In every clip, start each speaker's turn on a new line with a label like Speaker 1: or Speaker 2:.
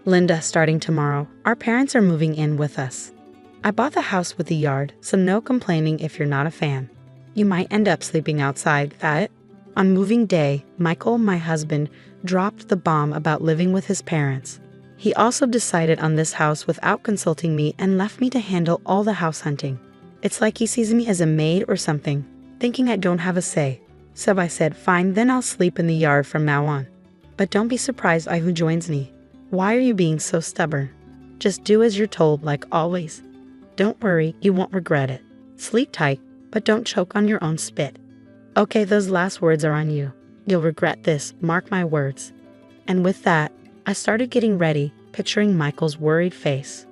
Speaker 1: Linda, starting tomorrow, our parents are moving in with us. I bought the house with the yard, so no complaining if you're not a fan. You might end up sleeping outside, that? On moving day, Michael, my husband, dropped the bomb about living with his parents. He also decided on this house without consulting me and left me to handle all the house hunting. It's like he sees me as a maid or something, thinking I don't have a say. So I said, fine, then I'll sleep in the yard from now on. But don't be surprised by who joins me. Why are you being so stubborn? Just do as you're told, like always. Don't worry, you won't regret it. Sleep tight, but don't choke on your own spit. Okay, those last words are on you. You'll regret this, mark my words. And with that, I started getting ready, picturing Michael's worried face.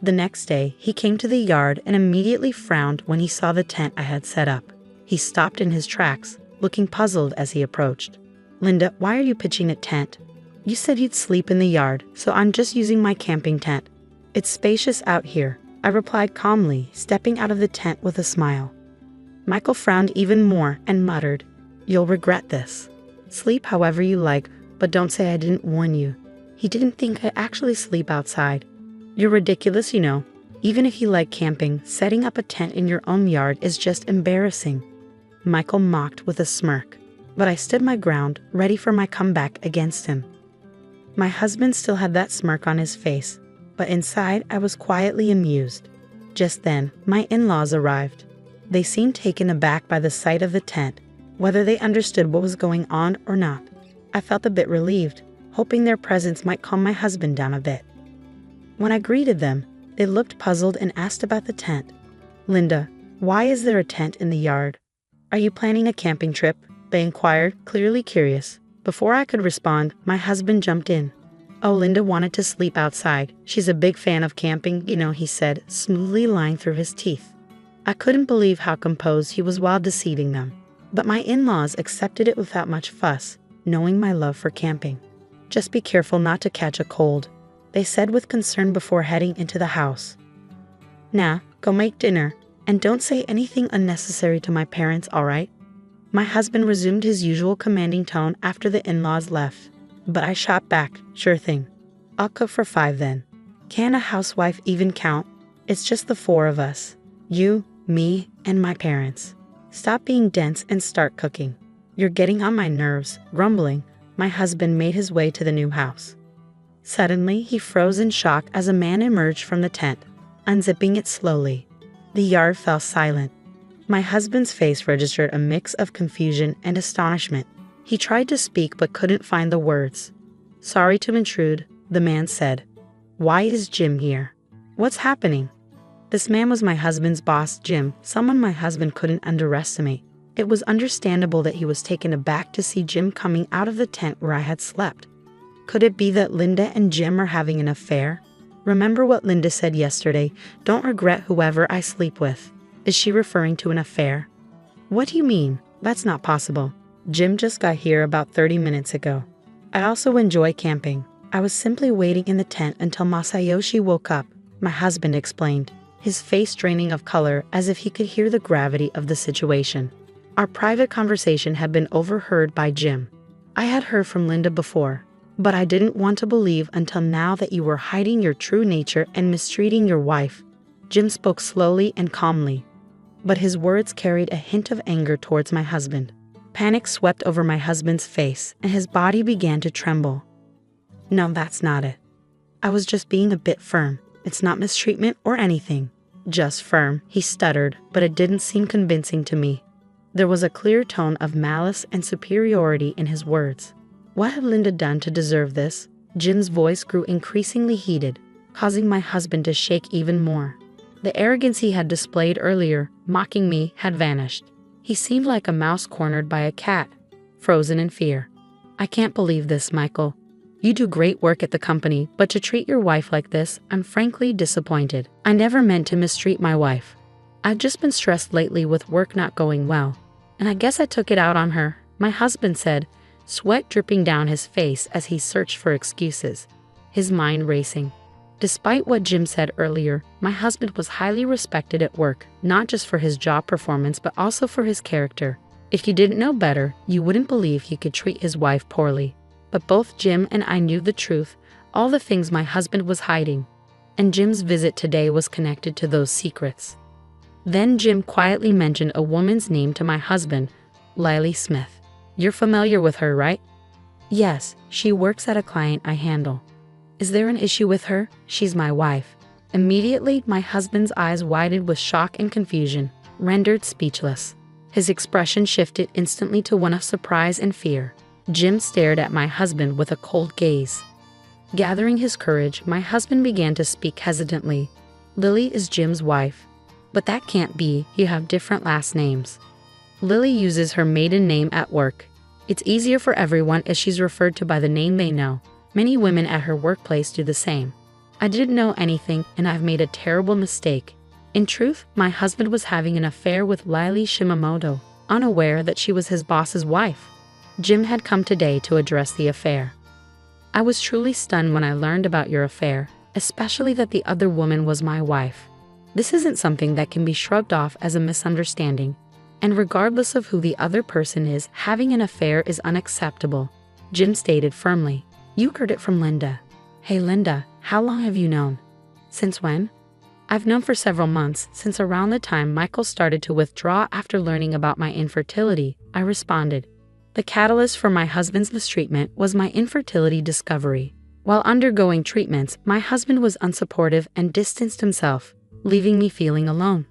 Speaker 1: The next day, he came to the yard and immediately frowned when he saw the tent I had set up. He stopped in his tracks, looking puzzled as he approached. Linda, why are you pitching a tent? You said you'd sleep in the yard, so I'm just using my camping tent. It's spacious out here, I replied calmly, stepping out of the tent with a smile. Michael frowned even more and muttered, you'll regret this. Sleep however you like, but don't say I didn't warn you. He didn't think I actually sleep outside. You're ridiculous, you know. Even if you like camping, setting up a tent in your own yard is just embarrassing. Michael mocked with a smirk, but I stood my ground, ready for my comeback against him. My husband still had that smirk on his face, but inside I was quietly amused. Just then, my in-laws arrived. They seemed taken aback by the sight of the tent, whether they understood what was going on or not. I felt a bit relieved, hoping their presence might calm my husband down a bit. When I greeted them, they looked puzzled and asked about the tent. Linda, why is there a tent in the yard? Are you planning a camping trip? They inquired, clearly curious. Before I could respond, my husband jumped in. Oh, Linda wanted to sleep outside. She's a big fan of camping, he said, smoothly lying through his teeth. I couldn't believe how composed he was while deceiving them. But my in-laws accepted it without much fuss, knowing my love for camping. Just be careful not to catch a cold, they said with concern before heading into the house. Now, go make dinner, and don't say anything unnecessary to my parents, all right? My husband resumed his usual commanding tone after the in-laws left, but I shot back, sure thing. I'll cook for 5 then. Can a housewife even count? It's just the 4 of us. You, me, and my parents. Stop being dense and start cooking. You're getting on my nerves. Grumbling, my husband made his way to the new house. Suddenly, he froze in shock as a man emerged from the tent, unzipping it slowly. The yard fell silent. My husband's face registered a mix of confusion and astonishment. He tried to speak but couldn't find the words. Sorry to intrude, the man said. Why is Jim here? What's happening? This man was my husband's boss, Jim, someone my husband couldn't underestimate. It was understandable that he was taken aback to see Jim coming out of the tent where I had slept. Could it be that Linda and Jim are having an affair? Remember what Linda said yesterday, don't regret whoever I sleep with. Is she referring to an affair? What do you mean? That's not possible. Jim just got here about 30 minutes ago. I also enjoy camping. I was simply waiting in the tent until Masayoshi woke up, my husband explained, his face draining of color as if he could hear the gravity of the situation. Our private conversation had been overheard by Jim. I had heard from Linda before, but I didn't want to believe until now that you were hiding your true nature and mistreating your wife. Jim spoke slowly and calmly, but his words carried a hint of anger towards my husband. Panic swept over my husband's face, and his body began to tremble. No, that's not it. I was just being a bit firm. It's not mistreatment or anything. Just firm, he stuttered, but it didn't seem convincing to me. There was a clear tone of malice and superiority in his words. What had Linda done to deserve this? Jim's voice grew increasingly heated, causing my husband to shake even more. The arrogance he had displayed earlier, mocking me, had vanished. He seemed like a mouse cornered by a cat, frozen in fear. I can't believe this, Michael. You do great work at the company, but to treat your wife like this, I'm frankly disappointed. I never meant to mistreat my wife. I've just been stressed lately with work not going well, and I guess I took it out on her, my husband said, sweat dripping down his face as he searched for excuses, his mind racing. Despite what Jim said earlier, my husband was highly respected at work, not just for his job performance but also for his character. If you didn't know better, you wouldn't believe he could treat his wife poorly. But both Jim and I knew the truth, all the things my husband was hiding. And Jim's visit today was connected to those secrets. Then Jim quietly mentioned a woman's name to my husband, Lily Smith. You're familiar with her, right? Yes, she works at a client I handle. Is there an issue with her? She's my wife. Immediately, my husband's eyes widened with shock and confusion, rendered speechless. His expression shifted instantly to one of surprise and fear. Jim stared at my husband with a cold gaze. Gathering his courage, my husband began to speak hesitantly. Lily is Jim's wife. But that can't be, you have different last names. Lily uses her maiden name at work. It's easier for everyone if she's referred to by the name they know. Many women at her workplace do the same. I didn't know anything, and I've made a terrible mistake. In truth, my husband was having an affair with Lily Shimamoto, unaware that she was his boss's wife. Jim had come today to address the affair. I was truly stunned when I learned about your affair, especially that the other woman was my wife. This isn't something that can be shrugged off as a misunderstanding, and regardless of who the other person is, having an affair is unacceptable, Jim stated firmly. You heard it from Linda. Hey Linda, how long have you known? Since when? I've known for several months, since around the time Michael started to withdraw after learning about my infertility, I responded. The catalyst for my husband's mistreatment was my infertility discovery. While undergoing treatments, my husband was unsupportive and distanced himself, leaving me feeling alone.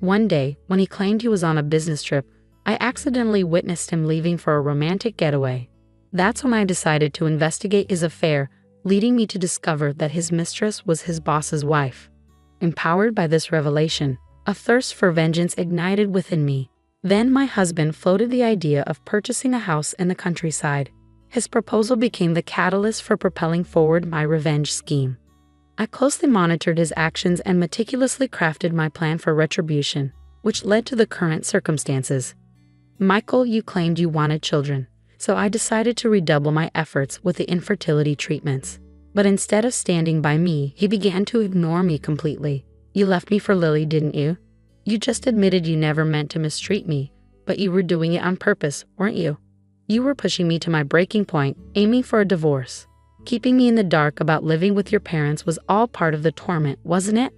Speaker 1: One day, when he claimed he was on a business trip, I accidentally witnessed him leaving for a romantic getaway. That's when I decided to investigate his affair, leading me to discover that his mistress was his boss's wife. Empowered by this revelation, a thirst for vengeance ignited within me. Then my husband floated the idea of purchasing a house in the countryside. His proposal became the catalyst for propelling forward my revenge scheme. I closely monitored his actions and meticulously crafted my plan for retribution, which led to the current circumstances. Michael, you claimed you wanted children, so I decided to redouble my efforts with the infertility treatments. But instead of standing by me, he began to ignore me completely. You left me for Lily, didn't you? You just admitted you never meant to mistreat me, but you were doing it on purpose, weren't you? You were pushing me to my breaking point, aiming for a divorce. Keeping me in the dark about living with your parents was all part of the torment, wasn't it?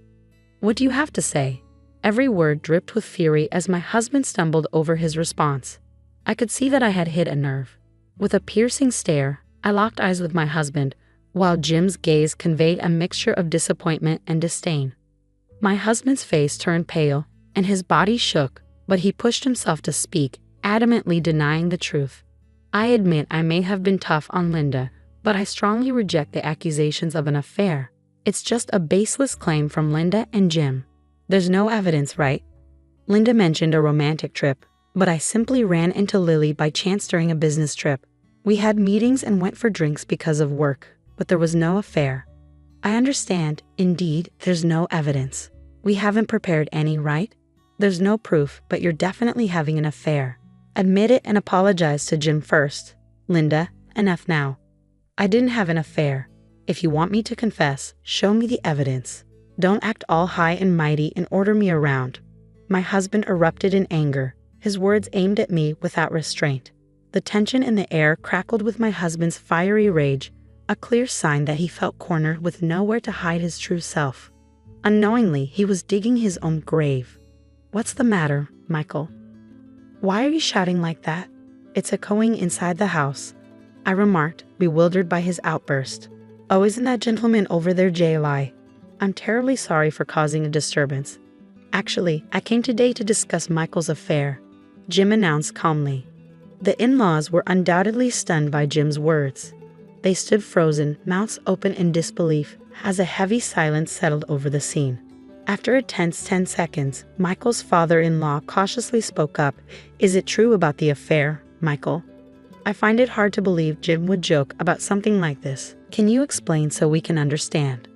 Speaker 1: What do you have to say? Every word dripped with fury as my husband stumbled over his response. I could see that I had hit a nerve. With a piercing stare, I locked eyes with my husband, while Jim's gaze conveyed a mixture of disappointment and disdain. My husband's face turned pale, and his body shook, but he pushed himself to speak, adamantly denying the truth. I admit I may have been tough on Linda, but I strongly reject the accusations of an affair. It's just a baseless claim from Linda and Jim. There's no evidence, right? Linda mentioned a romantic trip, but I simply ran into Lily by chance during a business trip. We had meetings and went for drinks because of work, but there was no affair. I understand, indeed, there's no evidence. We haven't prepared any, right? There's no proof, but you're definitely having an affair. Admit it and apologize to Jim first. Linda, enough now. I didn't have an affair. If you want me to confess, show me the evidence. Don't act all high and mighty and order me around. My husband erupted in anger, his words aimed at me without restraint. The tension in the air crackled with my husband's fiery rage, a clear sign that he felt cornered with nowhere to hide his true self. Unknowingly, he was digging his own grave. What's the matter, Michael? Why are you shouting like that? It's echoing inside the house, I remarked, bewildered by his outburst. Oh, isn't that gentleman over there JLI? I'm terribly sorry for causing a disturbance. Actually, I came today to discuss Michael's affair, Jim announced calmly. The in-laws were undoubtedly stunned by Jim's words. They stood frozen, mouths open in disbelief, as a heavy silence settled over the scene. After a tense 10 seconds, Michael's father-in-law cautiously spoke up. Is it true about the affair, Michael? I find it hard to believe Jim would joke about something like this. Can you explain so we can understand?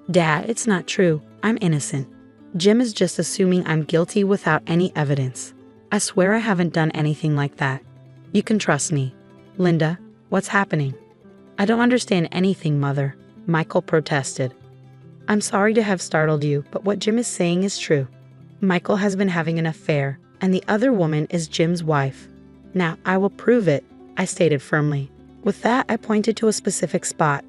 Speaker 1: Dad, it's not true. I'm innocent. Jim is just assuming I'm guilty without any evidence. I swear I haven't done anything like that. You can trust me. Linda, what's happening? I don't understand anything, Mother, Michael protested. I'm sorry to have startled you, but what Jim is saying is true. Michael has been having an affair, and the other woman is Jim's wife. Now, I will prove it, I stated firmly. With that, I pointed to a specific spot.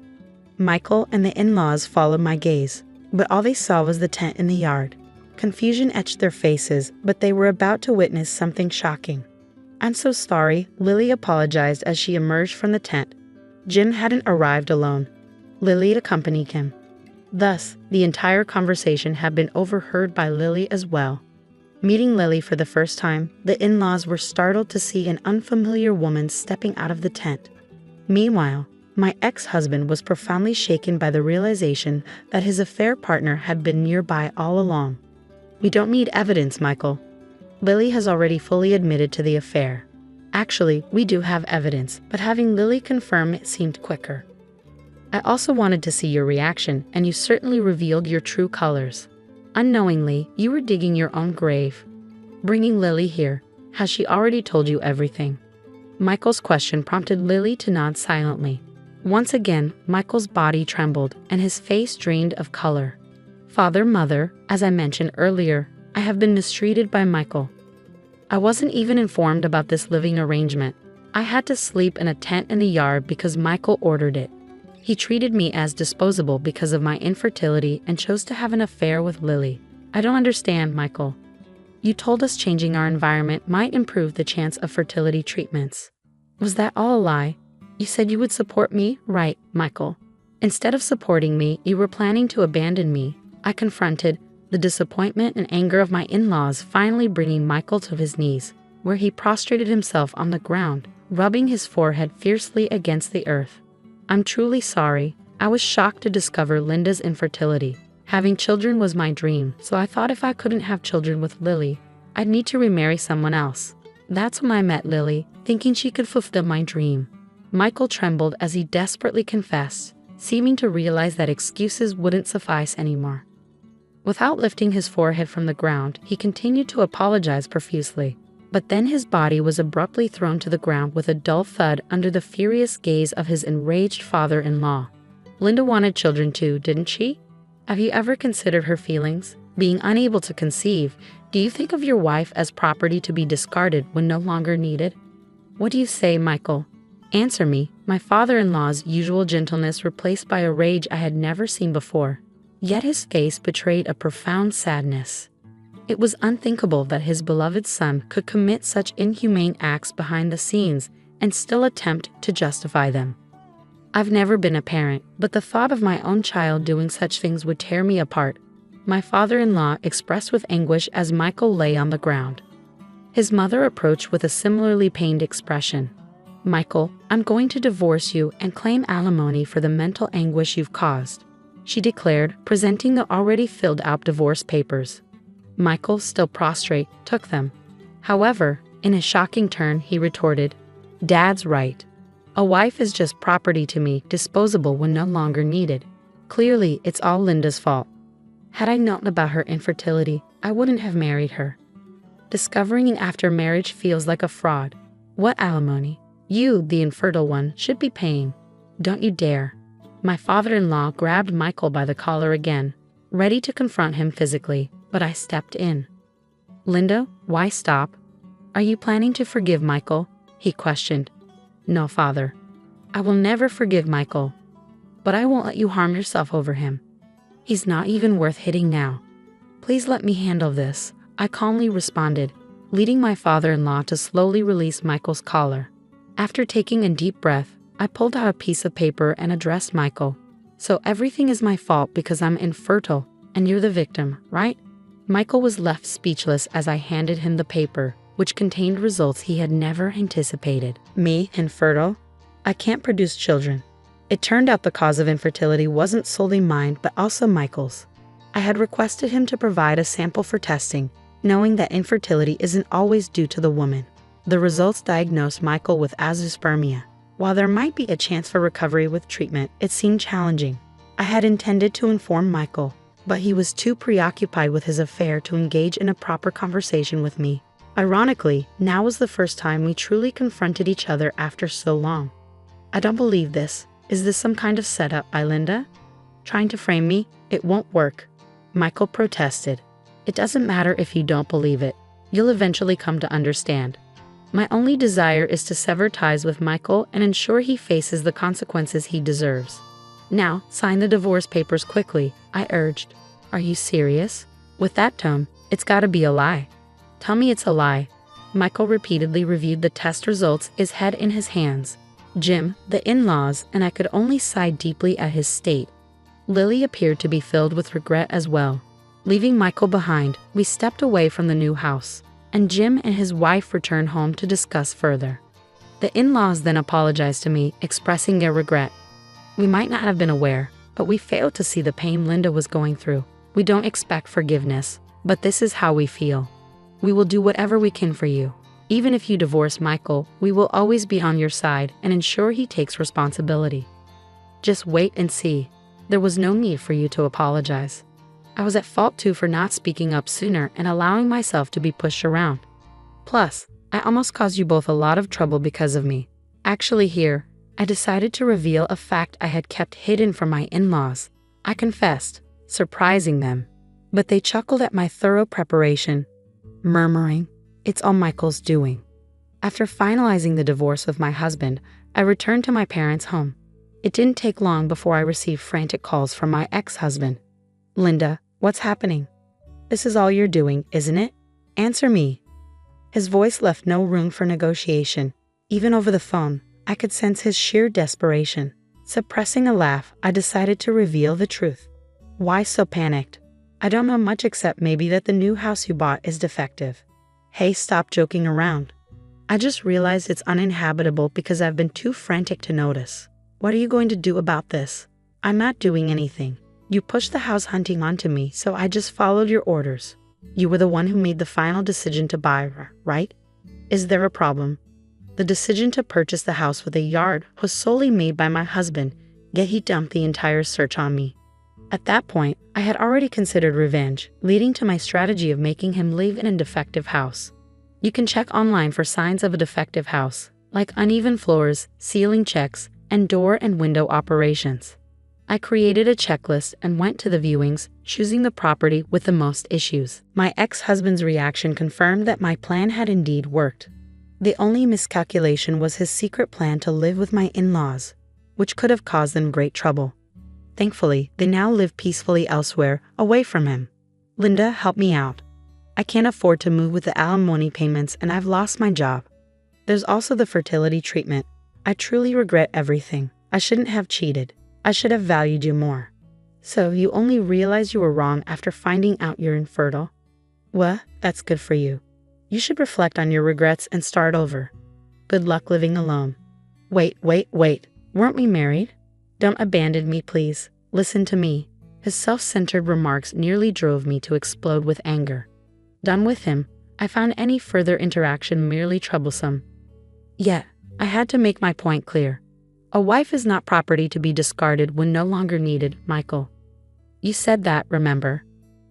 Speaker 1: Michael and the in-laws followed my gaze, but all they saw was the tent in the yard. Confusion etched their faces, but they were about to witness something shocking. "I'm so sorry," Lily apologized as she emerged from the tent. Jim hadn't arrived alone. Lily accompanied him. Thus, the entire conversation had been overheard by Lily as well. Meeting Lily for the first time, the in-laws were startled to see an unfamiliar woman stepping out of the tent. Meanwhile, my ex-husband was profoundly shaken by the realization that his affair partner had been nearby all along. "We don't need evidence, Michael. Lily has already fully admitted to the affair." "Actually, we do have evidence, but having Lily confirm it seemed quicker. I also wanted to see your reaction, and you certainly revealed your true colors. Unknowingly, you were digging your own grave. Bringing Lily here, has she already told you everything?" Michael's question prompted Lily to nod silently. Once again, Michael's body trembled, and his face drained of color. "Father, mother, as I mentioned earlier, I have been mistreated by Michael. I wasn't even informed about this living arrangement. I had to sleep in a tent in the yard because Michael ordered it. He treated me as disposable because of my infertility and chose to have an affair with Lily. I don't understand, Michael. You told us changing our environment might improve the chance of fertility treatments. Was that all a lie? You said you would support me, right, Michael? Instead of supporting me, you were planning to abandon me." I confronted, the disappointment and anger of my in-laws finally bringing Michael to his knees, where he prostrated himself on the ground, rubbing his forehead fiercely against the earth. "I'm truly sorry. I was shocked to discover Linda's infertility. Having children was my dream, so I thought if I couldn't have children with Lily, I'd need to remarry someone else. That's when I met Lily, thinking she could fulfill my dream." Michael trembled as he desperately confessed, seeming to realize that excuses wouldn't suffice anymore. Without lifting his forehead from the ground, he continued to apologize profusely. But then his body was abruptly thrown to the ground with a dull thud under the furious gaze of his enraged father-in-law. "Linda wanted children too, didn't she? Have you ever considered her feelings? Being unable to conceive, do you think of your wife as property to be discarded when no longer needed? What do you say, Michael? Answer me." My father-in-law's usual gentleness replaced by a rage I had never seen before. Yet his face betrayed a profound sadness. It was unthinkable that his beloved son could commit such inhumane acts behind the scenes and still attempt to justify them. "I've never been a parent, but the thought of my own child doing such things would tear me apart," my father-in-law expressed with anguish as Michael lay on the ground. His mother approached with a similarly pained expression. "Michael, I'm going to divorce you and claim alimony for the mental anguish you've caused," she declared, presenting the already filled-out divorce papers. Michael, still prostrate, took them. However, in a shocking turn, he retorted, "Dad's right. A wife is just property to me, disposable when no longer needed. Clearly, it's all Linda's fault. Had I known about her infertility, I wouldn't have married her. Discovering it after marriage feels like a fraud. What alimony? You, the infertile one, should be paying. Don't you dare." My father-in-law grabbed Michael by the collar again, ready to confront him physically, but I stepped in. "Linda, why stop? Are you planning to forgive Michael?" he questioned. "No, father. I will never forgive Michael. But I won't let you harm yourself over him. He's not even worth hitting now. Please let me handle this," I calmly responded, leading my father-in-law to slowly release Michael's collar. After taking a deep breath, I pulled out a piece of paper and addressed Michael. "So everything is my fault because I'm infertile, and you're the victim, right?" Michael was left speechless as I handed him the paper, which contained results he had never anticipated. "Me, infertile? I can't produce children." It turned out the cause of infertility wasn't solely mine, but also Michael's. I had requested him to provide a sample for testing, knowing that infertility isn't always due to the woman. The results diagnosed Michael with azoospermia. While there might be a chance for recovery with treatment, it seemed challenging. I had intended to inform Michael, but he was too preoccupied with his affair to engage in a proper conversation with me. Ironically, now was the first time we truly confronted each other after so long. "I don't believe this. Is this some kind of setup by Linda? Trying to frame me? It won't work," Michael protested. "It doesn't matter if you don't believe it. You'll eventually come to understand. My only desire is to sever ties with Michael and ensure he faces the consequences he deserves." Now, sign the divorce papers quickly, I urged. Are you serious? With that tone, it's gotta be a lie. Tell me it's a lie. Michael repeatedly reviewed the test results, his head in his hands. Jim, the in-laws, and I could only sigh deeply at his state. Lily appeared to be filled with regret as well. Leaving Michael behind, we stepped away from the new house, and Jim and his wife returned home to discuss further. The in-laws then apologized to me, expressing their regret. We might not have been aware, but we failed to see the pain Linda was going through. We don't expect forgiveness, but this is how we feel. We will do whatever we can for you. Even if you divorce Michael, we will always be on your side and ensure he takes responsibility. Just wait and see. There was no need for you to apologize. I was at fault too for not speaking up sooner and allowing myself to be pushed around. Plus, I almost caused you both a lot of trouble because of me. Actually here, I decided to reveal a fact I had kept hidden from my in-laws. I confessed, surprising them. But they chuckled at my thorough preparation, murmuring, "It's all Michael's doing." After finalizing the divorce with my husband, I returned to my parents' home. It didn't take long before I received frantic calls from my ex-husband. "Linda, what's happening? This is all you're doing, isn't it? Answer me." His voice left no room for negotiation. Even over the phone, I could sense his sheer desperation. Suppressing a laugh, I decided to reveal the truth. "Why so panicked? I don't know much except maybe that the new house you bought is defective." "Hey, stop joking around. I just realized it's uninhabitable because I've been too frantic to notice. What are you going to do about this?" "I'm not doing anything. You pushed the house hunting onto me, so I just followed your orders. You were the one who made the final decision to buy her, right? Is there a problem?" The decision to purchase the house with a yard was solely made by my husband, yet he dumped the entire search on me. At that point, I had already considered revenge, leading to my strategy of making him live in a defective house. You can check online for signs of a defective house, like uneven floors, ceiling checks, and door and window operations. I created a checklist and went to the viewings, choosing the property with the most issues. My ex-husband's reaction confirmed that my plan had indeed worked. The only miscalculation was his secret plan to live with my in-laws, which could have caused them great trouble. Thankfully, they now live peacefully elsewhere, away from him. "Linda, help me out. I can't afford to move with the alimony payments and I've lost my job. There's also the fertility treatment. I truly regret everything. I shouldn't have cheated. I should have valued you more." "So you only realized you were wrong after finding out you're infertile? Well, that's good for you. You should reflect on your regrets and start over. Good luck living alone." Wait. Weren't we married? Don't abandon me, please. Listen to me." His self-centered remarks nearly drove me to explode with anger. Done with him, I found any further interaction merely troublesome. Yet, I had to make my point clear. A wife is not property to be discarded when no longer needed, Michael. You said that, remember?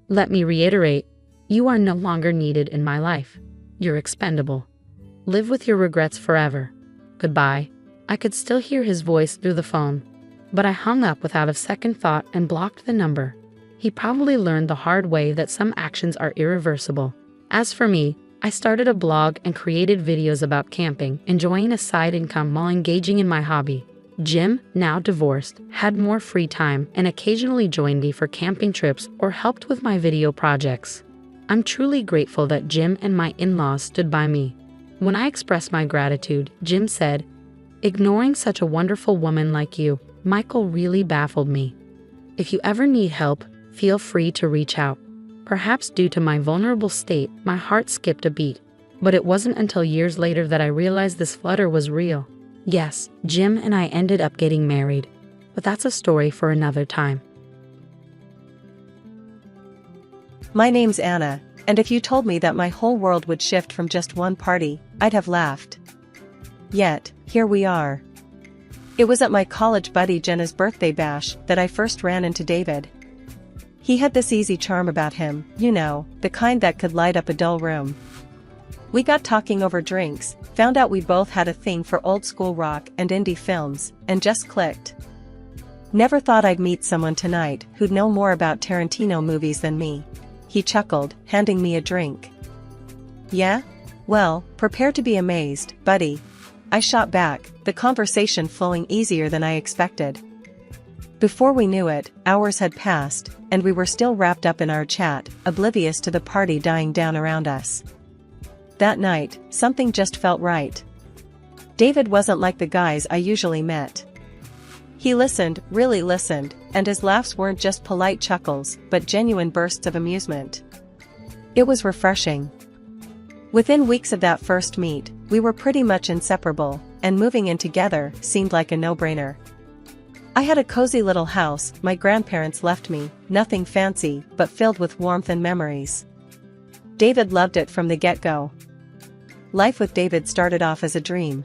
Speaker 1: Let me reiterate, you are no longer needed in my life. You're expendable. Live with your regrets forever. Goodbye. I could still hear his voice through the phone, but I hung up without a second thought and blocked the number. He probably learned the hard way that some actions are irreversible. As for me, I started a blog and created videos about camping, enjoying a side income while engaging in my hobby. Jim, now divorced, had more free time and occasionally joined me for camping trips or helped with my video projects. I'm truly grateful that Jim and my in-laws stood by me. When I expressed my gratitude, Jim said, "Ignoring such a wonderful woman like you, Michael, really baffled me. If you ever need help, feel free to reach out." Perhaps due to my vulnerable state, my heart skipped a beat. But it wasn't until years later that I realized this flutter was real. Yes, Jim and I ended up getting married. But that's a story for another time.
Speaker 2: My name's Anna, and if you told me that my whole world would shift from just one party, I'd have laughed. Yet, here we are. It was at my college buddy Jenna's birthday bash that I first ran into David. He had this easy charm about him, you know, the kind that could light up a dull room. We got talking over drinks, found out we both had a thing for old school rock and indie films, and just clicked. Never thought I'd meet someone tonight who'd know more about Tarantino movies than me. He chuckled, handing me a drink. "Yeah? Well, prepare to be amazed, buddy." I shot back, the conversation flowing easier than I expected. Before we knew it, hours had passed, and we were still wrapped up in our chat, oblivious to the party dying down around us. That night, something just felt right. David wasn't like the guys I usually met. He listened, really listened, and his laughs weren't just polite chuckles, but genuine bursts of amusement. It was refreshing. Within weeks of that first meet, we were pretty much inseparable, and moving in together seemed like a no-brainer. I had a cozy little house my grandparents left me, nothing fancy, but filled with warmth and memories. David loved it from the get-go. Life with David started off as a dream.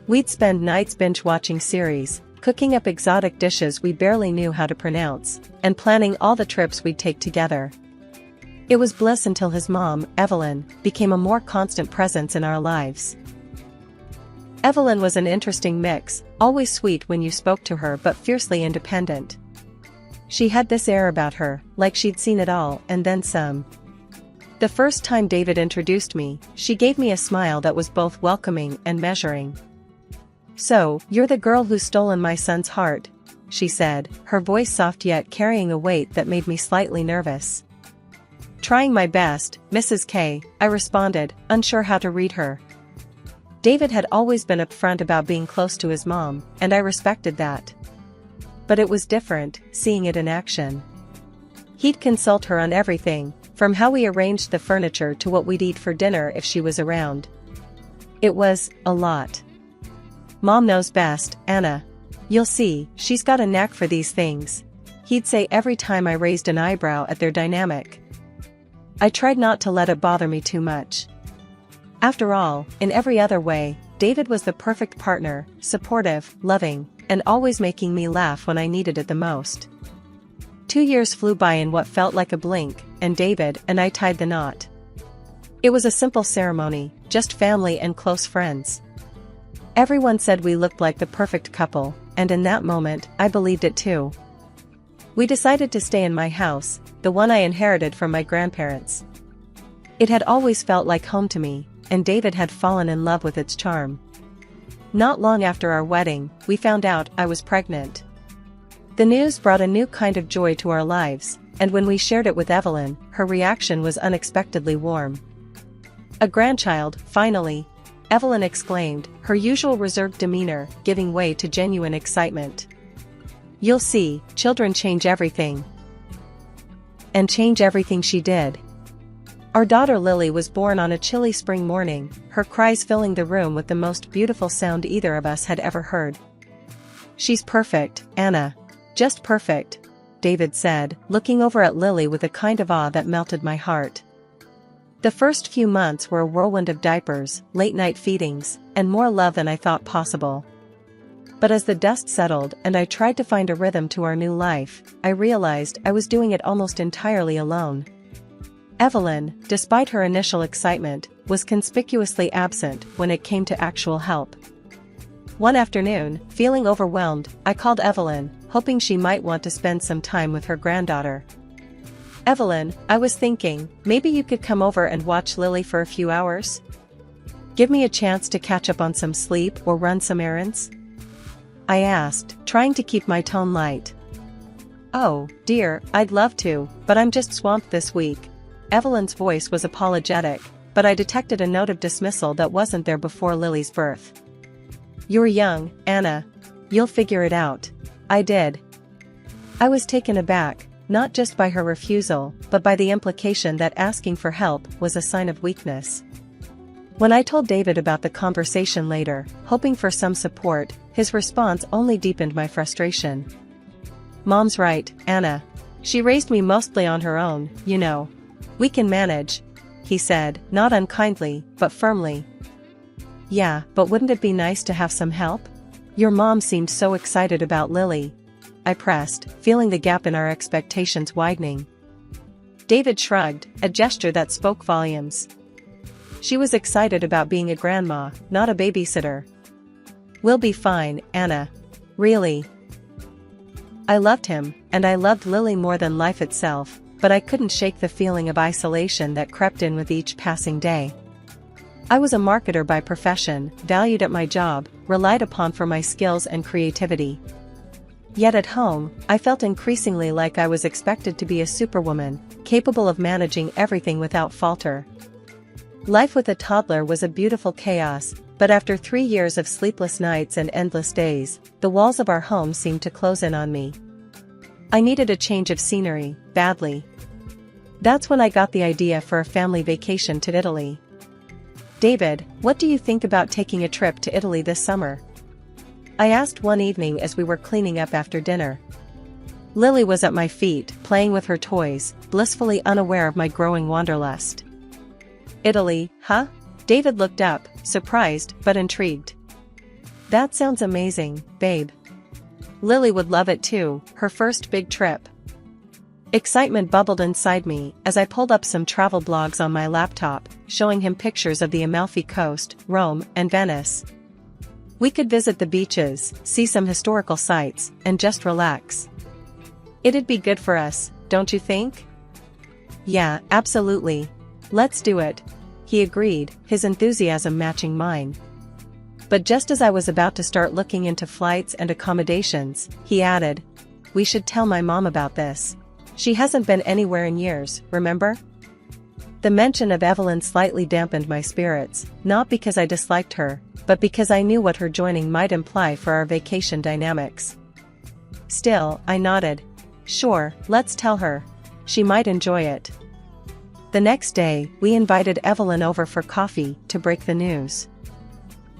Speaker 2: We'd spend nights binge-watching series, cooking up exotic dishes we barely knew how to pronounce, and planning all the trips we'd take together. It was bliss until his mom, Evelyn, became a more constant presence in our lives. Evelyn was an interesting mix, always sweet when you spoke to her but fiercely independent. She had this air about her, like she'd seen it all and then some. The first time David introduced me, she gave me a smile that was both welcoming and measuring. "So, you're the girl who's stolen my son's heart," she said, her voice soft yet carrying a weight that made me slightly nervous. "Trying my best, Mrs. K," I responded, unsure how to read her. David had always been upfront about being close to his mom, and I respected that. But it was different, seeing it in action. He'd consult her on everything, from how we arranged the furniture to what we'd eat for dinner if she was around. It was a lot. "Mom knows best, Anna. You'll see, she's got a knack for these things," he'd say every time I raised an eyebrow at their dynamic. I tried not to let it bother me too much. After all, in every other way, David was the perfect partner, supportive, loving, and always making me laugh when I needed it the most. 2 years flew by in what felt like a blink, and David and I tied the knot. It was a simple ceremony, just family and close friends. Everyone said we looked like the perfect couple, and in that moment, I believed it too. We decided to stay in my house, the one I inherited from my grandparents. It had always felt like home to me, and David had fallen in love with its charm. Not long after our wedding, we found out I was pregnant. The news brought a new kind of joy to our lives, and when we shared it with Evelyn, her reaction was unexpectedly warm. "A grandchild, finally!" Evelyn exclaimed, her usual reserved demeanor giving way to genuine excitement. "You'll see, children change everything." And change everything she did. Our daughter Lily was born on a chilly spring morning, her cries filling the room with the most beautiful sound either of us had ever heard. "She's perfect, Anna. Just perfect," David said, looking over at Lily with a kind of awe that melted my heart. The first few months were a whirlwind of diapers, late-night feedings, and more love than I thought possible. But as the dust settled and I tried to find a rhythm to our new life, I realized I was doing it almost entirely alone. Evelyn, despite her initial excitement, was conspicuously absent when it came to actual help. One afternoon, feeling overwhelmed, I called Evelyn, hoping she might want to spend some time with her granddaughter. "Evelyn, I was thinking, maybe you could come over and watch Lily for a few hours? Give me a chance to catch up on some sleep or run some errands?" I asked, trying to keep my tone light. "Oh, dear, I'd love to, but I'm just swamped this week." Evelyn's voice was apologetic, but I detected a note of dismissal that wasn't there before Lily's birth. "You're young, Anna. You'll figure it out." I did. I was taken aback, not just by her refusal, but by the implication that asking for help was a sign of weakness. When I told David about the conversation later, hoping for some support, his response only deepened my frustration. "Mom's right, Anna. She raised me mostly on her own, you know. We can manage," he said, not unkindly, but firmly. "Yeah, but wouldn't it be nice to have some help? Your mom seemed so excited about Lily," I pressed, feeling the gap in our expectations widening. David shrugged, a gesture that spoke volumes. "She was excited about being a grandma, not a babysitter." "We'll be fine, Anna. Really." I loved him, and I loved Lily more than life itself, but I couldn't shake the feeling of isolation that crept in with each passing day. I was a marketer by profession, valued at my job, relied upon for my skills and creativity. Yet at home, I felt increasingly like I was expected to be a superwoman, capable of managing everything without falter. Life with a toddler was a beautiful chaos, but after 3 years of sleepless nights and endless days, the walls of our home seemed to close in on me. I needed a change of scenery, badly. That's when I got the idea for a family vacation to Italy. David, what do you think about taking a trip to Italy this summer? I asked one evening as we were cleaning up after dinner. Lily was at my feet, playing with her toys, blissfully unaware of my growing wanderlust. Italy, huh? David looked up, surprised but intrigued. That sounds amazing, babe. Lily would love it too, her first big trip. Excitement bubbled inside me as I pulled up some travel blogs on my laptop, showing him pictures of the Amalfi Coast, Rome, and Venice. We could visit the beaches, see some historical sites, and just relax. It'd be good for us, don't you think? Yeah, absolutely. Let's do it. He agreed, his enthusiasm matching mine. But just as I was about to start looking into flights and accommodations, he added, "We should tell my mom about this. She hasn't been anywhere in years, remember?" The mention of Evelyn slightly dampened my spirits, not because I disliked her, but because I knew what her joining might imply for our vacation dynamics. Still, I nodded. Sure, let's tell her. She might enjoy it. The next day, we invited Evelyn over for coffee to break the news.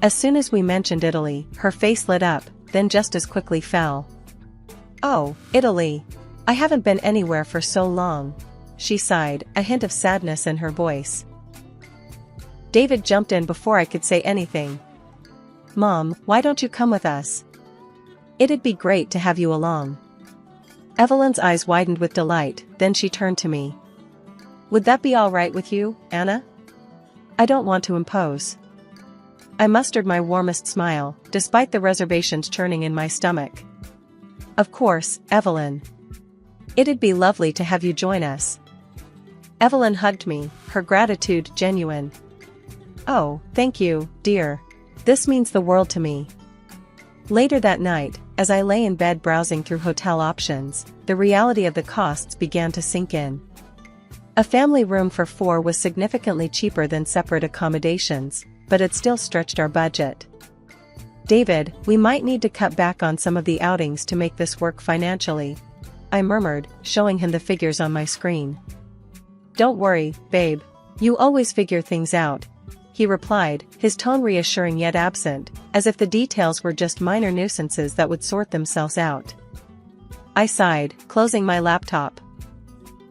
Speaker 2: As soon as we mentioned Italy, her face lit up, then just as quickly fell. "Oh, Italy. I haven't been anywhere for so long," she sighed, a hint of sadness in her voice. David jumped in before I could say anything. "Mom, why don't you come with us? It'd be great to have you along." Evelyn's eyes widened with delight, then she turned to me. "Would that be all right with you, Anna? I don't want to impose." I mustered my warmest smile, despite the reservations churning in my stomach. "Of course, Evelyn. It'd be lovely to have you join us." Evelyn hugged me, her gratitude genuine. "Oh, thank you, dear. This means the world to me." Later that night, as I lay in bed browsing through hotel options, the reality of the costs began to sink in. A family room for 4 was significantly cheaper than separate accommodations, but it still stretched our budget. "David, we might need to cut back on some of the outings to make this work financially," I murmured, showing him the figures on my screen. "Don't worry, babe. You always figure things out," he replied, his tone reassuring yet absent, as if the details were just minor nuisances that would sort themselves out. I sighed, closing my laptop.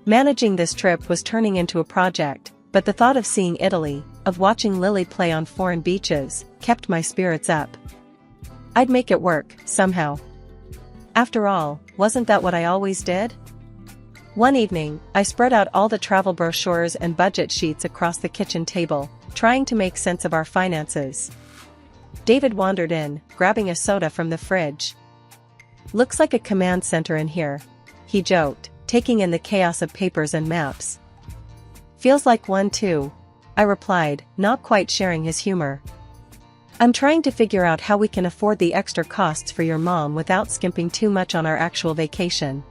Speaker 2: Managing this trip was turning into a project, but the thought of seeing Italy, of watching Lily play on foreign beaches, kept my spirits up. I'd make it work, somehow. After all, wasn't that what I always did? One evening, I spread out all the travel brochures and budget sheets across the kitchen table, trying to make sense of our finances. David wandered in, grabbing a soda from the fridge. "Looks like a command center in here," he joked, taking in the chaos of papers and maps. "Feels like one too," I replied, not quite sharing his humor. "I'm trying to figure out how we can afford the extra costs for your mom without skimping too much on our actual vacation."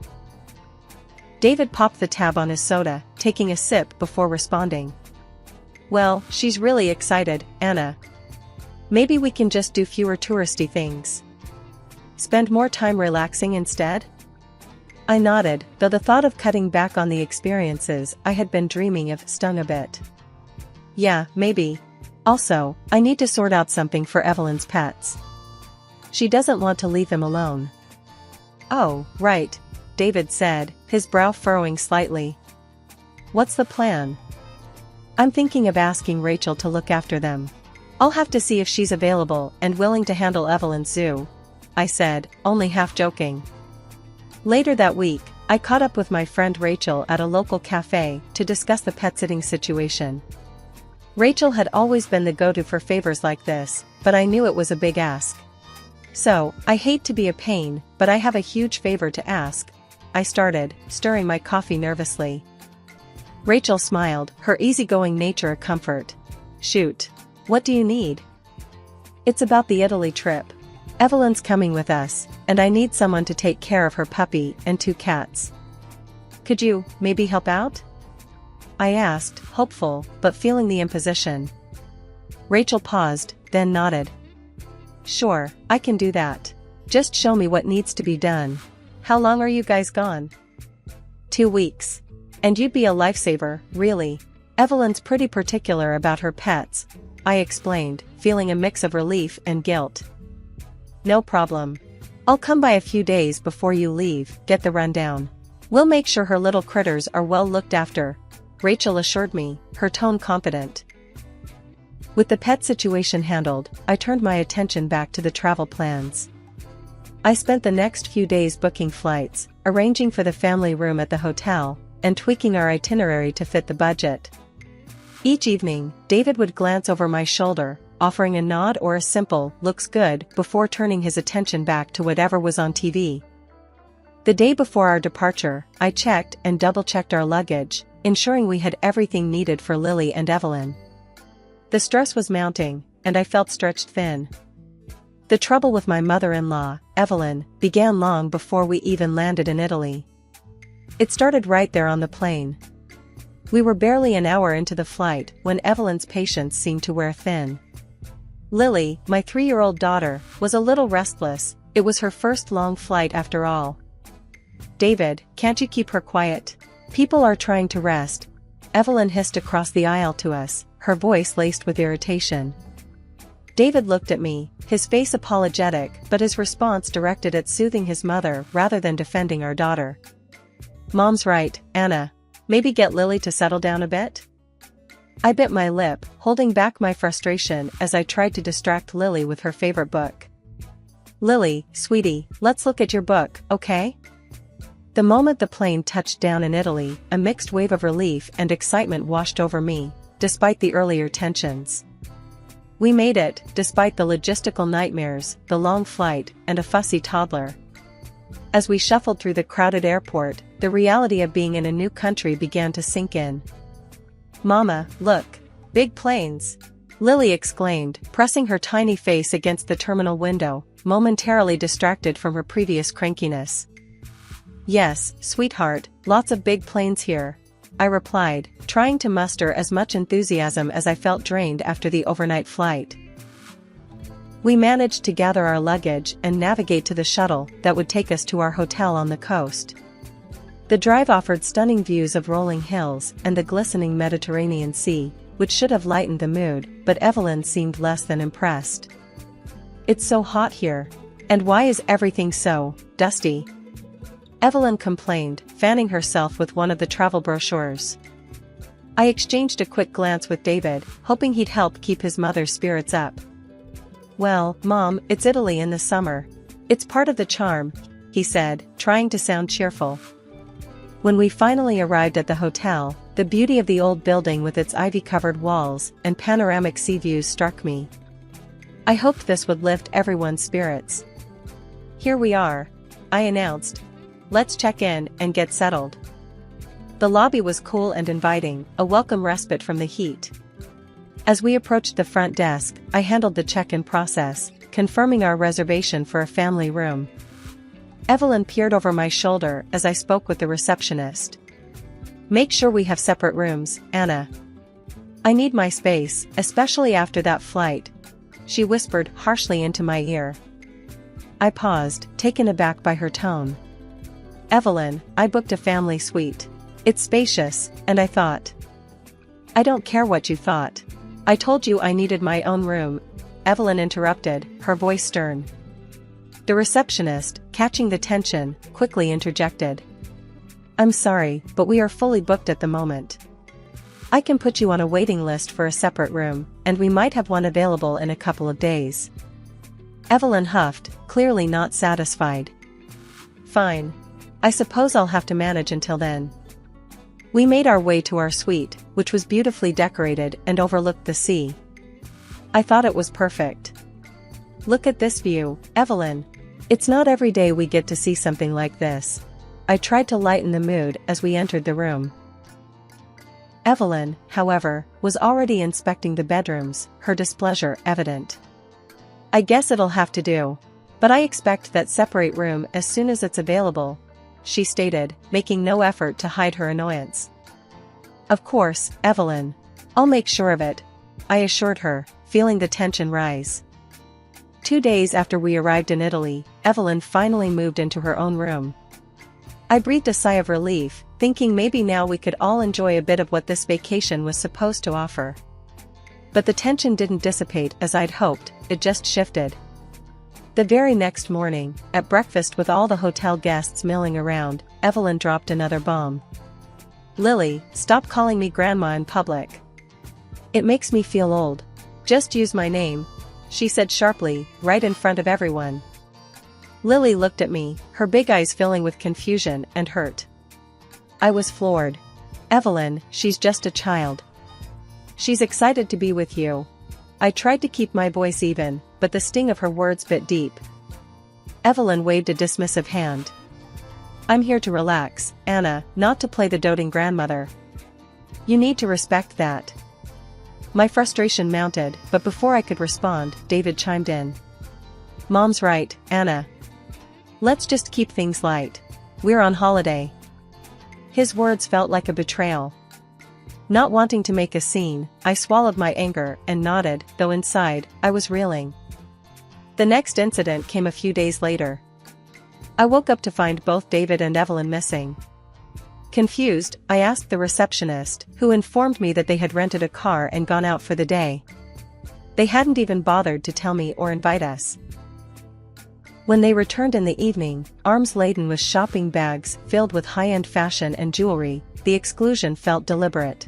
Speaker 2: David popped the tab on his soda, taking a sip before responding. "Well, she's really excited, Anna. Maybe we can just do fewer touristy things. Spend more time relaxing instead?" I nodded, though the thought of cutting back on the experiences I had been dreaming of stung a bit. "Yeah, maybe. Also, I need to sort out something for Evelyn's pets. She doesn't want to leave him alone." "Oh, right," David said, his brow furrowing slightly. "What's the plan?" "I'm thinking of asking Rachel to look after them. I'll have to see if she's available and willing to handle Evelyn's zoo," I said, only half joking. Later that week, I caught up with my friend Rachel at a local cafe to discuss the pet-sitting situation. Rachel had always been the go-to for favors like this, but I knew it was a big ask. "So, I hate to be a pain, but I have a huge favor to ask," I started, stirring my coffee nervously. Rachel smiled, her easygoing nature a comfort. "Shoot. What do you need?" "It's about the Italy trip. Evelyn's coming with us, and I need someone to take care of her puppy and 2 cats. Could you, maybe help out? I asked, hopeful, but feeling the imposition. Rachel paused, then nodded. Sure, I can do that. Just show me what needs to be done. How long are you guys gone? 2 weeks. And you'd be a lifesaver, really. Evelyn's pretty particular about her pets, I explained, feeling a mix of relief and guilt. No problem. I'll come by a few days before you leave, get the rundown. We'll make sure her little critters are well looked after, Rachel assured me, her tone confident. With the pet situation handled, I turned my attention back to the travel plans. I spent the next few days booking flights, arranging for the family room at the hotel, and tweaking our itinerary to fit the budget. Each evening, David would glance over my shoulder, offering a nod or a simple, "looks good," before turning his attention back to whatever was on TV. The day before our departure, I checked and double-checked our luggage, ensuring we had everything needed for Lily and Evelyn. The stress was mounting, and I felt stretched thin. The trouble with my mother-in-law, Evelyn, began long before we even landed in Italy. It started right there on the plane. We were barely an hour into the flight when Evelyn's patience seemed to wear thin. Lily, my 3-year-old daughter, was a little restless. It was her first long flight after all. "David, can't you keep her quiet? People are trying to rest," Evelyn hissed across the aisle to us, her voice laced with irritation. David looked at me, his face apologetic, but his response directed at soothing his mother rather than defending our daughter. "Mom's right, Anna. Maybe get Lily to settle down a bit?" I bit my lip, holding back my frustration as I tried to distract Lily with her favorite book. "Lily, sweetie, let's look at your book, okay?" The moment the plane touched down in Italy, a mixed wave of relief and excitement washed over me, despite the earlier tensions. We made it, despite the logistical nightmares, the long flight, and a fussy toddler. As we shuffled through the crowded airport, the reality of being in a new country began to sink in. "Mama, look! Big planes!" Lily exclaimed, pressing her tiny face against the terminal window, momentarily distracted from her previous crankiness. "Yes, sweetheart, lots of big planes here," I replied, trying to muster as much enthusiasm as I felt drained after the overnight flight. We managed to gather our luggage and navigate to the shuttle that would take us to our hotel on the coast. The drive offered stunning views of rolling hills and the glistening Mediterranean Sea, which should have lightened the mood, but Evelyn seemed less than impressed. "It's so hot here. And why is everything so dusty?" Evelyn complained, fanning herself with one of the travel brochures. I exchanged a quick glance with David, hoping he'd help keep his mother's spirits up. "Well, Mom, it's Italy in the summer. It's part of the charm," he said, trying to sound cheerful. When we finally arrived at the hotel, the beauty of the old building with its ivy-covered walls and panoramic sea views struck me. I hoped this would lift everyone's spirits. "Here we are," I announced. "Let's check in and get settled." The lobby was cool and inviting, a welcome respite from the heat. As we approached the front desk, I handled the check-in process, confirming our reservation for a family room. Evelyn peered over my shoulder as I spoke with the receptionist. "Make sure we have separate rooms, Anna. I need my space, especially after that flight," she whispered harshly into my ear. I paused, taken aback by her tone. "Evelyn, I booked a family suite. It's spacious," and I thought. "I don't care what you thought. I told you I needed my own room," Evelyn interrupted, her voice stern. The receptionist, catching the tension, quickly interjected. "I'm sorry, but we are fully booked at the moment. I can put you on a waiting list for a separate room, and we might have one available in a couple of days." Evelyn huffed, clearly not satisfied. "Fine. I suppose I'll have to manage until then." We made our way to our suite, which was beautifully decorated and overlooked the sea. I thought it was perfect. "Look at this view, Evelyn. It's not every day we get to see something like this." I tried to lighten the mood as we entered the room. Evelyn, however, was already inspecting the bedrooms, her displeasure evident. "I guess it'll have to do. But I expect that separate room as soon as it's available, she stated, making no effort to hide her annoyance. Of course, Evelyn. I'll make sure of it, I assured her, feeling the tension rise. 2 days after we arrived in Italy, Evelyn finally moved into her own room. I breathed a sigh of relief, thinking maybe now we could all enjoy a bit of what this vacation was supposed to offer. But the tension didn't dissipate as I'd hoped, it just shifted. The very next morning, at breakfast with all the hotel guests milling around, Evelyn dropped another bomb. "Lily, stop calling me grandma in public. It makes me feel old. Just use my name," she said sharply, right in front of everyone. Lily looked at me, her big eyes filling with confusion and hurt. I was floored. "Evelyn, she's just a child. She's excited to be with you." I tried to keep my voice even, but the sting of her words bit deep. Evelyn waved a dismissive hand. "I'm here to relax, Anna, not to play the doting grandmother. You need to respect that." My frustration mounted, but before I could respond, David chimed in. "Mom's right, Anna. Let's just keep things light. We're on holiday." His words felt like a betrayal. Not wanting to make a scene, I swallowed my anger and nodded, though inside, I was reeling. The next incident came a few days later. I woke up to find both David and Evelyn missing. Confused, I asked the receptionist, who informed me that they had rented a car and gone out for the day. They hadn't even bothered to tell me or invite us. When they returned in the evening, arms laden with shopping bags filled with high-end fashion and jewelry, the exclusion felt deliberate.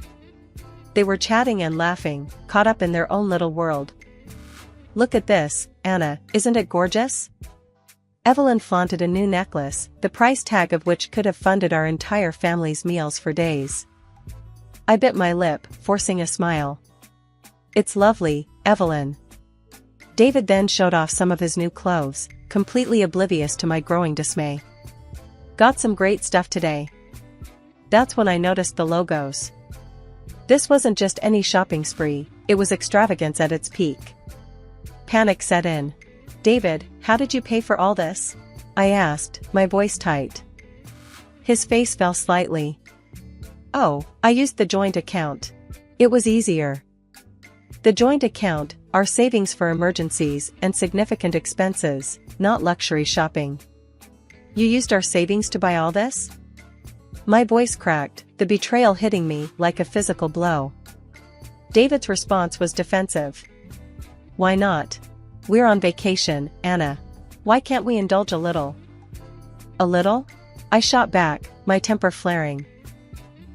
Speaker 2: They were chatting and laughing, caught up in their own little world. "Look at this, Anna, isn't it gorgeous?" Evelyn flaunted a new necklace, the price tag of which could have funded our entire family's meals for days. I bit my lip, forcing a smile. "It's lovely, Evelyn." David then showed off some of his new clothes, completely oblivious to my growing dismay. "Got some great stuff today." That's when I noticed the logos. This wasn't just any shopping spree, it was extravagance at its peak. Panic set in. "David, how did you pay for all this?" I asked, my voice tight. His face fell slightly. "Oh, I used the joint account. It was easier." The joint account, our savings for emergencies and significant expenses, not luxury shopping. "You used our savings to buy all this?" My voice cracked, the betrayal hitting me like a physical blow. David's response was defensive. "Why not? We're on vacation, Anna. Why can't we indulge a little?" "A little?" I shot back, my temper flaring.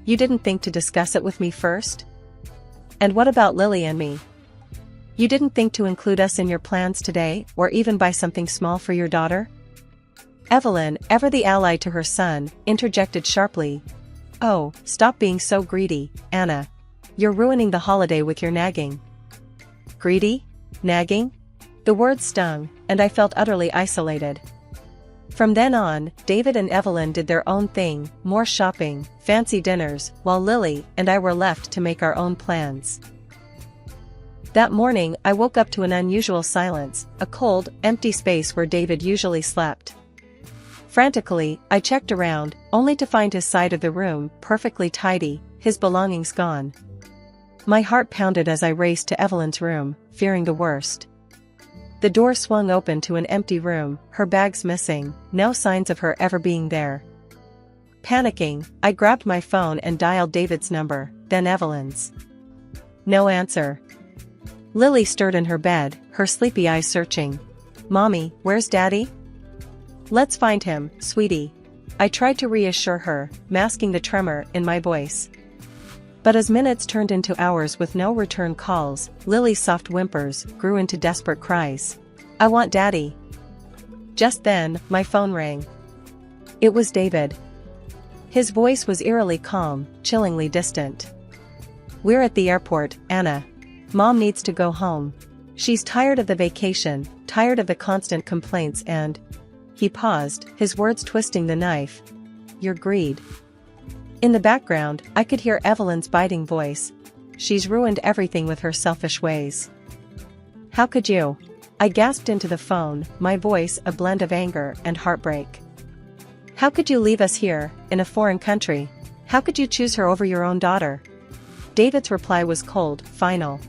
Speaker 2: "You didn't think to discuss it with me first? And what about Lily and me? You didn't think to include us in your plans today, or even buy something small for your daughter?" Evelyn, ever the ally to her son, interjected sharply. "Oh, stop being so greedy, Anna. You're ruining the holiday with your nagging." Greedy? Nagging? The words stung, and I felt utterly isolated. From then on, David and Evelyn did their own thing, more shopping, fancy dinners, while Lily and I were left to make our own plans. That morning I woke up to an unusual silence, a cold, empty space where David usually slept. Frantically, I checked around, only to find his side of the room perfectly tidy, his belongings gone. My heart pounded as I raced to Evelyn's room, fearing the worst. The door swung open to an empty room, her bags missing, no signs of her ever being there. Panicking, I grabbed my phone and dialed David's number, then Evelyn's. No answer. Lily stirred in her bed, her sleepy eyes searching. "Mommy, where's Daddy?" "Let's find him, sweetie." I tried to reassure her, masking the tremor in my voice. But as minutes turned into hours with no return calls, Lily's soft whimpers grew into desperate cries. "I want Daddy." Just then, my phone rang. It was David. His voice was eerily calm, chillingly distant. "We're at the airport, Anna. Mom needs to go home. She's tired of the vacation, tired of the constant complaints and..." He paused, his words twisting the knife. "Your greed." In the background, I could hear Evelyn's biting voice. "She's ruined everything with her selfish ways. How could you?" I gasped into the phone, my voice a blend of anger and heartbreak. How could you leave us here, in a foreign country? How could you choose her over your own daughter? David's reply was cold, final.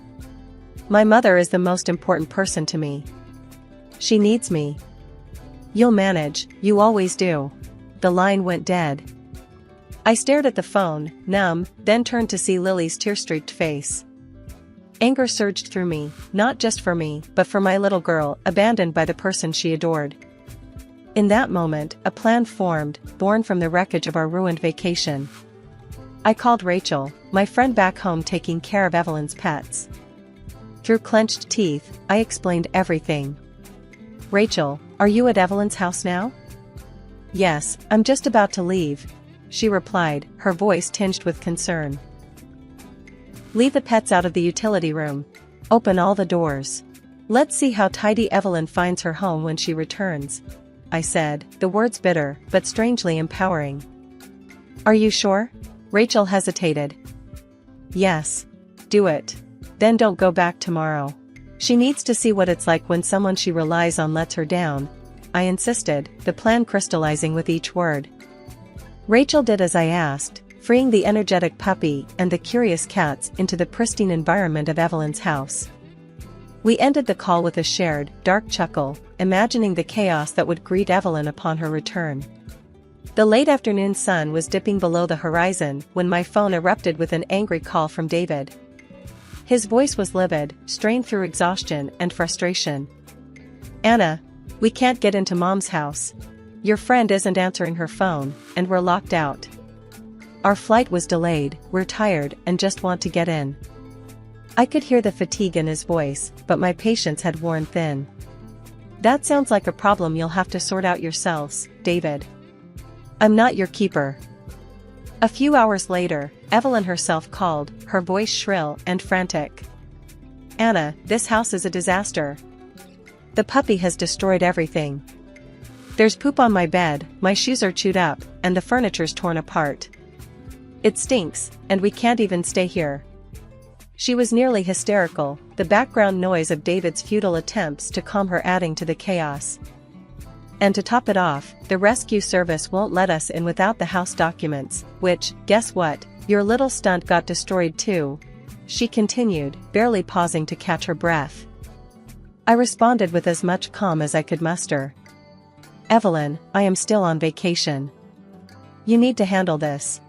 Speaker 2: My mother is the most important person to me. She needs me. You'll manage, you always do. The line went dead. I stared at the phone, numb, then turned to see Lily's tear-streaked face. Anger surged through me, not just for me, but for my little girl, abandoned by the person she adored. In that moment, a plan formed, born from the wreckage of our ruined vacation. I called Rachel, my friend back home taking care of Evelyn's pets. Through clenched teeth, I explained everything. Rachel, are you at Evelyn's house now? Yes, I'm just about to leave, she replied, her voice tinged with concern. Leave the pets out of the utility room. Open all the doors. Let's see how tidy Evelyn finds her home when she returns, I said, the words bitter, but strangely empowering. Are you sure? Rachel hesitated. Yes. Do it. Then don't go back tomorrow. She needs to see what it's like when someone she relies on lets her down, I insisted, the plan crystallizing with each word. Rachel did as I asked, freeing the energetic puppy and the curious cats into the pristine environment of Evelyn's house. We ended the call with a shared, dark chuckle, imagining the chaos that would greet Evelyn upon her return. The late afternoon sun was dipping below the horizon when my phone erupted with an angry call from David. His voice was livid, strained through exhaustion and frustration. Anna, we can't get into Mom's house. Your friend isn't answering her phone, and we're locked out. Our flight was delayed, we're tired and just want to get in. I could hear the fatigue in his voice, but my patience had worn thin. That sounds like a problem you'll have to sort out yourselves, David. I'm not your keeper. A few hours later, Evelyn herself called, her voice shrill and frantic. Anna, this house is a disaster. The puppy has destroyed everything. There's poop on my bed, my shoes are chewed up, and the furniture's torn apart. It stinks, and we can't even stay here. She was nearly hysterical, the background noise of David's futile attempts to calm her adding to the chaos. And to top it off, the rescue service won't let us in without the house documents, which, guess what, your little stunt got destroyed too, she continued, barely pausing to catch her breath. I responded with as much calm as I could muster. Evelyn, I am still on vacation. You need to handle this.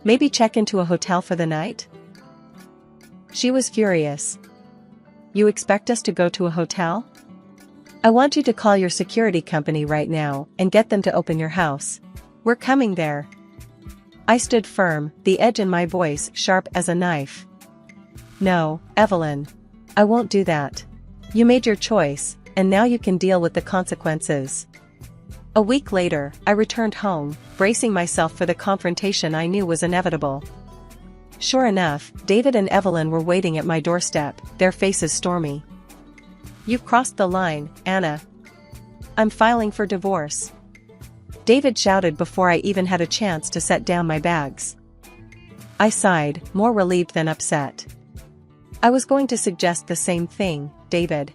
Speaker 2: Maybe check into a hotel for the night? She was furious. You expect us to go to a hotel? I want you to call your security company right now and get them to open your house. We're coming there. I stood firm, the edge in my voice sharp as a knife. No, Evelyn. I won't do that. You made your choice, and now you can deal with the consequences. A week later, I returned home, bracing myself for the confrontation I knew was inevitable. Sure enough, David and Evelyn were waiting at my doorstep, their faces stormy. You've crossed the line, Anna. I'm filing for divorce. David shouted before I even had a chance to set down my bags. I sighed, more relieved than upset. I was going to suggest the same thing, David.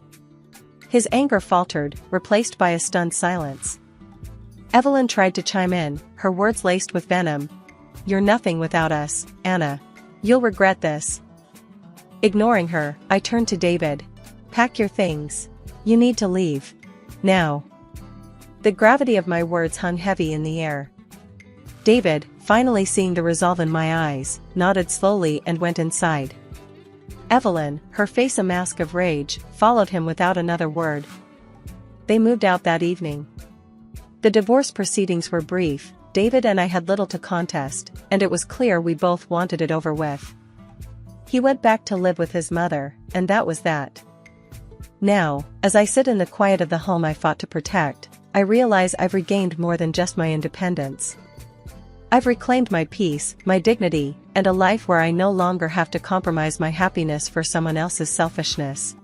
Speaker 2: His anger faltered, replaced by a stunned silence. Evelyn tried to chime in, her words laced with venom. You're nothing without us, Anna. You'll regret this. Ignoring her, I turned to David. Pack your things. You need to leave. Now. The gravity of my words hung heavy in the air. David, finally seeing the resolve in my eyes, nodded slowly and went inside. Evelyn, her face a mask of rage, followed him without another word. They moved out that evening. The divorce proceedings were brief. David and I had little to contest, and it was clear we both wanted it over with. He went back to live with his mother, and that was that. Now, as I sit in the quiet of the home I fought to protect, I realize I've regained more than just my independence. I've reclaimed my peace, my dignity, and a life where I no longer have to compromise my happiness for someone else's selfishness.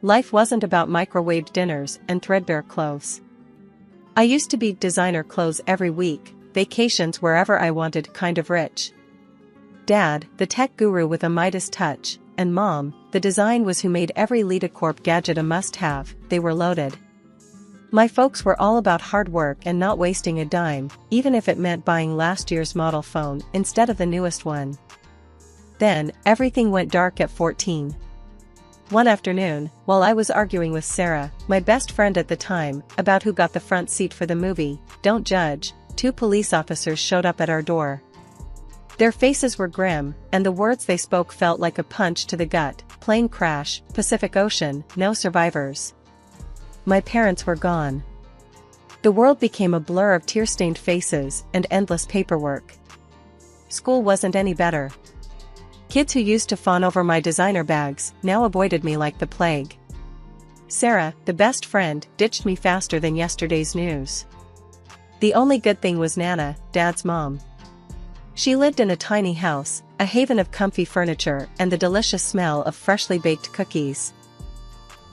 Speaker 2: Life wasn't about microwaved dinners and threadbare clothes. I used to be designer clothes every week, vacations wherever I wanted, kind of rich. Dad, the tech guru with a Midas touch, and Mom, the design was who made every LitaCorp gadget a must-have. They were loaded. My folks were all about hard work and not wasting a dime, even if it meant buying last year's model phone instead of the newest one. Then, everything went dark at 14. One afternoon, while I was arguing with Sarah, my best friend at the time, about who got the front seat for the movie, Don't Judge, 2 police officers showed up at our door. Their faces were grim, and the words they spoke felt like a punch to the gut. Plane crash, Pacific Ocean, no survivors. My parents were gone. The world became a blur of tear-stained faces and endless paperwork. School wasn't any better. Kids who used to fawn over my designer bags now avoided me like the plague. Sarah, the best friend, ditched me faster than yesterday's news. The only good thing was Nana, Dad's mom. She lived in a tiny house, a haven of comfy furniture and the delicious smell of freshly baked cookies.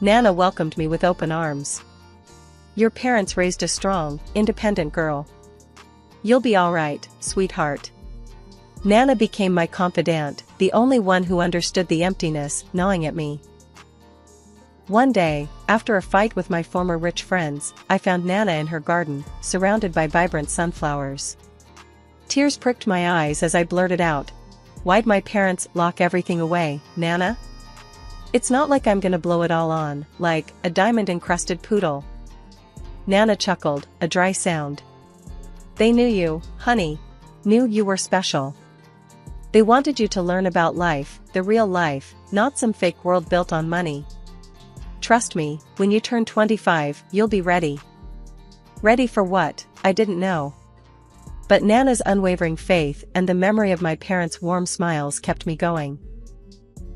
Speaker 2: Nana welcomed me with open arms. Your parents raised a strong, independent girl. You'll be all right, sweetheart. Nana became my confidant, the only one who understood the emptiness gnawing at me. One day, after a fight with my former rich friends, I found Nana in her garden, surrounded by vibrant sunflowers. Tears pricked my eyes as I blurted out, "Why'd my parents lock everything away, Nana? It's not like I'm gonna blow it all on, like a diamond-encrusted poodle." Nana chuckled, a dry sound. "They knew you, honey. Knew you were special. They wanted you to learn about life, the real life, not some fake world built on money. Trust me, when you turn 25, you'll be ready." Ready for what? I didn't know. But Nana's unwavering faith and the memory of my parents' warm smiles kept me going.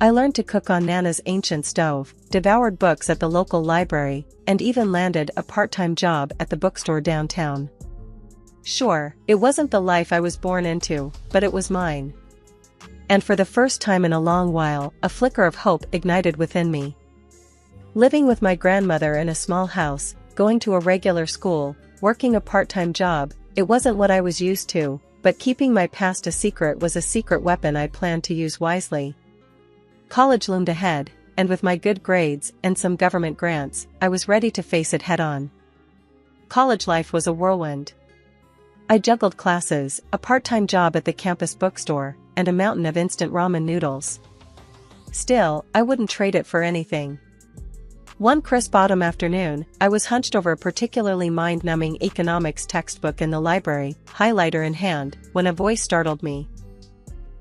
Speaker 2: I learned to cook on Nana's ancient stove, devoured books at the local library, and even landed a part-time job at the bookstore downtown. Sure, it wasn't the life I was born into, but it was mine. And for the first time in a long while, a flicker of hope ignited within me. Living with my grandmother in a small house, going to a regular school, working a part-time job, it wasn't what I was used to, but keeping my past a secret was a secret weapon I planned to use wisely. College loomed ahead, and with my good grades and some government grants, I was ready to face it head-on. College life was a whirlwind. I juggled classes, a part-time job at the campus bookstore, and a mountain of instant ramen noodles. Still, I wouldn't trade it for anything. One crisp autumn afternoon, I was hunched over a particularly mind-numbing economics textbook in the library, highlighter in hand, when a voice startled me.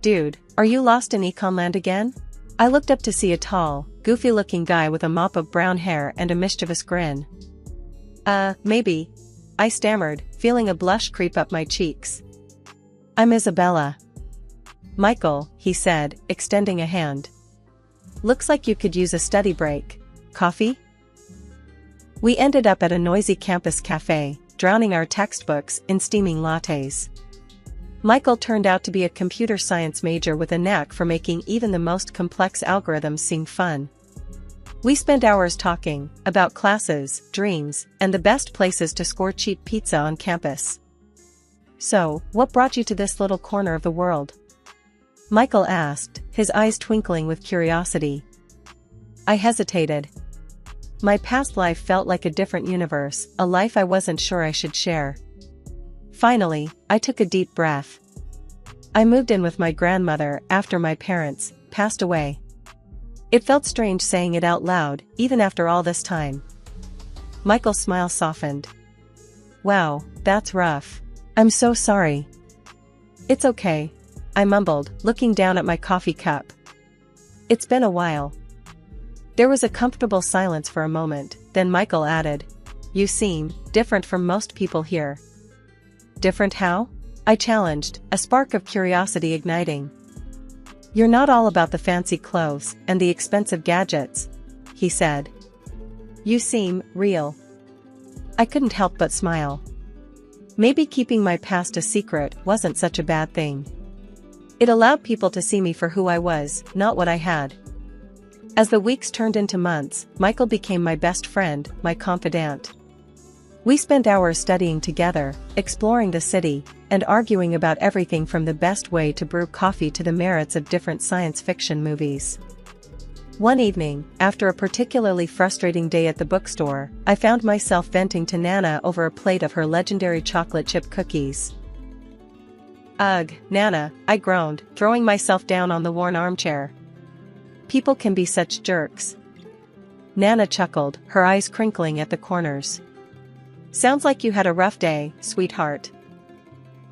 Speaker 2: "Dude, are you lost in Econland again?" I looked up to see a tall, goofy-looking guy with a mop of brown hair and a mischievous grin. Maybe," I stammered, feeling a blush creep up my cheeks. "I'm Isabella." "Michael," he said, extending a hand. "Looks like you could use a study break. Coffee?" We ended up at a noisy campus cafe, drowning our textbooks in steaming lattes. Michael turned out to be a computer science major with a knack for making even the most complex algorithms seem fun. We spent hours talking about classes, dreams, and the best places to score cheap pizza on campus. "So, what brought you to this little corner of the world?" Michael asked, his eyes twinkling with curiosity. I hesitated. My past life felt like a different universe, a life I wasn't sure I should share. Finally, I took a deep breath. I moved in with my grandmother after my parents passed away. It felt strange saying it out loud, even after all this time. Michael's smile softened. "Wow, that's rough. I'm so sorry." "It's okay," I mumbled, looking down at my coffee cup. "It's been a while." There was a comfortable silence for a moment, then Michael added, "You seem different from most people here." "Different how?" I challenged, a spark of curiosity igniting. "You're not all about the fancy clothes and the expensive gadgets," he said. "You seem real." I couldn't help but smile. Maybe keeping my past a secret wasn't such a bad thing. It allowed people to see me for who I was, not what I had. As the weeks turned into months, Michael became my best friend, my confidant. We spent hours studying together, exploring the city, and arguing about everything from the best way to brew coffee to the merits of different science fiction movies. One evening, after a particularly frustrating day at the bookstore, I found myself venting to Nana over a plate of her legendary chocolate chip cookies. "Ugh, Nana," I groaned, throwing myself down on the worn armchair. "People can be such jerks." Nana chuckled, her eyes crinkling at the corners. "Sounds like you had a rough day, sweetheart."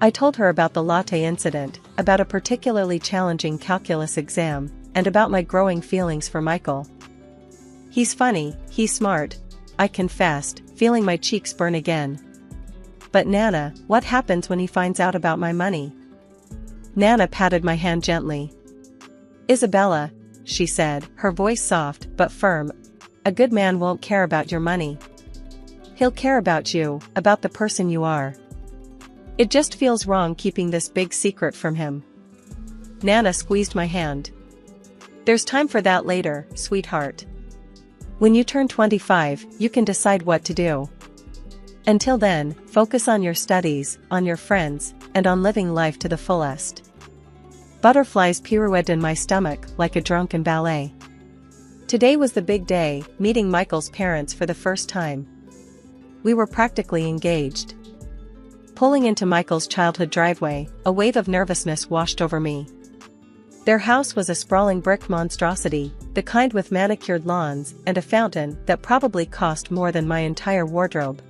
Speaker 2: I told her about the latte incident, about a particularly challenging calculus exam, and about my growing feelings for Michael. "He's funny, he's smart," I confessed, feeling my cheeks burn again. "But Nana, what happens when he finds out about my money?" Nana patted my hand gently. "Isabella," she said, her voice soft but firm, "a good man won't care about your money. He'll care about you, about the person you are. It just feels wrong keeping this big secret from him." Nana squeezed my hand. "There's time for that later, sweetheart. When you turn 25, you can decide what to do. Until then, focus on your studies, on your friends, and on living life to the fullest." Butterflies pirouetted in my stomach like a drunken ballet. Today was the big day, meeting Michael's parents for the first time. We were practically engaged. Pulling into Michael's childhood driveway, a wave of nervousness washed over me. Their house was a sprawling brick monstrosity, the kind with manicured lawns and a fountain that probably cost more than my entire wardrobe.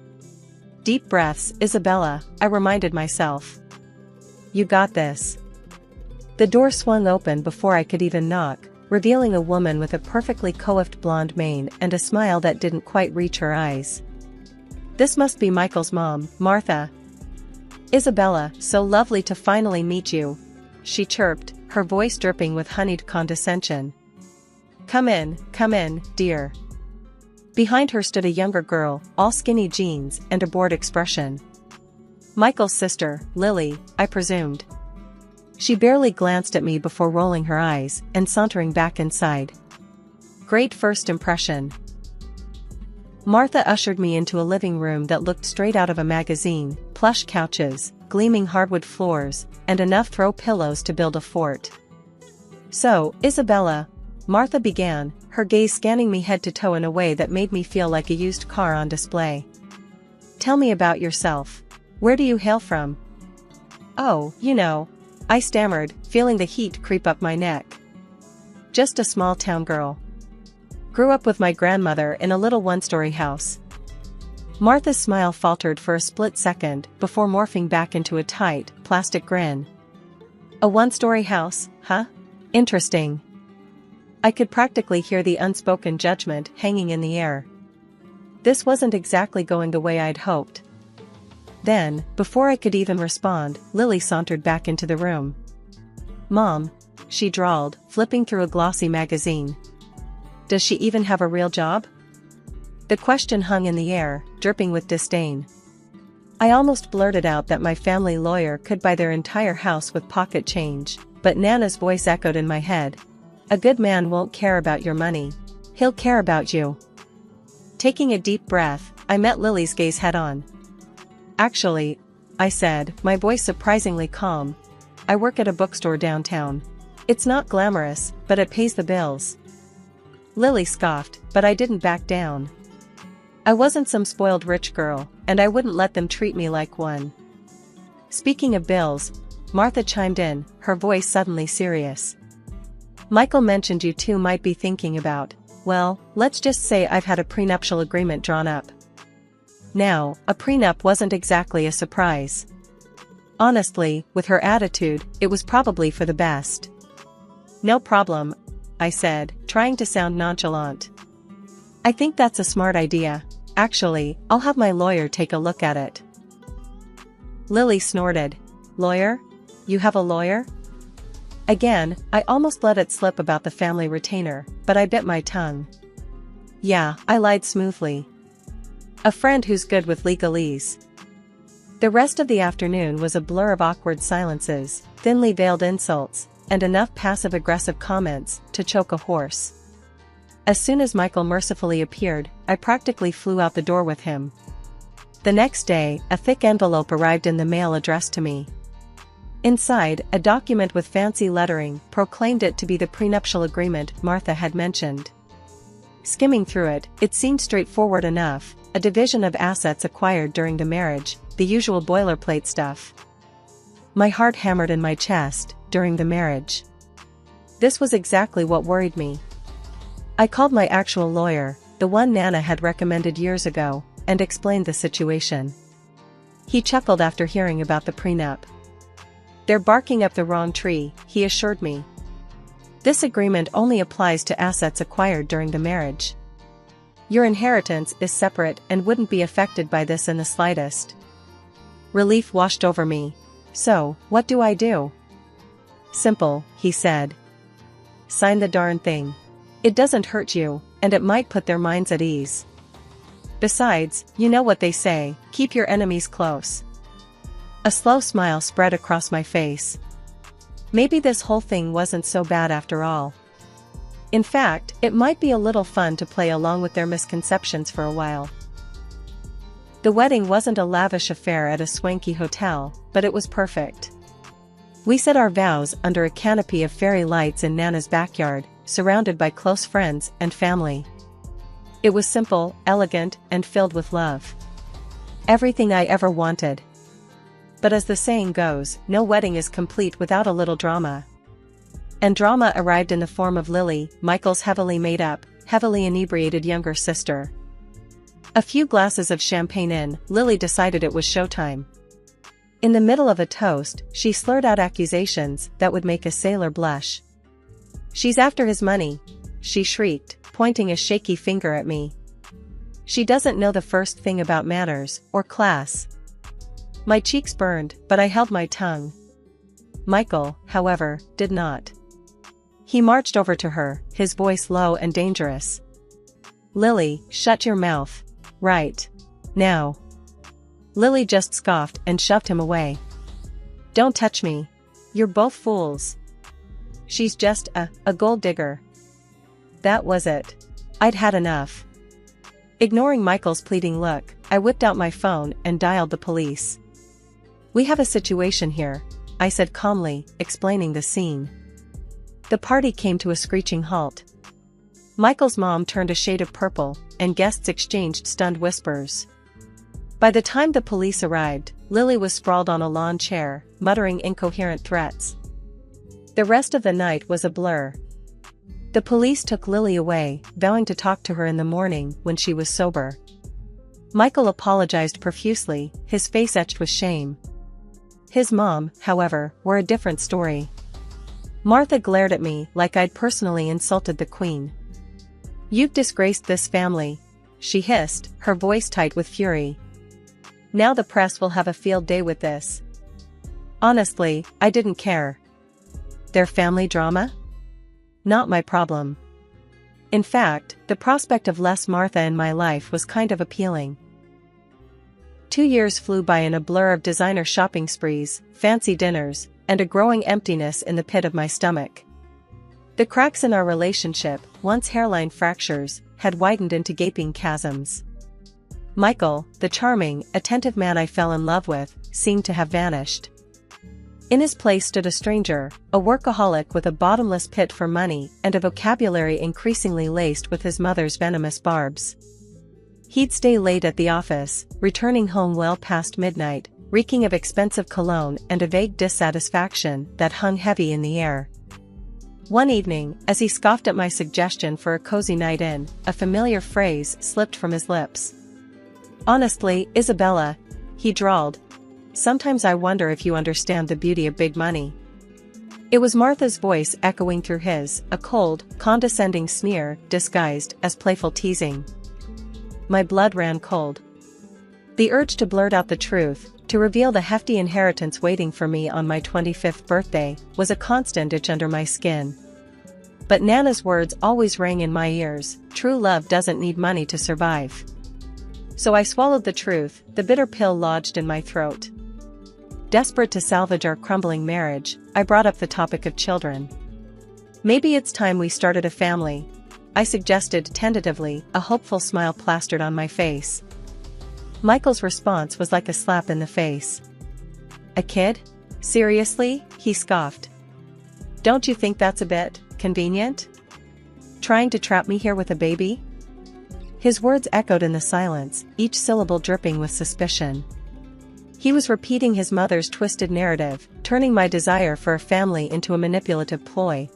Speaker 2: "Deep breaths, Isabella," I reminded myself. "You got this." The door swung open before I could even knock, revealing a woman with a perfectly coiffed blonde mane and a smile that didn't quite reach her eyes. "This must be Michael's mom, Martha." "Isabella, so lovely to finally meet you," she chirped, her voice dripping with honeyed condescension. Come in, dear." Behind her stood a younger girl, all skinny jeans and a bored expression. Michael's sister, Lily, I presumed. She barely glanced at me before rolling her eyes and sauntering back inside. Great first impression. Martha ushered me into a living room that looked straight out of a magazine, plush couches, gleaming hardwood floors, and enough throw pillows to build a fort. "So, Isabella," Martha began, her gaze scanning me head to toe in a way that made me feel like a used car on display. "Tell me about yourself. Where do you hail from?" "Oh, you know," I stammered, feeling the heat creep up my neck. "Just a small town girl. Grew up with my grandmother in a little one-story house." Martha's smile faltered for a split second before morphing back into a tight, plastic grin. "A one-story house, huh? Interesting." I could practically hear the unspoken judgment hanging in the air. This wasn't exactly going the way I'd hoped. Then, before I could even respond, Lily sauntered back into the room. "Mom," she drawled, flipping through a glossy magazine. "Does she even have a real job?" The question hung in the air, dripping with disdain. I almost blurted out that my family lawyer could buy their entire house with pocket change, but Nana's voice echoed in my head. "A good man won't care about your money. He'll care about you." Taking a deep breath, I met Lily's gaze head-on. "Actually," I said, my voice surprisingly calm, "I work at a bookstore downtown. It's not glamorous, but it pays the bills." Lily scoffed, but I didn't back down. I wasn't some spoiled rich girl, and I wouldn't let them treat me like one. "Speaking of bills," Martha chimed in, her voice suddenly serious. "Michael mentioned you two might be thinking about, well, let's just say I've had a prenuptial agreement drawn up." Now, a prenup wasn't exactly a surprise. Honestly, with her attitude, it was probably for the best. "No problem," I said, trying to sound nonchalant. "I think that's a smart idea. Actually, I'll have my lawyer take a look at it." Lily snorted. "Lawyer? You have a lawyer?" Again, I almost let it slip about the family retainer, but I bit my tongue. "Yeah," I lied smoothly. "A friend who's good with legalese." The rest of the afternoon was a blur of awkward silences, thinly veiled insults, and enough passive-aggressive comments to choke a horse. As soon as Michael mercifully appeared, I practically flew out the door with him. The next day, a thick envelope arrived in the mail addressed to me. Inside, a document with fancy lettering proclaimed it to be the prenuptial agreement Martha had mentioned. Skimming through it, it seemed straightforward enough: a division of assets acquired during the marriage, the usual boilerplate stuff. My heart hammered in my chest. During the marriage. This was exactly what worried me. I called my actual lawyer, the one Nana had recommended years ago, and explained the situation. He chuckled after hearing about the prenup. "They're barking up the wrong tree," he assured me. "This agreement only applies to assets acquired during the marriage. Your inheritance is separate and wouldn't be affected by this in the slightest." Relief washed over me. "So, what do I do?" "Simple," he said. "Sign the darn thing. It doesn't hurt you, and it might put their minds at ease. Besides, you know what they say, keep your enemies close." A slow smile spread across my face. Maybe this whole thing wasn't so bad after all. In fact, it might be a little fun to play along with their misconceptions for a while. The wedding wasn't a lavish affair at a swanky hotel, but it was perfect. We said our vows under a canopy of fairy lights in Nana's backyard, surrounded by close friends and family. It was simple, elegant, and filled with love. Everything I ever wanted. But as the saying goes, no wedding is complete without a little drama. And drama arrived in the form of Lily, Michael's heavily made up, heavily inebriated younger sister. A few glasses of champagne in, Lily decided it was showtime. In the middle of a toast, she slurred out accusations that would make a sailor blush. "She's after his money," she shrieked, pointing a shaky finger at me. "She doesn't know the first thing about manners, or class." My cheeks burned, but I held my tongue. Michael, however, did not. He marched over to her, his voice low and dangerous. "Lily, shut your mouth. Right now." Lily just scoffed and shoved him away. "Don't touch me. You're both fools. She's just a gold digger." That was it. I'd had enough. Ignoring Michael's pleading look, I whipped out my phone and dialed the police. "We have a situation here," I said calmly, explaining the scene. The party came to a screeching halt. Michael's mom turned a shade of purple, and guests exchanged stunned whispers. By the time the police arrived, Lily was sprawled on a lawn chair, muttering incoherent threats. The rest of the night was a blur. The police took Lily away, vowing to talk to her in the morning when she was sober. Michael apologized profusely, his face etched with shame. His mom, however, were a different story. Martha glared at me like I'd personally insulted the Queen. "You've disgraced this family," she hissed, her voice tight with fury. "Now the press will have a field day with this." Honestly, I didn't care. Their family drama? Not my problem. In fact, the prospect of less Martha in my life was kind of appealing. 2 years flew by in a blur of designer shopping sprees, fancy dinners, and a growing emptiness in the pit of my stomach. The cracks in our relationship, once hairline fractures, had widened into gaping chasms. Michael, the charming, attentive man I fell in love with, seemed to have vanished. In his place stood a stranger, a workaholic with a bottomless pit for money and a vocabulary increasingly laced with his mother's venomous barbs. He'd stay late at the office, returning home well past midnight, reeking of expensive cologne and a vague dissatisfaction that hung heavy in the air. One evening, as he scoffed at my suggestion for a cozy night in, a familiar phrase slipped from his lips. "Honestly, Isabella," he drawled, "sometimes I wonder if you understand the beauty of big money." It was Martha's voice echoing through his, a cold, condescending sneer disguised as playful teasing. My blood ran cold. The urge to blurt out the truth, to reveal the hefty inheritance waiting for me on my 25th birthday, was a constant itch under my skin. But Nana's words always rang in my ears: true love doesn't need money to survive. So I swallowed the truth, the bitter pill lodged in my throat. Desperate to salvage our crumbling marriage, I brought up the topic of children. "Maybe it's time we started a family," I suggested tentatively, a hopeful smile plastered on my face. Michael's response was like a slap in the face. "A kid? Seriously? He scoffed. Don't you think that's a bit convenient? Trying to trap me here with a baby? His words echoed in the silence, each syllable dripping with suspicion. He was repeating his mother's twisted narrative, turning my desire for a family into a manipulative ploy.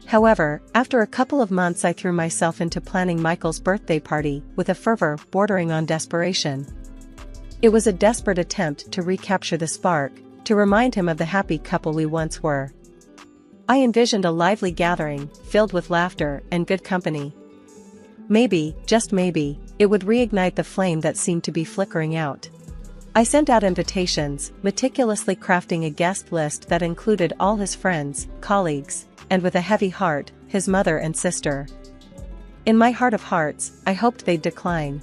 Speaker 2: However, after a couple of months I threw myself into planning Michael's birthday party with a fervor bordering on desperation. It was a desperate attempt to recapture the spark, to remind him of the happy couple we once were. I envisioned a lively gathering, filled with laughter and good company. Maybe, just maybe, it would reignite the flame that seemed to be flickering out. I sent out invitations, meticulously crafting a guest list that included all his friends, colleagues, and with a heavy heart, his mother and sister. In my heart of hearts, I hoped they'd decline.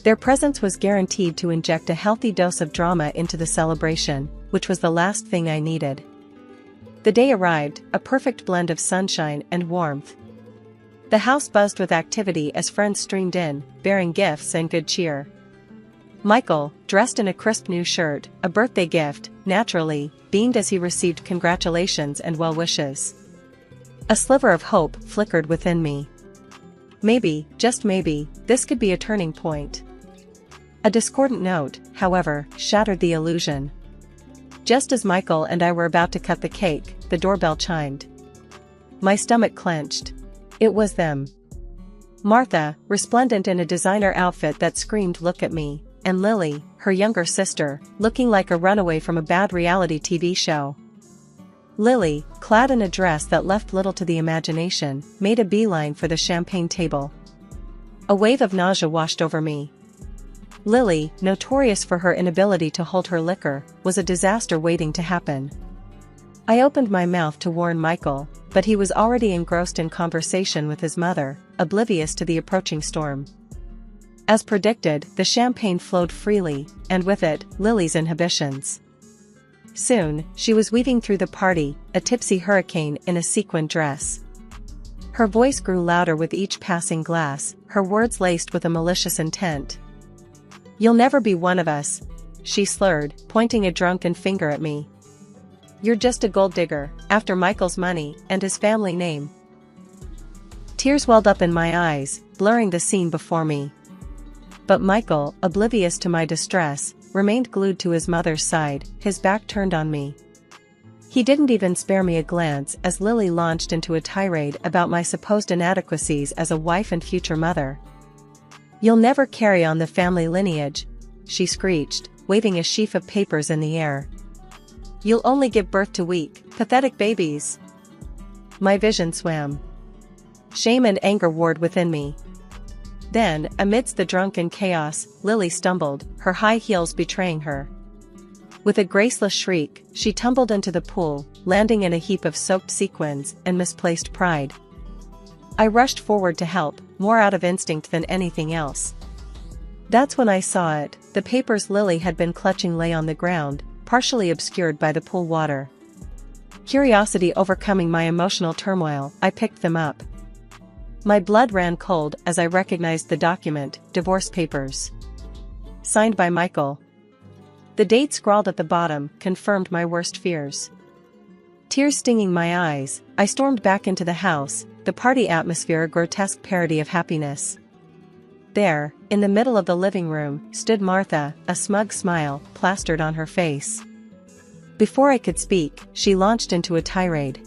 Speaker 2: Their presence was guaranteed to inject a healthy dose of drama into the celebration, which was the last thing I needed. The day arrived, a perfect blend of sunshine and warmth. The house buzzed with activity as friends streamed in, bearing gifts and good cheer. Michael, dressed in a crisp new shirt, a birthday gift, naturally, beamed as he received congratulations and well wishes. A sliver of hope flickered within me. Maybe, just maybe, this could be a turning point. A discordant note, however, shattered the illusion. Just as Michael and I were about to cut the cake, the doorbell chimed. My stomach clenched. It was them. Martha, resplendent in a designer outfit that screamed "Look at me," and Lily, her younger sister, looking like a runaway from a bad reality TV show. Lily, clad in a dress that left little to the imagination, made a beeline for the champagne table. A wave of nausea washed over me. Lily, notorious for her inability to hold her liquor, was a disaster waiting to happen. I opened my mouth to warn Michael, but he was already engrossed in conversation with his mother, oblivious to the approaching storm. As predicted, the champagne flowed freely, and with it, Lily's inhibitions. Soon, she was weaving through the party, a tipsy hurricane in a sequin dress. Her voice grew louder with each passing glass, her words laced with a malicious intent. "You'll never be one of us," she slurred, pointing a drunken finger at me. "You're just a gold digger, after Michael's money and his family name." Tears welled up in my eyes, blurring the scene before me. But Michael, oblivious to my distress, remained glued to his mother's side, his back turned on me. He didn't even spare me a glance as Lily launched into a tirade about my supposed inadequacies as a wife and future mother. "You'll never carry on the family lineage," she screeched, waving a sheaf of papers in the air. "You'll only give birth to weak, pathetic babies." My vision swam. Shame and anger warred within me. Then, amidst the drunken chaos, Lily stumbled, her high heels betraying her. With a graceless shriek, she tumbled into the pool, landing in a heap of soaked sequins and misplaced pride. I rushed forward to help, more out of instinct than anything else. That's when I saw it, the papers Lily had been clutching lay on the ground, partially obscured by the pool water. Curiosity overcoming my emotional turmoil, I picked them up. My blood ran cold as I recognized the document, divorce papers. Signed by Michael. The date scrawled at the bottom confirmed my worst fears. Tears stinging my eyes, I stormed back into the house, the party atmosphere a grotesque parody of happiness. There, in the middle of the living room, stood Martha, a smug smile plastered on her face. Before I could speak, she launched into a tirade.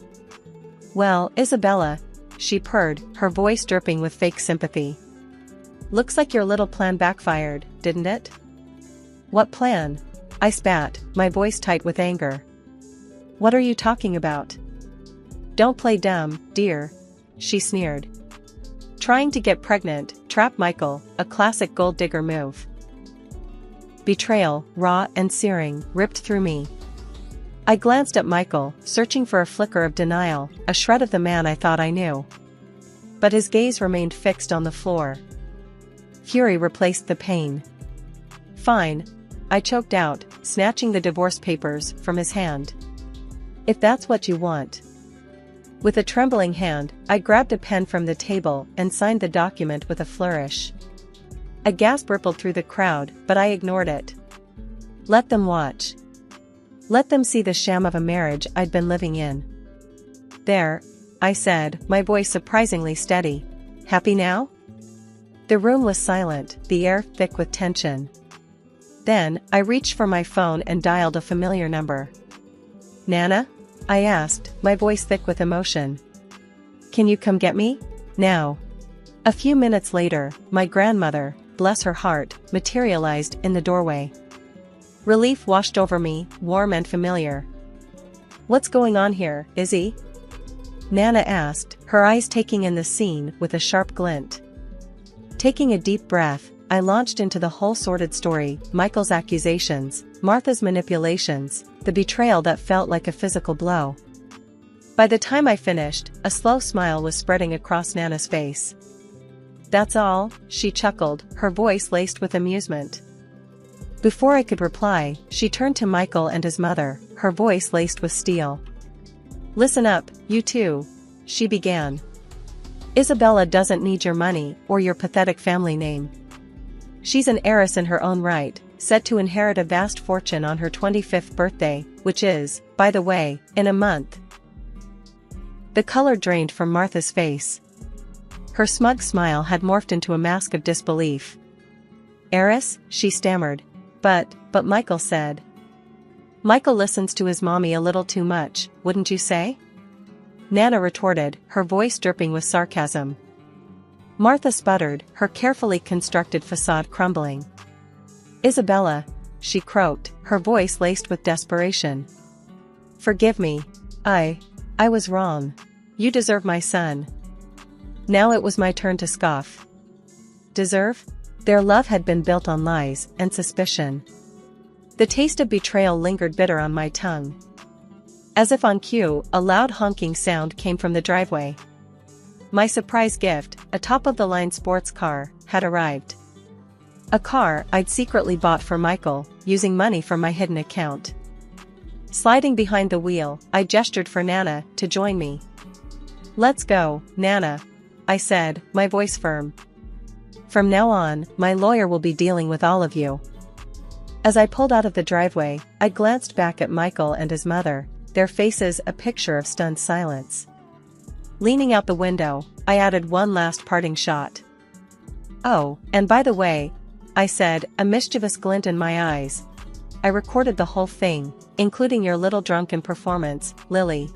Speaker 2: "Well, Isabella," she purred, her voice dripping with fake sympathy. "Looks like your little plan backfired, didn't it?" "What plan?" I spat, my voice tight with anger. "What are you talking about?" "Don't play dumb, dear," she sneered. "Trying to get pregnant, trap Michael, a classic gold digger move." Betrayal, raw and searing, ripped through me. I glanced at Michael, searching for a flicker of denial, a shred of the man I thought I knew. But his gaze remained fixed on the floor. Fury replaced the pain. "Fine," I choked out, snatching the divorce papers from his hand. "If that's what you want." With a trembling hand, I grabbed a pen from the table and signed the document with a flourish. A gasp rippled through the crowd, but I ignored it. "Let them watch." Let them see the sham of a marriage I'd been living in. There, I said, my voice surprisingly steady. Happy now? The room was silent, the air thick with tension. Then, I reached for my phone and dialed a familiar number. Nana? I asked, my voice thick with emotion. Can you come get me? Now. A few minutes later, my grandmother, bless her heart, materialized in the doorway. Relief washed over me, warm and familiar. What's going on here, Izzy? Nana asked, her eyes taking in the scene with a sharp glint. Taking a deep breath, I launched into the whole sordid story, Michael's accusations, Martha's manipulations, the betrayal that felt like a physical blow. By the time I finished, a slow smile was spreading across Nana's face. That's all, she chuckled, her voice laced with amusement. Before I could reply, she turned to Michael and his mother, her voice laced with steel. Listen up, you two, she began. Isabella doesn't need your money or your pathetic family name. She's an heiress in her own right, set to inherit a vast fortune on her 25th birthday, which is, by the way, in a month. The color drained from Martha's face. Her smug smile had morphed into a mask of disbelief. Heiress, she stammered. But Michael said. Michael listens to his mommy a little too much, wouldn't you say? Nana retorted, her voice dripping with sarcasm. Martha sputtered, her carefully constructed facade crumbling. Isabella, she croaked, her voice laced with desperation. Forgive me. I was wrong. You deserve my son. Now it was my turn to scoff. Deserve? Their love had been built on lies and suspicion. The taste of betrayal lingered bitter on my tongue. As if on cue, a loud honking sound came from the driveway. My surprise gift, a top-of-the-line sports car, had arrived. A car I'd secretly bought for Michael, using money from my hidden account. Sliding behind the wheel, I gestured for Nana to join me. Let's go, Nana, I said, my voice firm. From now on, my lawyer will be dealing with all of you. As I pulled out of the driveway, I glanced back at Michael and his mother, their faces a picture of stunned silence. Leaning out the window, I added one last parting shot. Oh, and by the way, I said, a mischievous glint in my eyes. I recorded the whole thing, including your little drunken performance, Lily.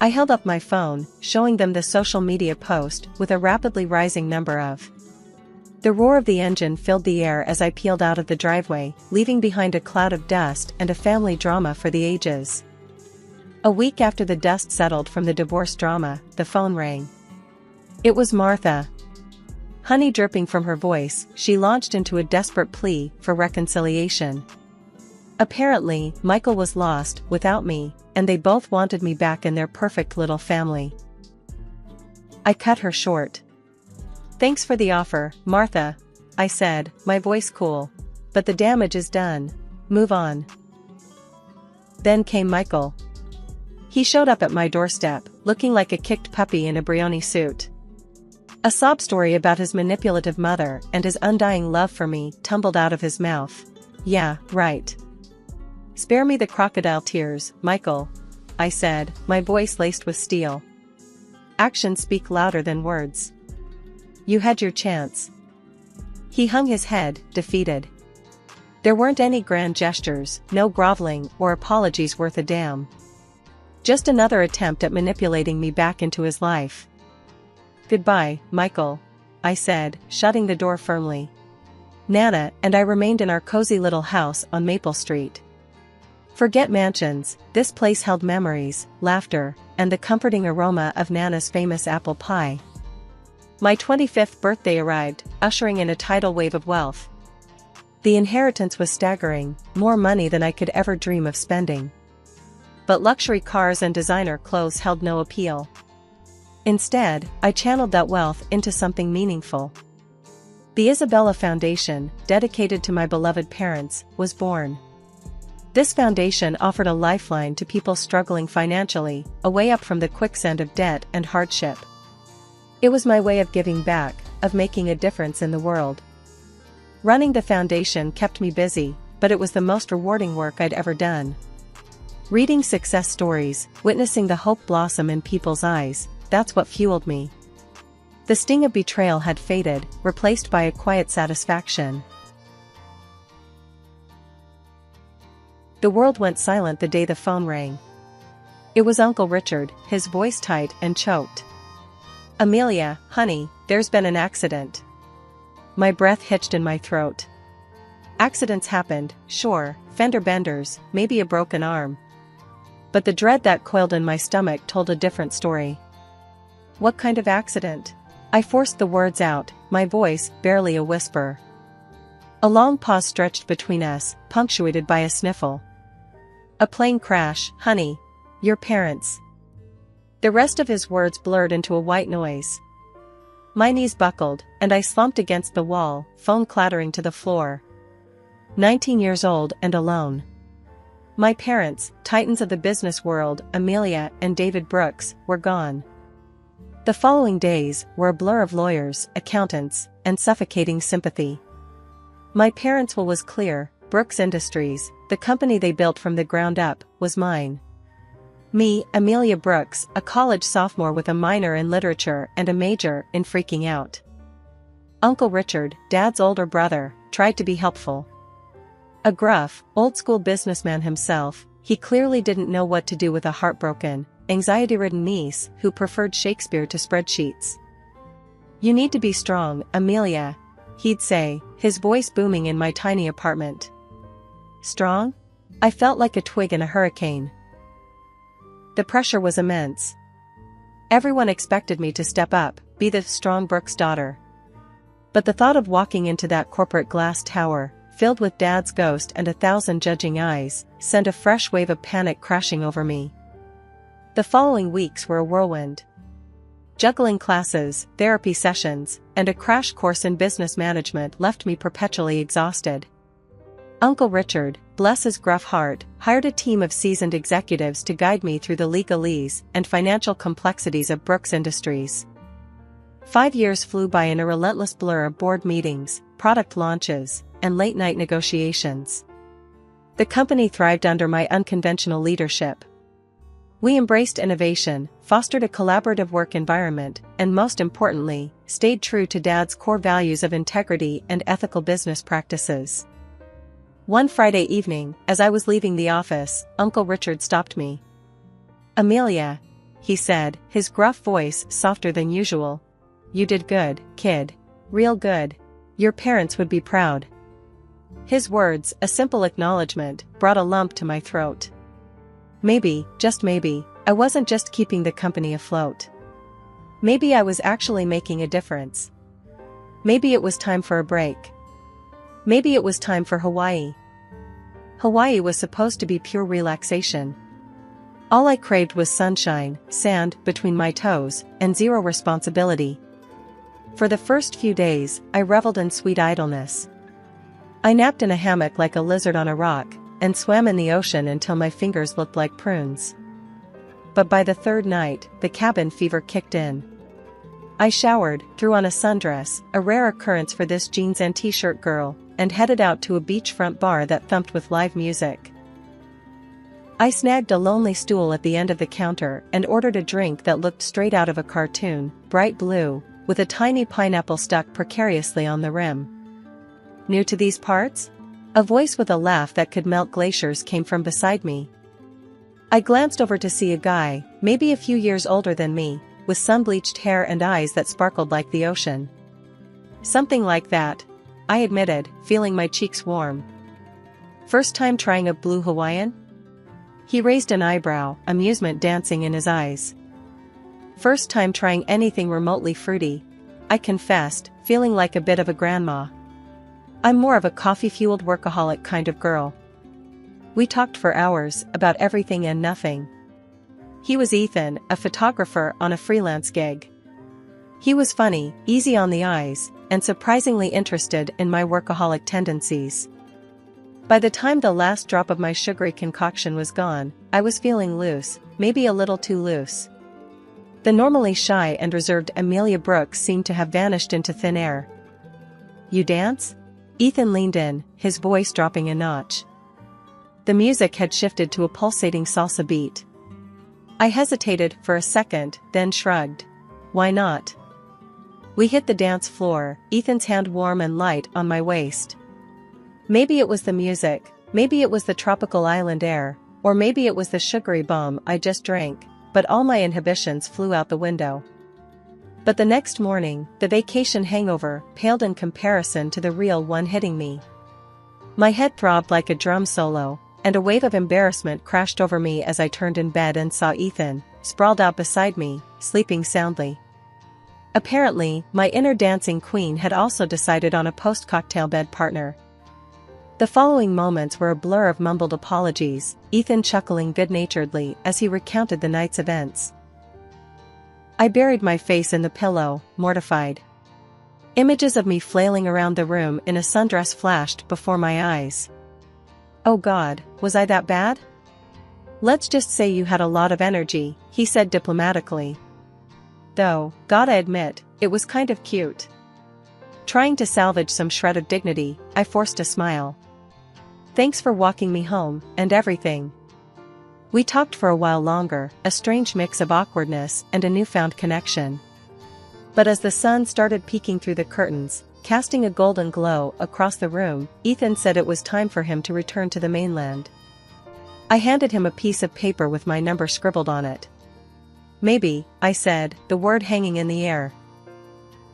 Speaker 2: I held up my phone, showing them the social media post with a rapidly rising number of. The roar of the engine filled the air as I peeled out of the driveway, leaving behind a cloud of dust and a family drama for the ages. A week after the dust settled from the divorce drama, the phone rang. It was Martha. Honey dripping from her voice, she launched into a desperate plea for reconciliation. Apparently, Michael was lost without me, and they both wanted me back in their perfect little family. I cut her short. Thanks for the offer, Martha, I said, my voice cool. But the damage is done. Move on. Then came Michael. He showed up at my doorstep, looking like a kicked puppy in a Brioni suit. A sob story about his manipulative mother and his undying love for me tumbled out of his mouth. Yeah, right. Spare me the crocodile tears, Michael, I said, my voice laced with steel. Actions speak louder than words. You had your chance. He hung his head, defeated. There weren't any grand gestures, no groveling or apologies worth a damn. Just another attempt at manipulating me back into his life. Goodbye, Michael, I said, shutting the door firmly. Nana and I remained in our cozy little house on Maple Street. Forget mansions, this place held memories, laughter, and the comforting aroma of Nana's famous apple pie. My 25th birthday arrived, ushering in a tidal wave of wealth. The inheritance was staggering, more money than I could ever dream of spending. But luxury cars and designer clothes held no appeal. Instead, I channeled that wealth into something meaningful. The Isabella Foundation, dedicated to my beloved parents, was born. This foundation offered a lifeline to people struggling financially, a way up from the quicksand of debt and hardship. It was my way of giving back, of making a difference in the world. Running the foundation kept me busy, but it was the most rewarding work I'd ever done. Reading success stories, witnessing the hope blossom in people's eyes, that's what fueled me. The sting of betrayal had faded, replaced by a quiet satisfaction. The world went silent the day the phone rang. It was Uncle Richard, his voice tight and choked. "Amelia, honey, there's been an accident." My breath hitched in my throat. Accidents happened, sure, fender benders, maybe a broken arm. But the dread that coiled in my stomach told a different story. "What kind of accident?" I forced the words out, my voice barely a whisper. A long pause stretched between us, punctuated by a sniffle. "A plane crash, honey. Your parents." The rest of his words blurred into a white noise. My knees buckled, and I slumped against the wall, phone clattering to the floor. 19 years old and alone. My parents, titans of the business world, Amelia and David Brooks, were gone. The following days were a blur of lawyers, accountants, and suffocating sympathy. My parents' will was clear: Brooks Industries, the company they built from the ground up, was mine. Me, Amelia Brooks, a college sophomore with a minor in literature and a major in freaking out. Uncle Richard, Dad's older brother, tried to be helpful. A gruff, old-school businessman himself, he clearly didn't know what to do with a heartbroken, anxiety-ridden niece who preferred Shakespeare to spreadsheets. "You need to be strong, Amelia," he'd say, his voice booming in my tiny apartment. Strong? I felt like a twig in a hurricane. The pressure was immense. Everyone expected me to step up, be the strong Brooks daughter. But the thought of walking into that corporate glass tower, filled with Dad's ghost and 1,000 judging eyes, sent a fresh wave of panic crashing over me. The following weeks were a whirlwind. Juggling classes, therapy sessions, and a crash course in business management left me perpetually exhausted. Uncle Richard, bless his gruff heart, hired a team of seasoned executives to guide me through the legalese and financial complexities of Brooks Industries. 5 years flew by in a relentless blur of board meetings, product launches, and late-night negotiations. The company thrived under my unconventional leadership. We embraced innovation, fostered a collaborative work environment, and most importantly, stayed true to Dad's core values of integrity and ethical business practices. One Friday evening, as I was leaving the office, Uncle Richard stopped me. "Amelia," he said, his gruff voice softer than usual. "You did good, kid. Real good. Your parents would be proud." His words, a simple acknowledgement, brought a lump to my throat. Maybe, just maybe, I wasn't just keeping the company afloat. Maybe I was actually making a difference. Maybe it was time for a break. Maybe it was time for Hawaii. Hawaii was supposed to be pure relaxation. All I craved was sunshine, sand between my toes, and zero responsibility. For the first few days, I reveled in sweet idleness. I napped in a hammock like a lizard on a rock, and swam in the ocean until my fingers looked like prunes. But by the third night, the cabin fever kicked in. I showered, threw on a sundress, a rare occurrence for this jeans and t-shirt girl, and headed out to a beachfront bar that thumped with live music. I snagged a lonely stool at the end of the counter and ordered a drink that looked straight out of a cartoon, bright blue, with a tiny pineapple stuck precariously on the rim. "New to these parts?" A voice with a laugh that could melt glaciers came from beside me. I glanced over to see a guy, maybe a few years older than me, with sun-bleached hair and eyes that sparkled like the ocean. "Something like that," I admitted, feeling my cheeks warm. "First time trying a blue Hawaiian?" He raised an eyebrow, amusement dancing in his eyes. "First time trying anything remotely fruity," I confessed, feeling like a bit of a grandma. "I'm more of a coffee-fueled workaholic kind of girl." We talked for hours, about everything and nothing. He was Ethan, a photographer on a freelance gig. He was funny, easy on the eyes, and surprisingly interested in my workaholic tendencies. By the time the last drop of my sugary concoction was gone, I was feeling loose, maybe a little too loose. The normally shy and reserved Amelia Brooks seemed to have vanished into thin air. "You dance?" Ethan leaned in, his voice dropping a notch. The music had shifted to a pulsating salsa beat. I hesitated for a second, then shrugged. Why not? We hit the dance floor, Ethan's hand warm and light on my waist. Maybe it was the music, maybe it was the tropical island air, or maybe it was the sugary bomb I just drank, but all my inhibitions flew out the window. But the next morning, the vacation hangover paled in comparison to the real one hitting me. My head throbbed like a drum solo, and a wave of embarrassment crashed over me as I turned in bed and saw Ethan, sprawled out beside me, sleeping soundly. Apparently, my inner dancing queen had also decided on a post-cocktail bed partner. The following moments were a blur of mumbled apologies, Ethan chuckling good-naturedly as he recounted the night's events. I buried my face in the pillow, mortified. Images of me flailing around the room in a sundress flashed before my eyes. Oh God, was I that bad? Let's just say you had a lot of energy, he said diplomatically. Though, gotta admit, it was kind of cute. Trying to salvage some shred of dignity, I forced a smile. Thanks for walking me home, and everything. We talked for a while longer, a strange mix of awkwardness and a newfound connection. But as the sun started peeking through the curtains, casting a golden glow across the room, Ethan said it was time for him to return to the mainland. I handed him a piece of paper with my number scribbled on it. Maybe, I said, the word hanging in the air.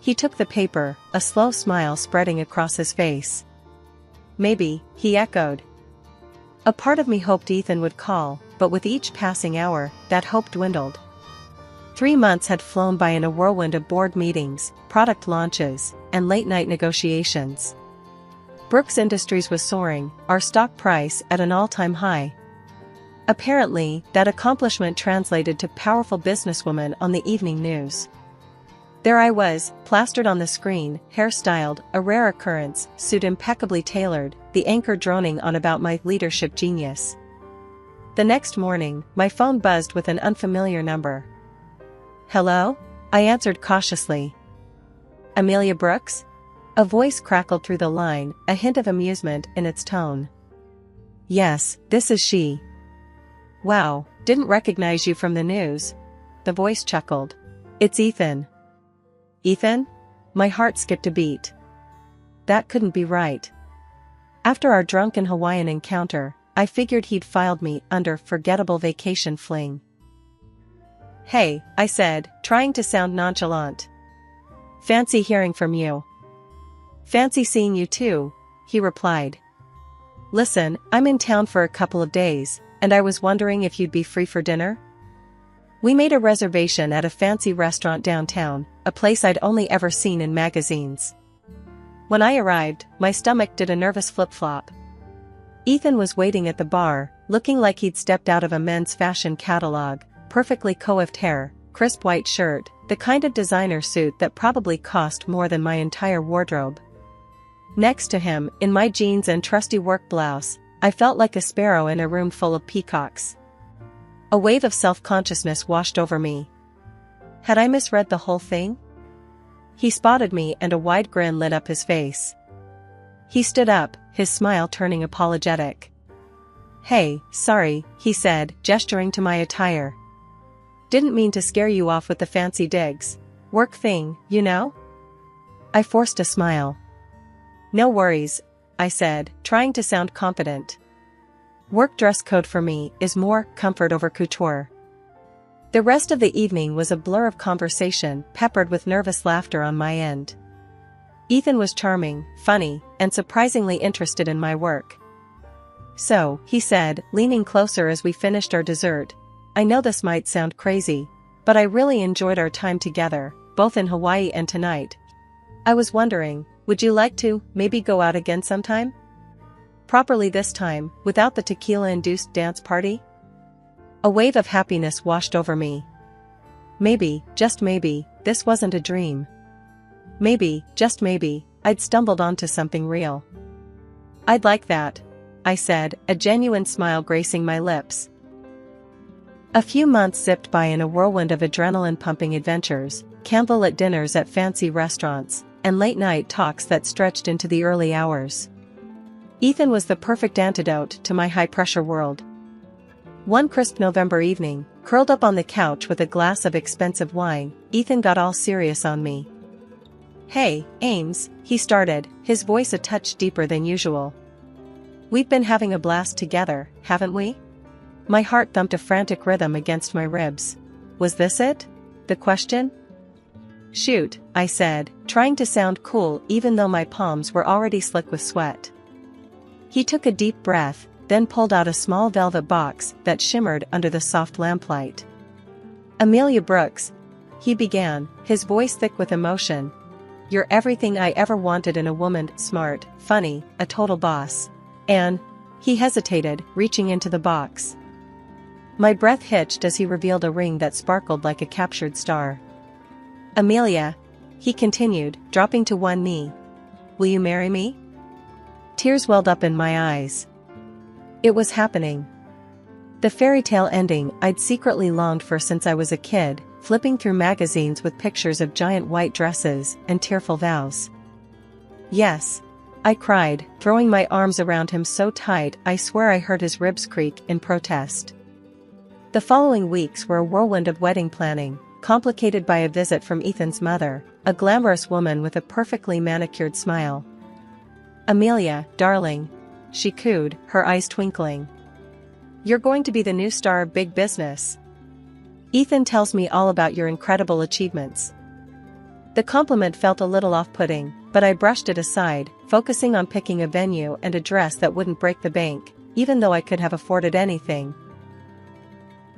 Speaker 2: He took the paper, a slow smile spreading across his face. Maybe, he echoed. A part of me hoped Ethan would call, but with each passing hour, that hope dwindled. 3 months had flown by in a whirlwind of board meetings, product launches, and late-night negotiations. Brooks Industries was soaring, our stock price at an all-time high. Apparently, that accomplishment translated to powerful businesswoman on the evening news. There I was, plastered on the screen, hairstyled, a rare occurrence, suit impeccably tailored, the anchor droning on about my leadership genius. The next morning, my phone buzzed with an unfamiliar number. Hello? I answered cautiously. Amelia Brooks? A voice crackled through the line, a hint of amusement in its tone. Yes, this is she. Wow, didn't recognize you from the news. The voice chuckled. It's Ethan. Ethan? My heart skipped a beat. That couldn't be right. After our drunken Hawaiian encounter, I figured he'd filed me under forgettable vacation fling. Hey, I said, trying to sound nonchalant. Fancy hearing from you. Fancy seeing you too, he replied. Listen, I'm in town for a couple of days, and I was wondering if you'd be free for dinner? We made a reservation at a fancy restaurant downtown, a place I'd only ever seen in magazines. When I arrived, my stomach did a nervous flip-flop. Ethan was waiting at the bar, looking like he'd stepped out of a men's fashion catalog, perfectly coiffed hair, crisp white shirt, the kind of designer suit that probably cost more than my entire wardrobe. Next to him, in my jeans and trusty work blouse, I felt like a sparrow in a room full of peacocks. A wave of self-consciousness washed over me. Had I misread the whole thing? He spotted me and a wide grin lit up his face. He stood up, his smile turning apologetic. Hey, sorry, he said, gesturing to my attire. Didn't mean to scare you off with the fancy digs. Work thing, you know? I forced a smile. No worries, I said, trying to sound confident. Work dress code for me is more comfort over couture. The rest of the evening was a blur of conversation, peppered with nervous laughter on my end. Ethan was charming, funny, and surprisingly interested in my work. So, he said, leaning closer as we finished our dessert, I know this might sound crazy, but I really enjoyed our time together, both in Hawaii and tonight. I was wondering, would you like to, maybe go out again sometime? Properly this time, without the tequila-induced dance party? A wave of happiness washed over me. Maybe, just maybe, this wasn't a dream. Maybe, just maybe, I'd stumbled onto something real. I'd like that, I said, a genuine smile gracing my lips. A few months zipped by in a whirlwind of adrenaline-pumping adventures, candlelit dinners at fancy restaurants, and late-night talks that stretched into the early hours. Ethan was the perfect antidote to my high-pressure world. One crisp November evening, curled up on the couch with a glass of expensive wine, Ethan got all serious on me. "Hey, Ames," he started, his voice a touch deeper than usual. "We've been having a blast together, haven't we?" My heart thumped a frantic rhythm against my ribs. Was this it? The question? "Shoot," I said, trying to sound cool even though my palms were already slick with sweat. He took a deep breath, then pulled out a small velvet box that shimmered under the soft lamplight. "Amelia Brooks," he began, his voice thick with emotion. "You're everything I ever wanted in a woman, smart, funny, a total boss. And..." He hesitated, reaching into the box. My breath hitched as he revealed a ring that sparkled like a captured star. "Amelia," he continued, dropping to one knee. "Will you marry me?" Tears welled up in my eyes. It was happening. The fairy tale ending I'd secretly longed for since I was a kid, flipping through magazines with pictures of giant white dresses and tearful vows. "Yes," I cried, throwing my arms around him so tight I swear I heard his ribs creak in protest. The following weeks were a whirlwind of wedding planning, complicated by a visit from Ethan's mother, a glamorous woman with a perfectly manicured smile. "Amelia, darling," she cooed, her eyes twinkling. "You're going to be the new star of big business. Ethan tells me all about your incredible achievements." The compliment felt a little off-putting, but I brushed it aside, focusing on picking a venue and a dress that wouldn't break the bank, even though I could have afforded anything.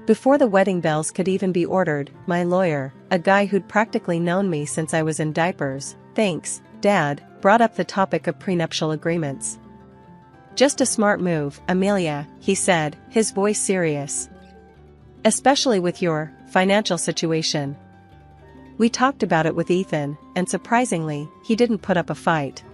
Speaker 2: Before the wedding bells could even be ordered, my lawyer, a guy who'd practically known me since I was in diapers, "Thanks, Dad," brought up the topic of prenuptial agreements. "Just a smart move, Amelia," he said, his voice serious. "Especially with your financial situation." We talked about it with Ethan, and surprisingly, he didn't put up a fight.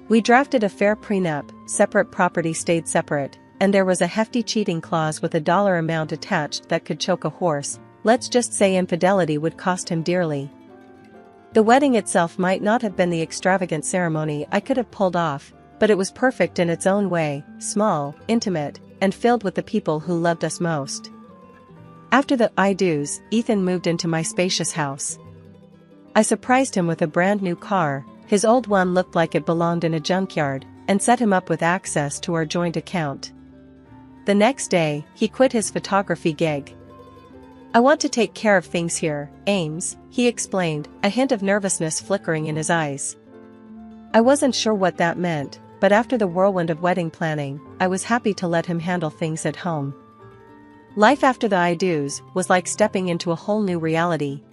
Speaker 2: We drafted a fair prenup, separate property stayed separate, and there was a hefty cheating clause with a dollar amount attached that could choke a horse. Let's just say infidelity would cost him dearly. The wedding itself might not have been the extravagant ceremony I could have pulled off, but it was perfect in its own way, small, intimate, and filled with the people who loved us most. After the I-dos, Ethan moved into my spacious house. I surprised him with a brand new car, his old one looked like it belonged in a junkyard, and set him up with access to our joint account. The next day, he quit his photography gig. "I want to take care of things here, Ames," he explained, a hint of nervousness flickering in his eyes. I wasn't sure what that meant, but after the whirlwind of wedding planning, I was happy to let him handle things at home. Life after the I-dos was like stepping into a whole new reality.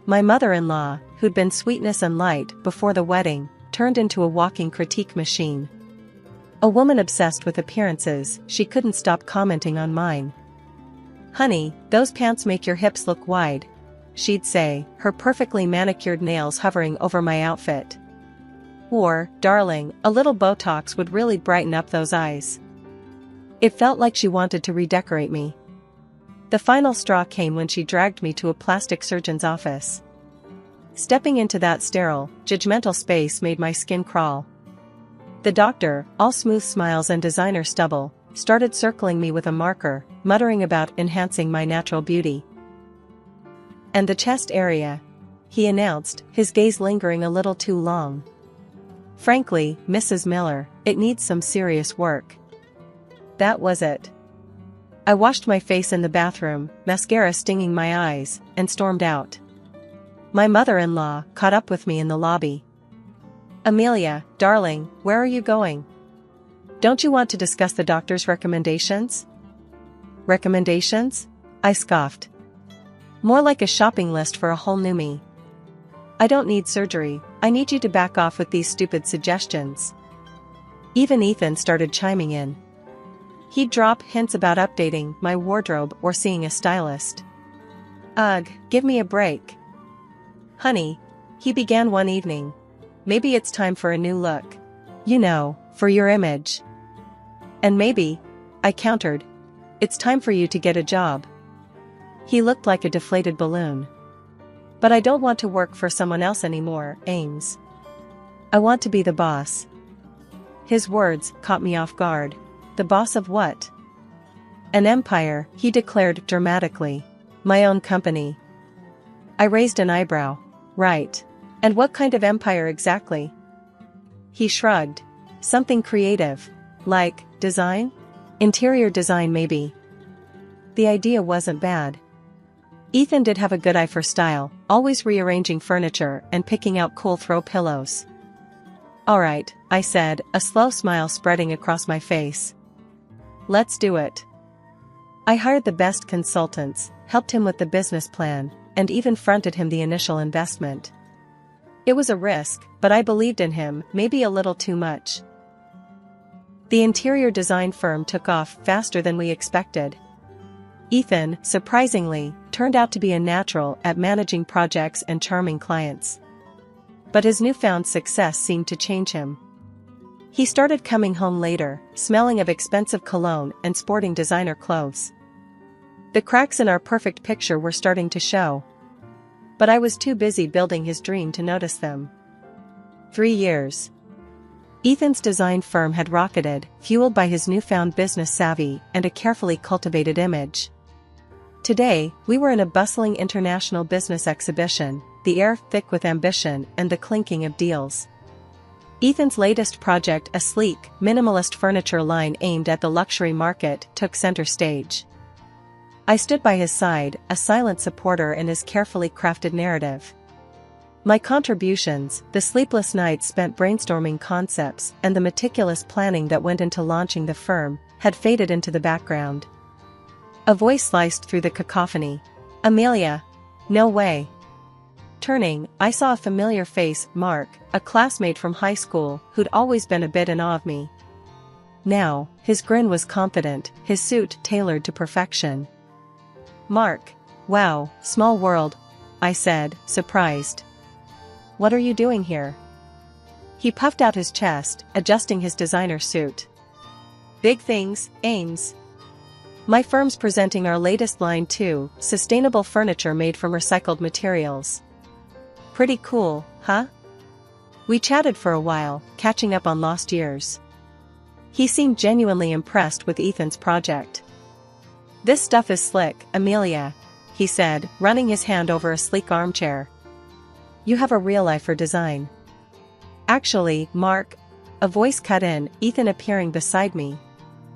Speaker 2: My mother-in-law, who'd been sweetness and light before the wedding, turned into a walking critique machine. A woman obsessed with appearances, she couldn't stop commenting on mine. "Honey, those pants make your hips look wide," she'd say, her perfectly manicured nails hovering over my outfit. Or, "Darling, a little Botox would really brighten up those eyes." It felt like she wanted to redecorate me. The final straw came when she dragged me to a plastic surgeon's office. Stepping into that sterile, judgmental space made my skin crawl. The doctor, all smooth smiles and designer stubble, started circling me with a marker, muttering about enhancing my natural beauty. "And the chest area," he announced, his gaze lingering a little too long. "Frankly, Mrs. Miller, it needs some serious work." That was it. I washed my face in the bathroom, mascara stinging my eyes, and stormed out. My mother-in-law caught up with me in the lobby. "Amelia, darling, where are you going? Don't you want to discuss the doctor's recommendations?" "Recommendations?" I scoffed. "More like a shopping list for a whole new me." "I don't need surgery, I need you to back off with these stupid suggestions." Even Ethan started chiming in. He'd drop hints about updating my wardrobe or seeing a stylist. "Ugh, give me a break. Honey," he began one evening. "Maybe it's time for a new look. You know, for your image." "And maybe," I countered, "it's time for you to get a job." He looked like a deflated balloon. "But I don't want to work for someone else anymore, Ames. I want to be the boss." His words caught me off guard. The boss of what? An empire, he declared dramatically. My own company. I raised an eyebrow. Right. And what kind of empire exactly? He shrugged. Something creative. Like, design? Interior design maybe. The idea wasn't bad. Ethan did have a good eye for style, always rearranging furniture and picking out cool throw pillows. Alright, I said, a slow smile spreading across my face. Let's do it. I hired the best consultants, helped him with the business plan, and even fronted him the initial investment. It was a risk, but I believed in him, maybe a little too much. The interior design firm took off faster than we expected. Ethan, surprisingly, turned out to be a natural at managing projects and charming clients. But his newfound success seemed to change him. He started coming home later, smelling of expensive cologne and sporting designer clothes. The cracks in our perfect picture were starting to show. But I was too busy building his dream to notice them. 3 years. Ethan's design firm had rocketed, fueled by his newfound business savvy and a carefully cultivated image. Today, we were in a bustling international business exhibition, the air thick with ambition and the clinking of deals. Ethan's latest project, a sleek, minimalist furniture line aimed at the luxury market, took center stage. I stood by his side, a silent supporter in his carefully crafted narrative. My contributions, the sleepless nights spent brainstorming concepts and the meticulous planning that went into launching the firm, had faded into the background. A voice sliced through the cacophony. Amelia. No way. Turning, I saw a familiar face, Mark, a classmate from high school, who'd always been a bit in awe of me. Now, his grin was confident, his suit tailored to perfection. Mark. Wow, small world, I said, surprised. What are you doing here? He puffed out his chest, adjusting his designer suit. Big things, Ames. My firm's presenting our latest line too, sustainable furniture made from recycled materials. Pretty cool, huh? We chatted for a while, catching up on lost years. He seemed genuinely impressed with Ethan's project. This stuff is slick, Amelia, he said, running his hand over a sleek armchair. You have a real eye for design. Actually, Mark, a voice cut in, Ethan appearing beside me.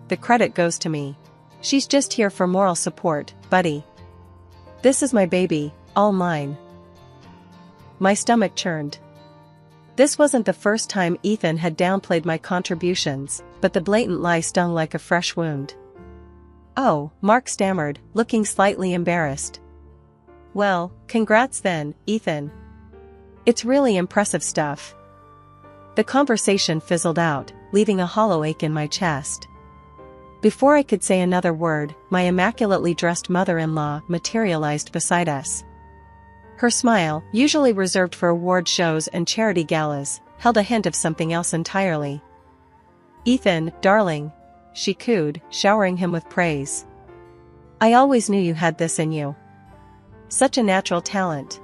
Speaker 2: The credit goes to me. She's just here for moral support, buddy. This is my baby, all mine. My stomach churned. This wasn't the first time Ethan had downplayed my contributions, but the blatant lie stung like a fresh wound. Oh, Mark stammered, looking slightly embarrassed. Well, congrats then, Ethan. It's really impressive stuff. The conversation fizzled out, leaving a hollow ache in my chest. Before I could say another word, my immaculately dressed mother-in-law materialized beside us. Her smile, usually reserved for award shows and charity galas, held a hint of something else entirely. Ethan, darling, she cooed, showering him with praise. I always knew you had this in you. Such a natural talent.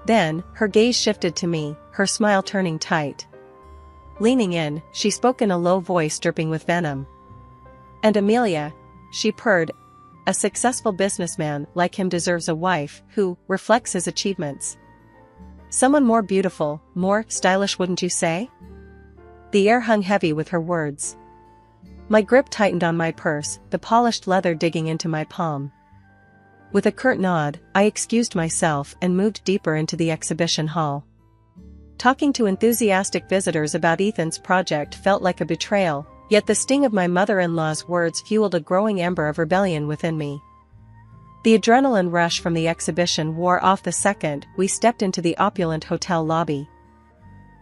Speaker 2: Then, her gaze shifted to me, her smile turning tight. Leaning in, she spoke in a low voice dripping with venom. And Amelia, she purred, a successful businessman like him deserves a wife who reflects his achievements. Someone more beautiful, more stylish, wouldn't you say? The air hung heavy with her words. My grip tightened on my purse, the polished leather digging into my palm. With a curt nod, I excused myself and moved deeper into the exhibition hall. Talking to enthusiastic visitors about Ethan's project felt like a betrayal, yet the sting of my mother-in-law's words fueled a growing ember of rebellion within me. The adrenaline rush from the exhibition wore off the second we stepped into the opulent hotel lobby.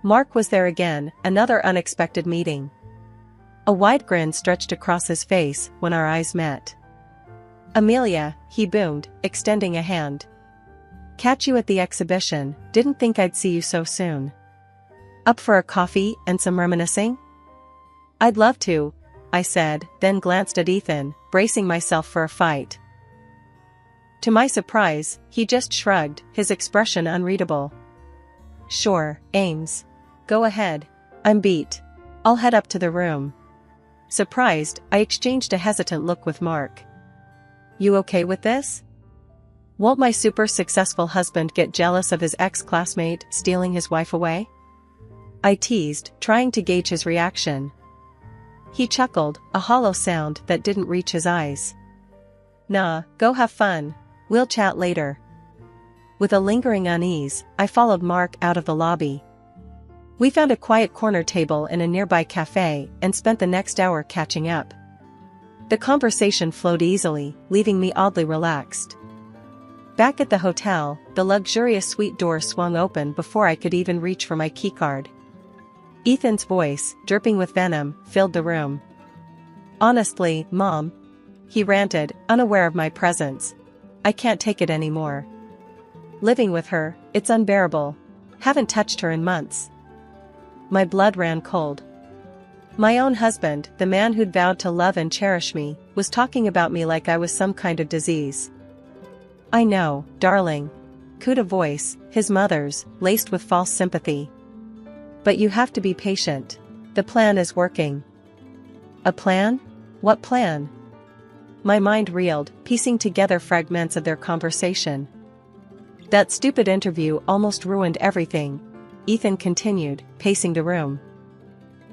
Speaker 2: Mark was there again, another unexpected meeting. A wide grin stretched across his face when our eyes met. Amelia, he boomed, extending a hand. Catch you at the exhibition, didn't think I'd see you so soon. Up for a coffee and some reminiscing? I'd love to, I said, then glanced at Ethan, bracing myself for a fight. To my surprise, he just shrugged, his expression unreadable. Sure, Ames. Go ahead. I'm beat. I'll head up to the room. Surprised, I exchanged a hesitant look with Mark. You okay with this? Won't my super successful husband get jealous of his ex-classmate stealing his wife away? I teased, trying to gauge his reaction. He chuckled, a hollow sound that didn't reach his eyes. Nah, go have fun. We'll chat later. With a lingering unease, I followed Mark out of the lobby. We found a quiet corner table in a nearby cafe and spent the next hour catching up. The conversation flowed easily, leaving me oddly relaxed. Back at the hotel, the luxurious suite door swung open before I could even reach for my keycard. Ethan's voice, dripping with venom, filled the room. Honestly, Mom, he ranted, unaware of my presence, I can't take it anymore. Living with her, it's unbearable. Haven't touched her in months. My blood ran cold. My own husband, the man who'd vowed to love and cherish me, was talking about me like I was some kind of disease. I know, darling. Cooed a voice, his mother's, laced with false sympathy. But you have to be patient. The plan is working. A plan? What plan? My mind reeled, piecing together fragments of their conversation. That stupid interview almost ruined everything, Ethan continued, pacing the room.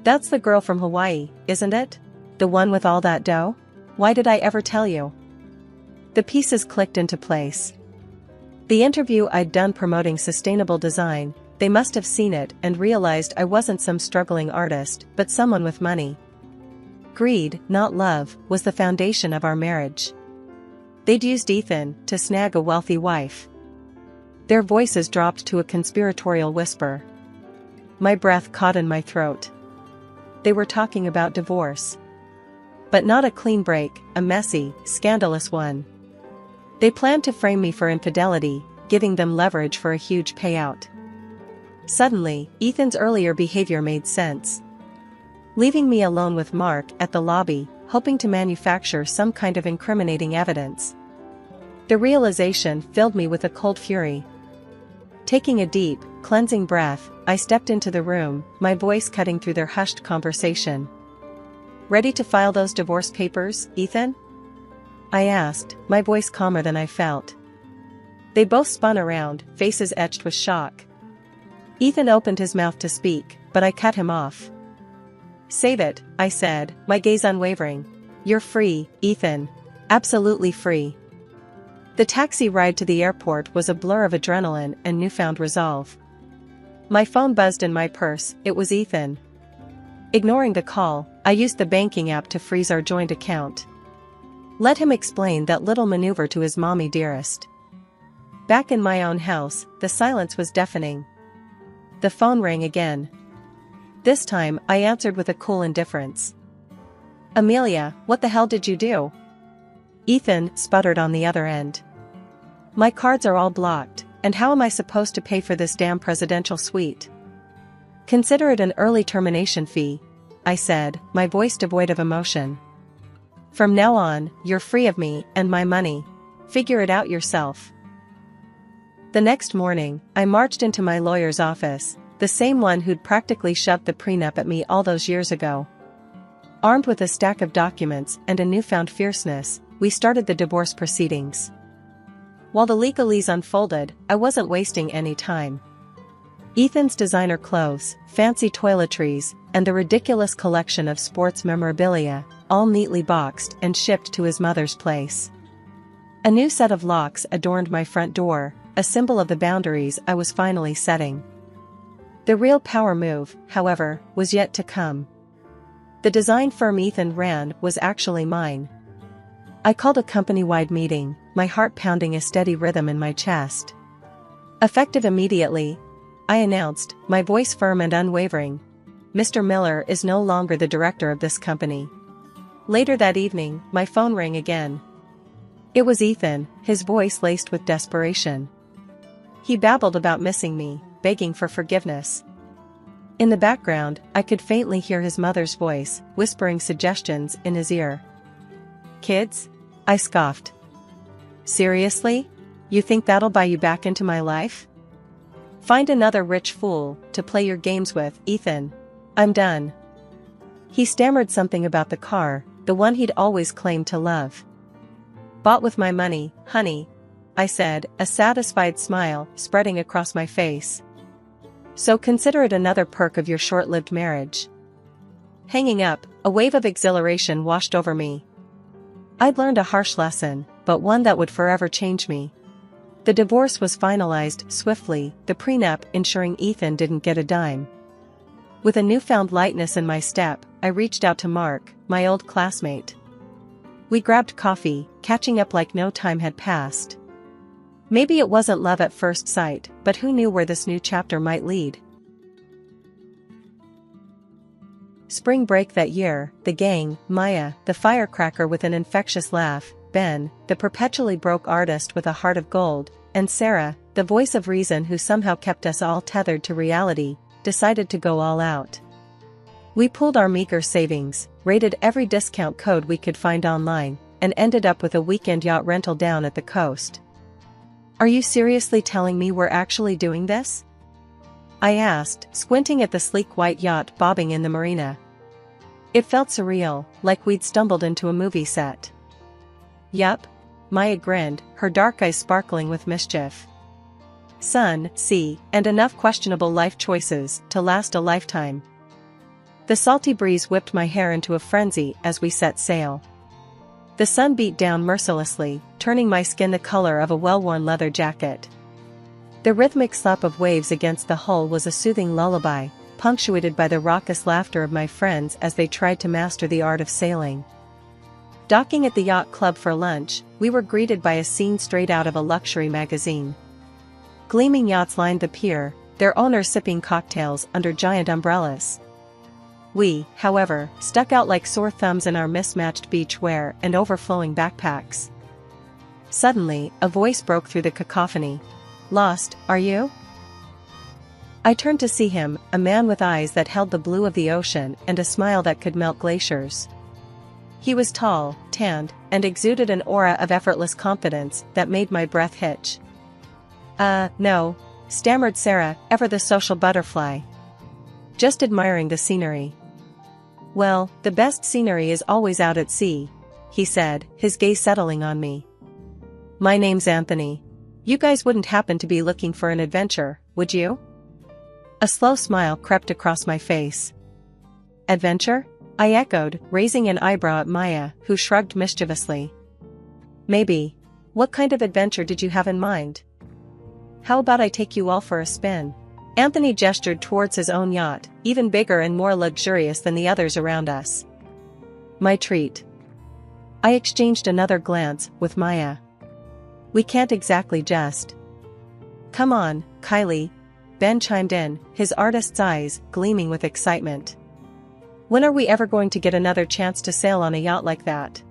Speaker 2: That's the girl from Hawaii, isn't it? The one with all that dough? Why did I ever tell you? The pieces clicked into place. The interview I'd done promoting sustainable design, they must have seen it and realized I wasn't some struggling artist, but someone with money. Greed, not love, was the foundation of our marriage. They'd used Ethan to snag a wealthy wife. Their voices dropped to a conspiratorial whisper. My breath caught in my throat. They were talking about divorce. But not a clean break, a messy, scandalous one. They planned to frame me for infidelity, giving them leverage for a huge payout. Suddenly, Ethan's earlier behavior made sense. Leaving me alone with Mark at the lobby, hoping to manufacture some kind of incriminating evidence. The realization filled me with a cold fury. Taking a deep, cleansing breath, I stepped into the room, my voice cutting through their hushed conversation. Ready to file those divorce papers, Ethan? I asked, my voice calmer than I felt. They both spun around, faces etched with shock. Ethan opened his mouth to speak, but I cut him off. Save it, I said, my gaze unwavering. You're free, Ethan. Absolutely free. The taxi ride to the airport was a blur of adrenaline and newfound resolve. My phone buzzed in my purse, it was Ethan. Ignoring the call, I used the banking app to freeze our joint account. Let him explain that little maneuver to his mommy dearest. Back in my own house, the silence was deafening. The phone rang again. This time, I answered with a cool indifference. Amelia, what the hell did you do? Ethan sputtered on the other end. My cards are all blocked, and how am I supposed to pay for this damn presidential suite? Consider it an early termination fee, I said, my voice devoid of emotion. From now on, you're free of me and my money. Figure it out yourself. The next morning, I marched into my lawyer's office, the same one who'd practically shoved the prenup at me all those years ago. Armed with a stack of documents and a newfound fierceness, we started the divorce proceedings. While the legalese unfolded, I wasn't wasting any time. Ethan's designer clothes, fancy toiletries, and the ridiculous collection of sports memorabilia, all neatly boxed and shipped to his mother's place. A new set of locks adorned my front door, a symbol of the boundaries I was finally setting. The real power move, however, was yet to come. The design firm Ethan ran was actually mine. I called a company-wide meeting, my heart pounding a steady rhythm in my chest. Effective immediately, I announced, my voice firm and unwavering, Mr. Miller is no longer the director of this company. Later that evening, my phone rang again. It was Ethan, his voice laced with desperation. He babbled about missing me, begging for forgiveness. In the background, I could faintly hear his mother's voice, whispering suggestions in his ear. Kids? I scoffed. Seriously? You think that'll buy you back into my life? Find another rich fool to play your games with, Ethan. I'm done. He stammered something about the car, the one he'd always claimed to love. "Bought with my money, honey," I said, a satisfied smile spreading across my face. "So consider it another perk of your short-lived marriage." Hanging up, a wave of exhilaration washed over me. I'd learned a harsh lesson, but one that would forever change me. The divorce was finalized swiftly, the prenup ensuring Ethan didn't get a dime. With a newfound lightness in my step, I reached out to Mark, my old classmate. We grabbed coffee, catching up like no time had passed. Maybe it wasn't love at first sight, but who knew where this new chapter might lead? Spring break that year, the gang, Maya, the firecracker with an infectious laugh, Ben, the perpetually broke artist with a heart of gold, and Sarah, the voice of reason who somehow kept us all tethered to reality, decided to go all out. We pooled our meager savings, raided every discount code we could find online, and ended up with a weekend yacht rental down at the coast. "Are you seriously telling me we're actually doing this?" I asked, squinting at the sleek white yacht bobbing in the marina. It felt surreal, like we'd stumbled into a movie set. "Yup," Maya grinned, her dark eyes sparkling with mischief. "Sun, sea, and enough questionable life choices to last a lifetime." The salty breeze whipped my hair into a frenzy as we set sail. The sun beat down mercilessly, turning my skin the color of a well-worn leather jacket. The rhythmic slap of waves against the hull was a soothing lullaby, punctuated by the raucous laughter of my friends as they tried to master the art of sailing. Docking at the yacht club for lunch, we were greeted by a scene straight out of a luxury magazine. Gleaming yachts lined the pier, their owners sipping cocktails under giant umbrellas. We, however, stuck out like sore thumbs in our mismatched beach wear and overflowing backpacks. Suddenly, a voice broke through the cacophony. "Lost, are you?" I turned to see him, a man with eyes that held the blue of the ocean and a smile that could melt glaciers. He was tall, tanned, and exuded an aura of effortless confidence that made my breath hitch. No," stammered Sarah, ever the social butterfly. "Just admiring the scenery." "Well, the best scenery is always out at sea," he said, his gaze settling on me. "My name's Anthony. You guys wouldn't happen to be looking for an adventure, would you?" A slow smile crept across my face. "Adventure?" I echoed, raising an eyebrow at Maya, who shrugged mischievously. "Maybe. What kind of adventure did you have in mind? How about I take you all for a spin?" Anthony gestured towards his own yacht, even bigger and more luxurious than the others around us. "My treat." I exchanged another glance with Maya. "We can't exactly just." "Come on, Kylie," Ben chimed in, his artist's eyes gleaming with excitement. "When are we ever going to get another chance to sail on a yacht like that?"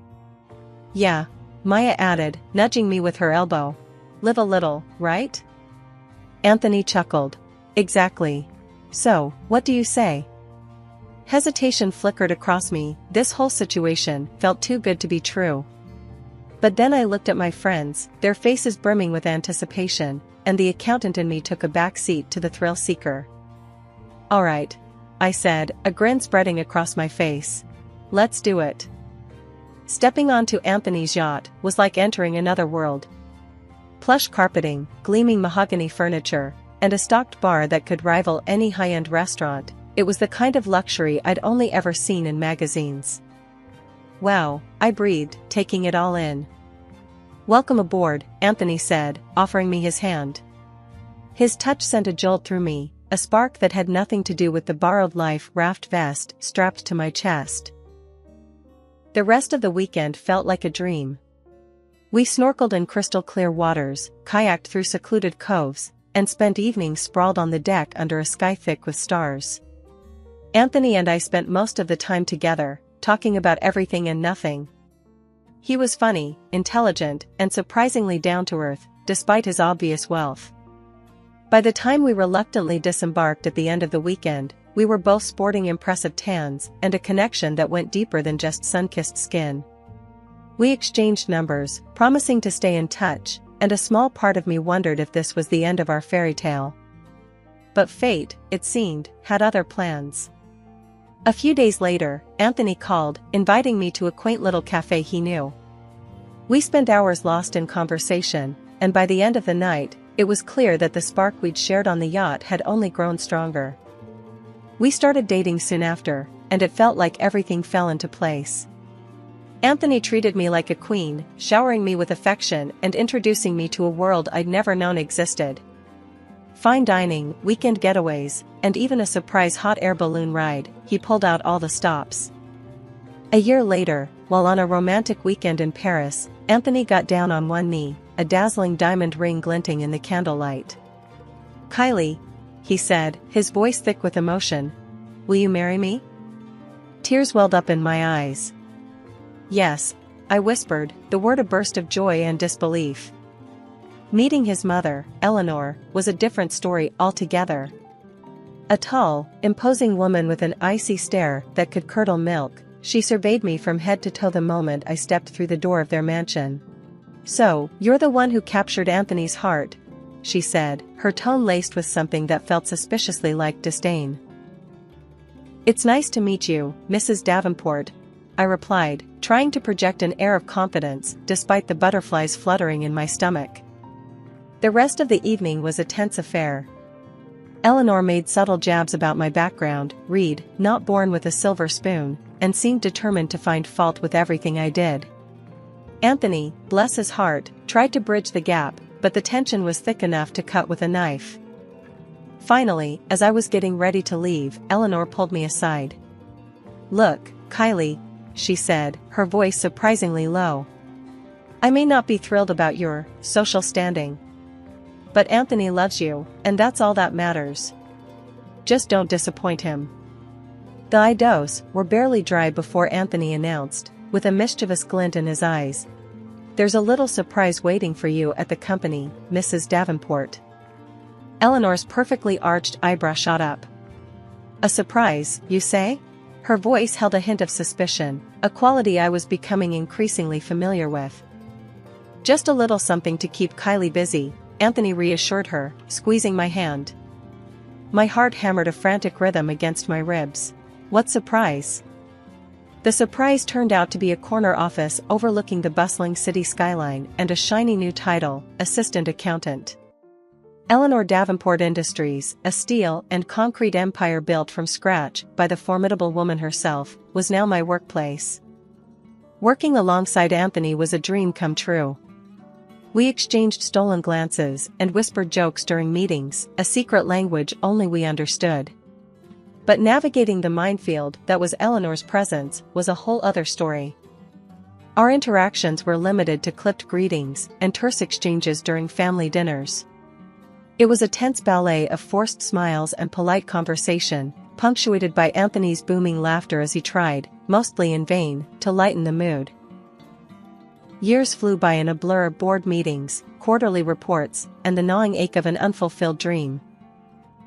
Speaker 2: "Yeah," Maya added, nudging me with her elbow. "Live a little, right?" Anthony chuckled. "Exactly. So, what do you say?" Hesitation flickered across me, this whole situation felt too good to be true. But then I looked at my friends, their faces brimming with anticipation, and the accountant in me took a back seat to the thrill seeker. "All right," I said, a grin spreading across my face. "Let's do it." Stepping onto Anthony's yacht was like entering another world. Plush carpeting, gleaming mahogany furniture, and a stocked bar that could rival any high-end restaurant, it was the kind of luxury I'd only ever seen in magazines. "Wow," I breathed, taking it all in. "Welcome aboard," Anthony said, offering me his hand. His touch sent a jolt through me, a spark that had nothing to do with the borrowed life raft vest strapped to my chest. The rest of the weekend felt like a dream. We snorkeled in crystal-clear waters, kayaked through secluded coves, and spent evenings sprawled on the deck under a sky thick with stars. Anthony and I spent most of the time together, talking about everything and nothing. He was funny, intelligent, and surprisingly down-to-earth, despite his obvious wealth. By the time we reluctantly disembarked at the end of the weekend, we were both sporting impressive tans and a connection that went deeper than just sun-kissed skin. We exchanged numbers, promising to stay in touch, and a small part of me wondered if this was the end of our fairy tale. But fate, it seemed, had other plans. A few days later, Anthony called, inviting me to a quaint little cafe he knew. We spent hours lost in conversation, and by the end of the night, it was clear that the spark we'd shared on the yacht had only grown stronger. We started dating soon after, and it felt like everything fell into place. Anthony treated me like a queen, showering me with affection and introducing me to a world I'd never known existed. Fine dining, weekend getaways, and even a surprise hot air balloon ride, he pulled out all the stops. A year later, while on a romantic weekend in Paris, Anthony got down on one knee, a dazzling diamond ring glinting in the candlelight. "Kylie," he said, his voice thick with emotion, "will you marry me?" Tears welled up in my eyes. "Yes," I whispered, the word a burst of joy and disbelief. Meeting his mother, Eleanor, was a different story altogether. A tall, imposing woman with an icy stare that could curdle milk, she surveyed me from head to toe the moment I stepped through the door of their mansion. "So, you're the one who captured Anthony's heart," she said, her tone laced with something that felt suspiciously like disdain. "It's nice to meet you, Mrs. Davenport," I replied, trying to project an air of confidence despite the butterflies fluttering in my stomach. The rest of the evening was a tense affair. Eleanor made subtle jabs about my background, read, not born with a silver spoon, and seemed determined to find fault with everything I did. Anthony, bless his heart, tried to bridge the gap, but the tension was thick enough to cut with a knife. Finally, as I was getting ready to leave, Eleanor pulled me aside. "Look, Kylie," she said, her voice surprisingly low. "I may not be thrilled about your social standing. But Anthony loves you, and that's all that matters. Just don't disappoint him." The eyes were barely dry before Anthony announced, with a mischievous glint in his eyes, "There's a little surprise waiting for you at the company, Mrs. Davenport." Eleanor's perfectly arched eyebrow shot up. "A surprise, you say?" Her voice held a hint of suspicion, a quality I was becoming increasingly familiar with. "Just a little something to keep Kylie busy," Anthony reassured her, squeezing my hand. My heart hammered a frantic rhythm against my ribs. What surprise? The surprise turned out to be a corner office overlooking the bustling city skyline and a shiny new title, assistant accountant. Eleanor Davenport Industries, a steel and concrete empire built from scratch by the formidable woman herself, was now my workplace. Working alongside Anthony was a dream come true. We exchanged stolen glances and whispered jokes during meetings, a secret language only we understood. But navigating the minefield that was Eleanor's presence was a whole other story. Our interactions were limited to clipped greetings and terse exchanges during family dinners. It was a tense ballet of forced smiles and polite conversation, punctuated by Anthony's booming laughter as he tried, mostly in vain, to lighten the mood. Years flew by in a blur of board meetings, quarterly reports, and the gnawing ache of an unfulfilled dream.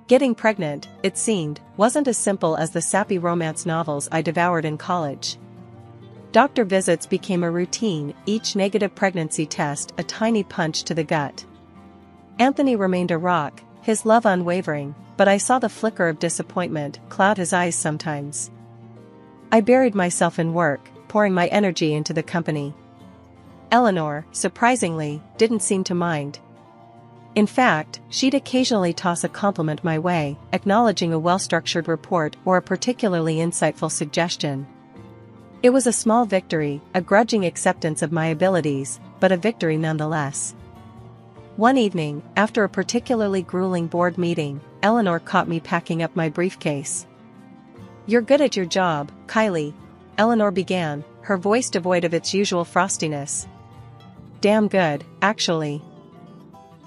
Speaker 2: Getting pregnant, it seemed, wasn't as simple as the sappy romance novels I devoured in college. Doctor visits became a routine, each negative pregnancy test a tiny punch to the gut. Anthony remained a rock, his love unwavering, but I saw the flicker of disappointment cloud his eyes sometimes. I buried myself in work, pouring my energy into the company. Eleanor, surprisingly, didn't seem to mind. In fact, she'd occasionally toss a compliment my way, acknowledging a well-structured report or a particularly insightful suggestion. It was a small victory, a grudging acceptance of my abilities, but a victory nonetheless. One evening, after a particularly grueling board meeting, Eleanor caught me packing up my briefcase. "You're good at your job, Kylie," Eleanor began, her voice devoid of its usual frostiness. "Damn good, actually."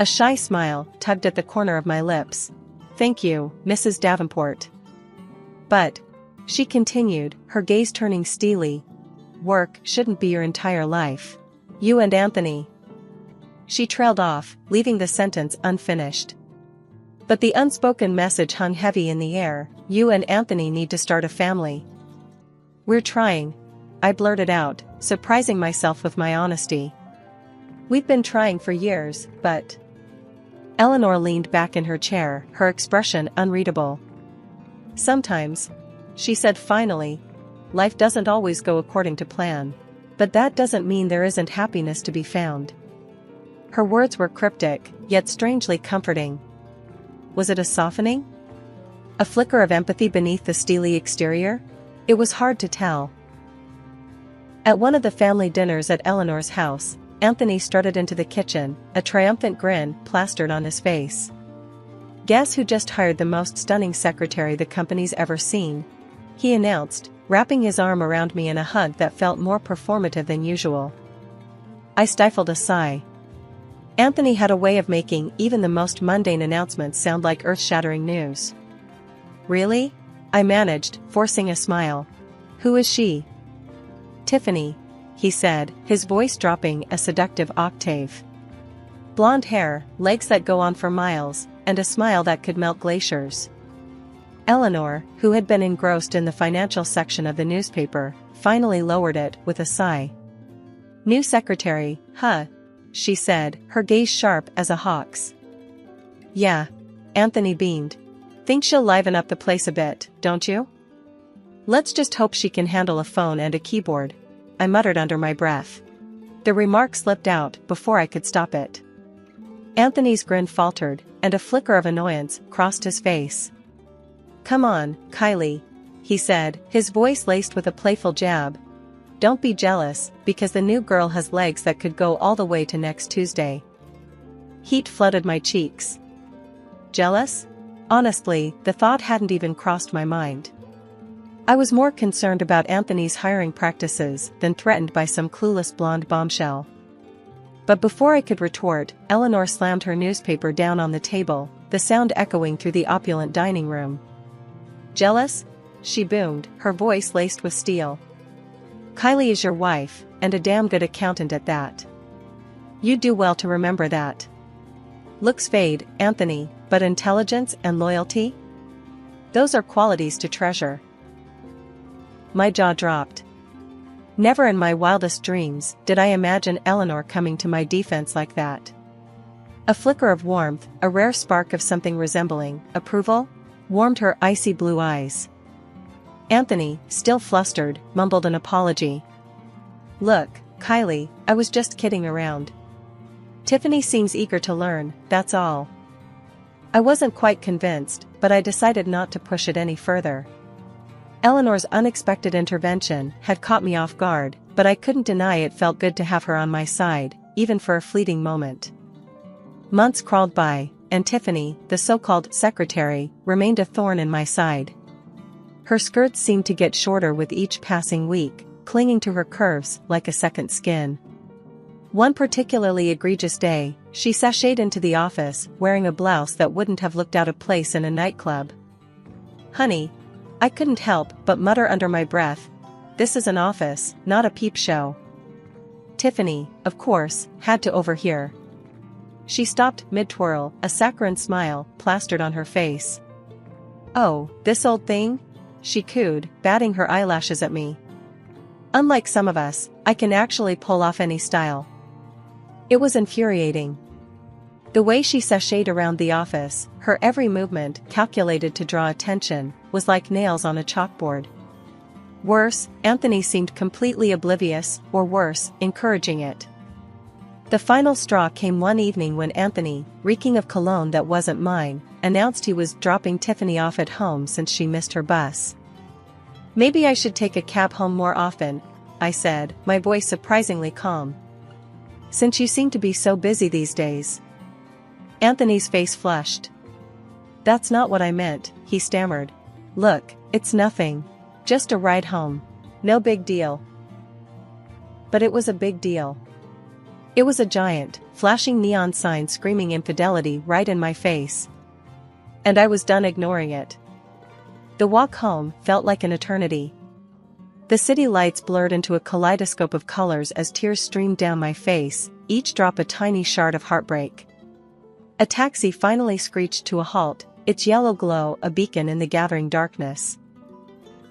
Speaker 2: A shy smile tugged at the corner of my lips. "Thank you, Mrs. Davenport." "But," she continued, her gaze turning steely, "work shouldn't be your entire life. You and Anthony." She trailed off, leaving the sentence unfinished. But the unspoken message hung heavy in the air. "You and Anthony need to start a family." "We're trying," I blurted out, surprising myself with my honesty. "We've been trying for years, but..." Eleanor leaned back in her chair, her expression unreadable. "Sometimes she said finally. Life doesn't always go according to plan. But that doesn't mean there isn't happiness to be found. Her words were cryptic, yet strangely comforting. Was it a softening? A flicker of empathy beneath the steely exterior? It was hard to tell. At one of the family dinners at Eleanor's house, Anthony strutted into the kitchen, a triumphant grin plastered on his face. "Guess who just hired the most stunning secretary the company's ever seen?" he announced, wrapping his arm around me in a hug that felt more performative than usual. I stifled a sigh. Anthony had a way of making even the most mundane announcements sound like earth-shattering news. "Really?" I managed, forcing a smile. "Who is she?" "Tiffany," he said, his voice dropping a seductive octave. Blonde hair, legs that go on for miles, and a smile that could melt glaciers. Eleanor, who had been engrossed in the financial section of the newspaper, finally lowered it with a sigh. "New secretary, huh?" she said, her gaze sharp as a hawk's. "Yeah," Anthony beamed. "Think she'll liven up the place a bit, don't you?" "Let's just hope she can handle a phone and a keyboard," I muttered under my breath. The remark slipped out before I could stop it. Anthony's grin faltered, and a flicker of annoyance crossed his face. "Come on, Kylie," he said, his voice laced with a playful jab. "Don't be jealous, because the new girl has legs that could go all the way to next Tuesday." Heat flooded my cheeks. Jealous? Honestly, the thought hadn't even crossed my mind. I was more concerned about Anthony's hiring practices than threatened by some clueless blonde bombshell. But before I could retort, Eleanor slammed her newspaper down on the table, the sound echoing through the opulent dining room. "Jealous?" she boomed, her voice laced with steel. "Kylie is your wife, and a damn good accountant at that. You'd do well to remember that. Looks fade, Anthony, but intelligence and loyalty? Those are qualities to treasure." My jaw dropped. Never in my wildest dreams did I imagine Eleanor coming to my defense like that. A flicker of warmth, a rare spark of something resembling approval, warmed her icy blue eyes. Anthony, still flustered, mumbled an apology. "Look, Kylie, I was just kidding around. Tiffany seems eager to learn, that's all." I wasn't quite convinced, but I decided not to push it any further. Eleanor's unexpected intervention had caught me off guard, but I couldn't deny it felt good to have her on my side, even for a fleeting moment. Months crawled by, and Tiffany, the so-called secretary, remained a thorn in my side. Her skirts seemed to get shorter with each passing week, clinging to her curves like a second skin. One particularly egregious day, she sashayed into the office wearing a blouse that wouldn't have looked out of place in a nightclub. "Honey," I couldn't help but mutter under my breath, "this is an office, not a peep show." Tiffany, of course, had to overhear. She stopped mid-twirl, a saccharine smile plastered on her face. "Oh, this old thing?" she cooed, batting her eyelashes at me. "Unlike some of us, I can actually pull off any style." It was infuriating. The way she sashayed around the office, her every movement calculated to draw attention, was like nails on a chalkboard. Worse, Anthony seemed completely oblivious, or worse, encouraging it. The final straw came one evening when Anthony, reeking of cologne that wasn't mine, announced he was dropping Tiffany off at home since she missed her bus. "Maybe I should take a cab home more often," I said, my voice surprisingly calm. "Since you seem to be so busy these days." Anthony's face flushed. "That's not what I meant," he stammered. "Look, it's nothing. Just a ride home. No big deal." But it was a big deal. It was a giant, flashing neon sign screaming infidelity right in my face. And I was done ignoring it. The walk home felt like an eternity. The city lights blurred into a kaleidoscope of colors as tears streamed down my face, each drop a tiny shard of heartbreak. A taxi finally screeched to a halt, its yellow glow a beacon in the gathering darkness.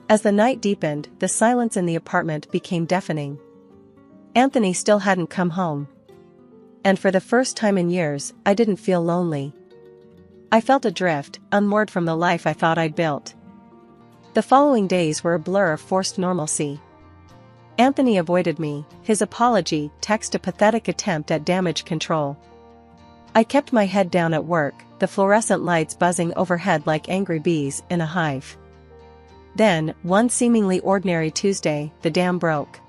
Speaker 2: As the night deepened, the silence in the apartment became deafening. Anthony still hadn't come home. And for the first time in years, I didn't feel lonely. I felt adrift, unmoored from the life I thought I'd built. The following days were a blur of forced normalcy. Anthony avoided me, his apology text a pathetic attempt at damage control. I kept my head down at work, the fluorescent lights buzzing overhead like angry bees in a hive. Then, one seemingly ordinary Tuesday, the dam broke.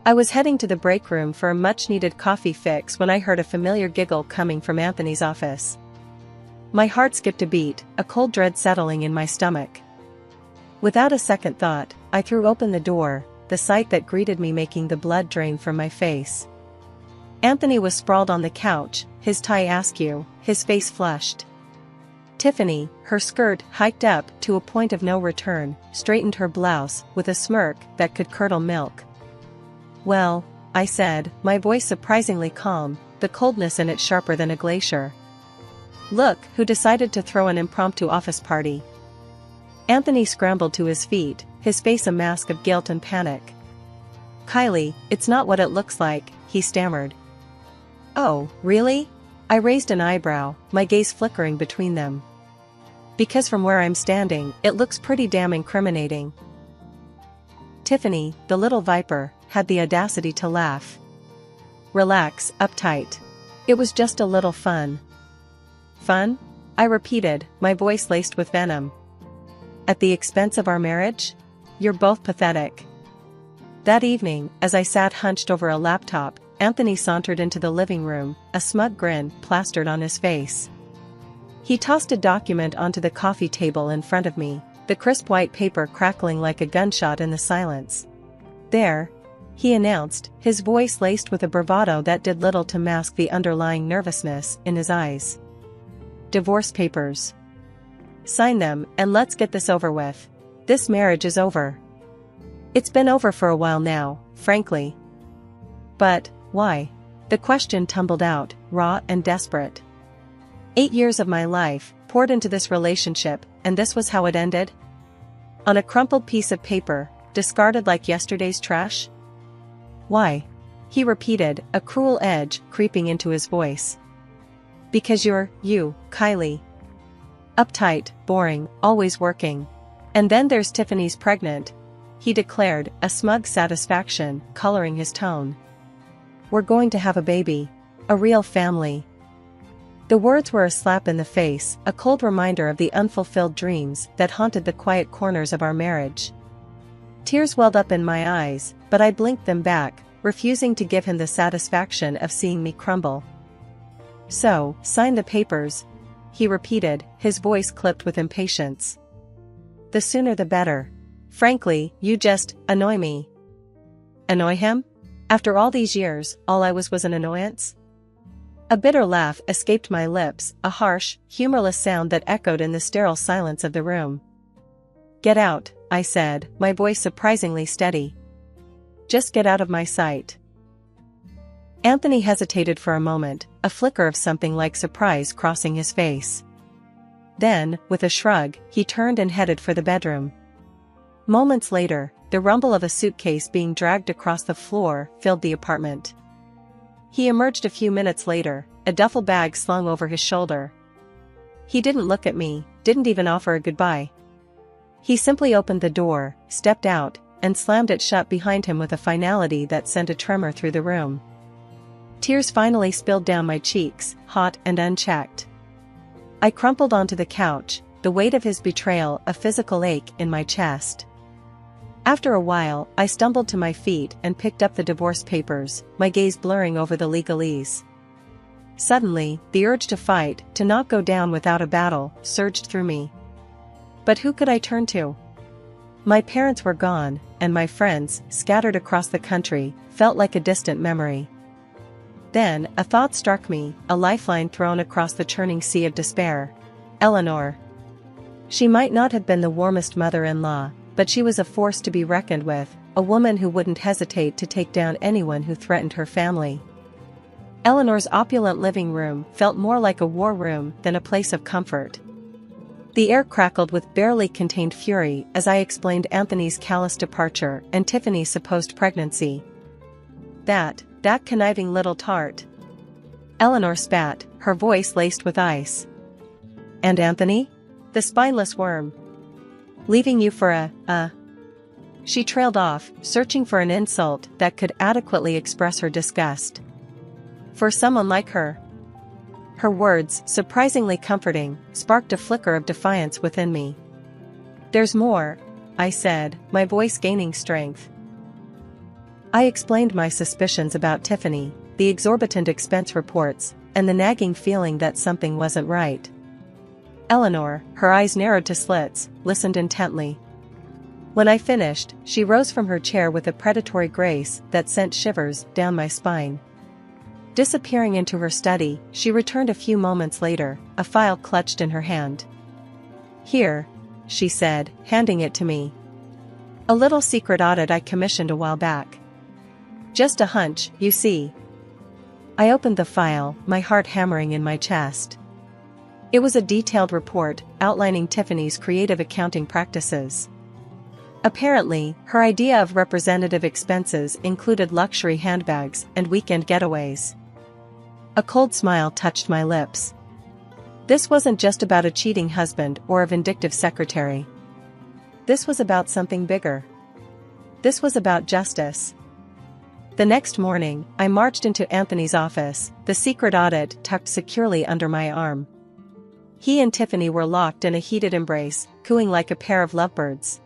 Speaker 2: I was heading to the break room for a much-needed coffee fix when I heard a familiar giggle coming from Anthony's office. My heart skipped a beat, a cold dread settling in my stomach. Without a second thought, I threw open the door, the sight that greeted me making the blood drain from my face. Anthony was sprawled on the couch, his tie askew, his face flushed. Tiffany, her skirt hiked up to a point of no return, straightened her blouse with a smirk that could curdle milk. "Well," I said, my voice surprisingly calm, the coldness in it sharper than a glacier. "Look who decided to throw an impromptu office party." Anthony scrambled to his feet, his face a mask of guilt and panic. "Kylie, it's not what it looks like," he stammered. "Oh, really?" I raised an eyebrow, my gaze flickering between them. "Because from where I'm standing, it looks pretty damn incriminating." Tiffany, the little viper, had the audacity to laugh. "Relax, uptight. It was just a little fun." "Fun?" I repeated, my voice laced with venom. "At the expense of our marriage? You're both pathetic." That evening, as I sat hunched over a laptop, Anthony sauntered into the living room, a smug grin plastered on his face. He tossed a document onto the coffee table in front of me, the crisp white paper crackling like a gunshot in the silence. "There," he announced, his voice laced with a bravado that did little to mask the underlying nervousness in his eyes. "Divorce papers. Sign them, and let's get this over with. This marriage is over." It's been over for a while now, frankly. "But, why?" The question tumbled out, raw and desperate. 8 years of my life, poured into this relationship, and this was how it ended? On a crumpled piece of paper, discarded like yesterday's trash? "Why?" he repeated, a cruel edge creeping into his voice. "Because you're, you, Kylie. Uptight, boring, always working. And then there's Tiffany's pregnant," he declared, a smug satisfaction coloring his tone. "We're going to have a baby. A real family." The words were a slap in the face, a cold reminder of the unfulfilled dreams that haunted the quiet corners of our marriage. Tears welled up in my eyes, but I blinked them back, refusing to give him the satisfaction of seeing me crumble. "So, sign the papers," he repeated, his voice clipped with impatience. "The sooner the better. Frankly, you just annoy me." Annoy him? After all these years, all I was an annoyance? A bitter laugh escaped my lips, a harsh, humorless sound that echoed in the sterile silence of the room. "Get out," I said, my voice surprisingly steady. "Just get out of my sight." Anthony hesitated for a moment, a flicker of something like surprise crossing his face. Then, with a shrug, he turned and headed for the bedroom. Moments later, the rumble of a suitcase being dragged across the floor filled the apartment. He emerged a few minutes later, a duffel bag slung over his shoulder. He didn't look at me, didn't even offer a goodbye. He simply opened the door, stepped out, and slammed it shut behind him with a finality that sent a tremor through the room. Tears finally spilled down my cheeks, hot and unchecked. I crumpled onto the couch, the weight of his betrayal a physical ache in my chest. After a while, I stumbled to my feet and picked up the divorce papers, my gaze blurring over the legalese. Suddenly, the urge to fight, to not go down without a battle, surged through me. But who could I turn to? My parents were gone, and my friends, scattered across the country, felt like a distant memory. Then, a thought struck me, a lifeline thrown across the churning sea of despair. Eleanor. She might not have been the warmest mother-in-law, but she was a force to be reckoned with, a woman who wouldn't hesitate to take down anyone who threatened her family. Eleanor's opulent living room felt more like a war room than a place of comfort. The air crackled with barely contained fury as I explained Anthony's callous departure and Tiffany's supposed pregnancy. That conniving little tart. Eleanor spat, her voice laced with ice. "And Anthony? The spineless worm. Leaving you for a. She trailed off, searching for an insult that could adequately express her disgust. For someone like her. Her words, surprisingly comforting, sparked a flicker of defiance within me. There's more, I said, my voice gaining strength. I explained my suspicions about Tiffany, the exorbitant expense reports, and the nagging feeling that something wasn't right. Eleanor, her eyes narrowed to slits, listened intently. When I finished, she rose from her chair with a predatory grace that sent shivers down my spine. Disappearing into her study, she returned a few moments later, a file clutched in her hand. Here, she said, handing it to me. A little secret audit I commissioned a while back. Just a hunch, you see. I opened the file, my heart hammering in my chest. It was a detailed report outlining Tiffany's creative accounting practices. Apparently, her idea of representative expenses included luxury handbags and weekend getaways. A cold smile touched my lips. This wasn't just about a cheating husband or a vindictive secretary. This was about something bigger. This was about justice. The next morning, I marched into Anthony's office, the secret audit tucked securely under my arm. He and Tiffany were locked in a heated embrace, cooing like a pair of lovebirds.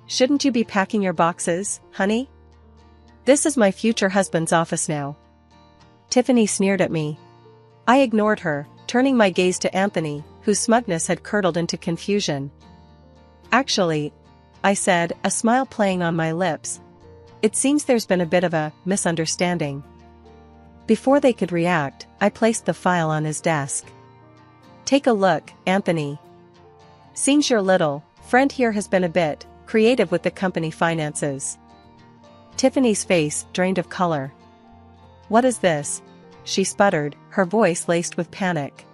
Speaker 2: Shouldn't you be packing your boxes, honey? This is my future husband's office now. Tiffany sneered at me. I ignored her, turning my gaze to Anthony, whose smugness had curdled into confusion. Actually, I said, a smile playing on my lips. It seems there's been a bit of a misunderstanding. Before they could react, I placed the file on his desk. Take a look, Anthony. Seems your little friend here has been a bit creative with the company finances. Tiffany's face drained of color. What is this? She sputtered, her voice laced with panic.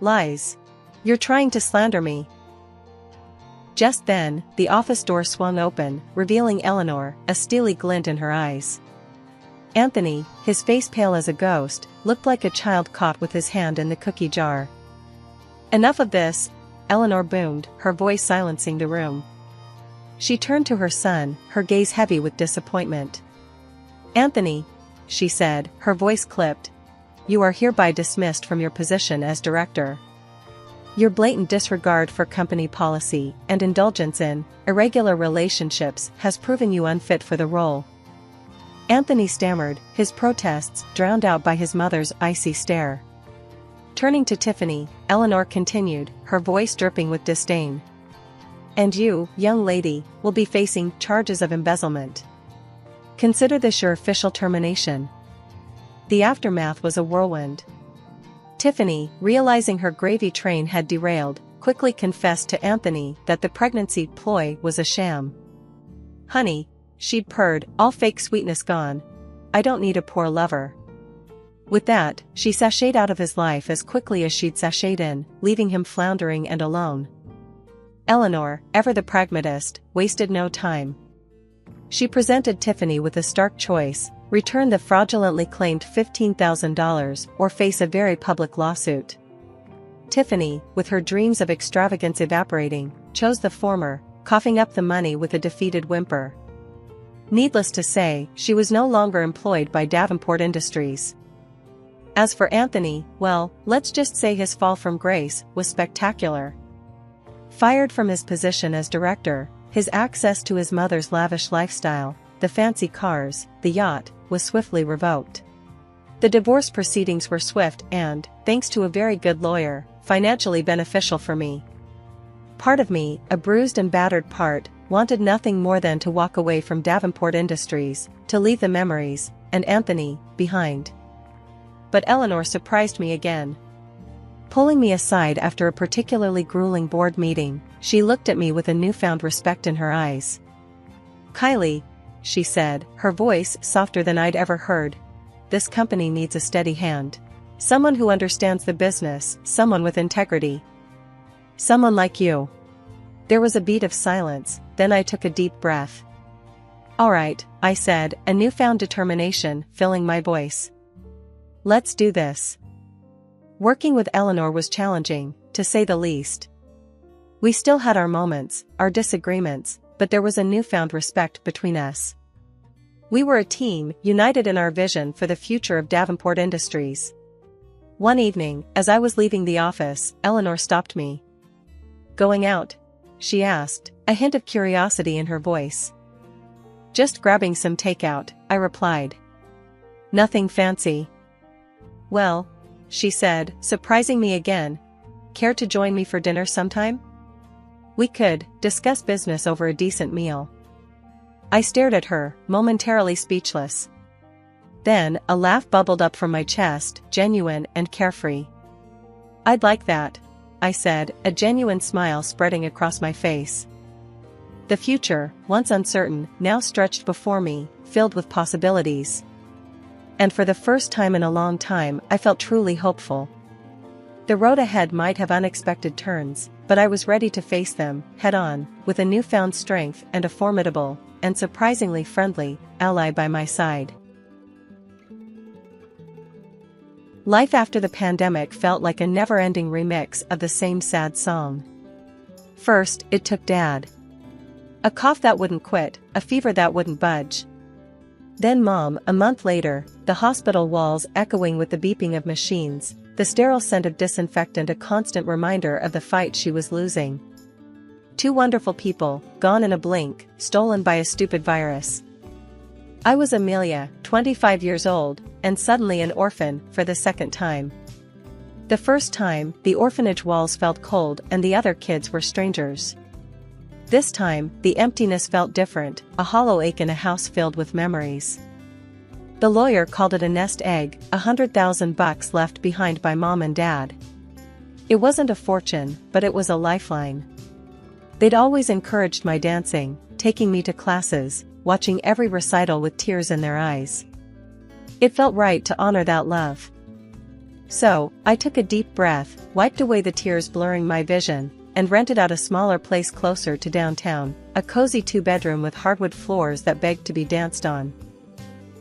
Speaker 2: Lies. You're trying to slander me. Just then, the office door swung open, revealing Eleanor, a steely glint in her eyes. Anthony, his face pale as a ghost, looked like a child caught with his hand in the cookie jar. Enough of this, Eleanor boomed, her voice silencing the room. She turned to her son, her gaze heavy with disappointment. Anthony, she said, her voice clipped. You are hereby dismissed from your position as director. Your blatant disregard for company policy and indulgence in irregular relationships has proven you unfit for the role. Anthony stammered, his protests drowned out by his mother's icy stare. Turning to Tiffany, Eleanor continued, her voice dripping with disdain. And you, young lady, will be facing charges of embezzlement. Consider this your official termination. The aftermath was a whirlwind. Tiffany, realizing her gravy train had derailed, quickly confessed to Anthony that the pregnancy ploy was a sham. Honey, she'd purred, all fake sweetness gone. I don't need a poor lover. With that, she sashayed out of his life as quickly as she'd sashayed in, leaving him floundering and alone. Eleanor, ever the pragmatist, wasted no time. She presented Tiffany with a stark choice: return the fraudulently claimed $15,000 or face a very public lawsuit. Tiffany, with her dreams of extravagance evaporating, chose the former, coughing up the money with a defeated whimper. Needless to say, she was no longer employed by Davenport Industries. As for Anthony, well, let's just say his fall from grace was spectacular. Fired from his position as director, his access to his mother's lavish lifestyle, the fancy cars, the yacht, was swiftly revoked. The divorce proceedings were swift and, thanks to a very good lawyer, financially beneficial for me. Part of me, a bruised and battered part, wanted nothing more than to walk away from Davenport Industries, to leave the memories, and Anthony, behind. But Eleanor surprised me again. Pulling me aside after a particularly grueling board meeting, she looked at me with a newfound respect in her eyes. Kylie, she said, her voice softer than I'd ever heard. This company needs a steady hand. Someone who understands the business, someone with integrity. Someone like you. There was a beat of silence, then I took a deep breath. All right, I said, a newfound determination filling my voice. Let's do this. Working with Eleanor was challenging, to say the least. We still had our moments, our disagreements, but there was a newfound respect between us. We were a team, united in our vision for the future of Davenport Industries. One evening, as I was leaving the office, Eleanor stopped me. "Going out?" she asked, a hint of curiosity in her voice. "Just grabbing some takeout," I replied. "Nothing fancy?" "Well," she said, surprising me again. "Care to join me for dinner sometime? We could discuss business over a decent meal." I stared at her, momentarily speechless. Then, a laugh bubbled up from my chest, genuine and carefree. "I'd like that," I said, a genuine smile spreading across my face. The future, once uncertain, now stretched before me, filled with possibilities. And for the first time in a long time, I felt truly hopeful. The road ahead might have unexpected turns, but I was ready to face them, head-on, with a newfound strength and a formidable, and surprisingly friendly, ally by my side. Life after the pandemic felt like a never-ending remix of the same sad song. First, it took Dad. A cough that wouldn't quit, a fever that wouldn't budge. Then Mom, a month later, the hospital walls echoing with the beeping of machines, the sterile scent of disinfectant a constant reminder of the fight she was losing. Two wonderful people, gone in a blink, stolen by a stupid virus. I was Amelia, 25 years old, and suddenly an orphan, for the second time. The first time, the orphanage walls felt cold and the other kids were strangers. This time, the emptiness felt different, a hollow ache in a house filled with memories. The lawyer called it a nest egg, $100,000 left behind by Mom and Dad. It wasn't a fortune, but it was a lifeline. They'd always encouraged my dancing, taking me to classes, watching every recital with tears in their eyes. It felt right to honor that love. So, I took a deep breath, wiped away the tears blurring my vision, and rented out a smaller place closer to downtown, a cozy 2-bedroom with hardwood floors that begged to be danced on.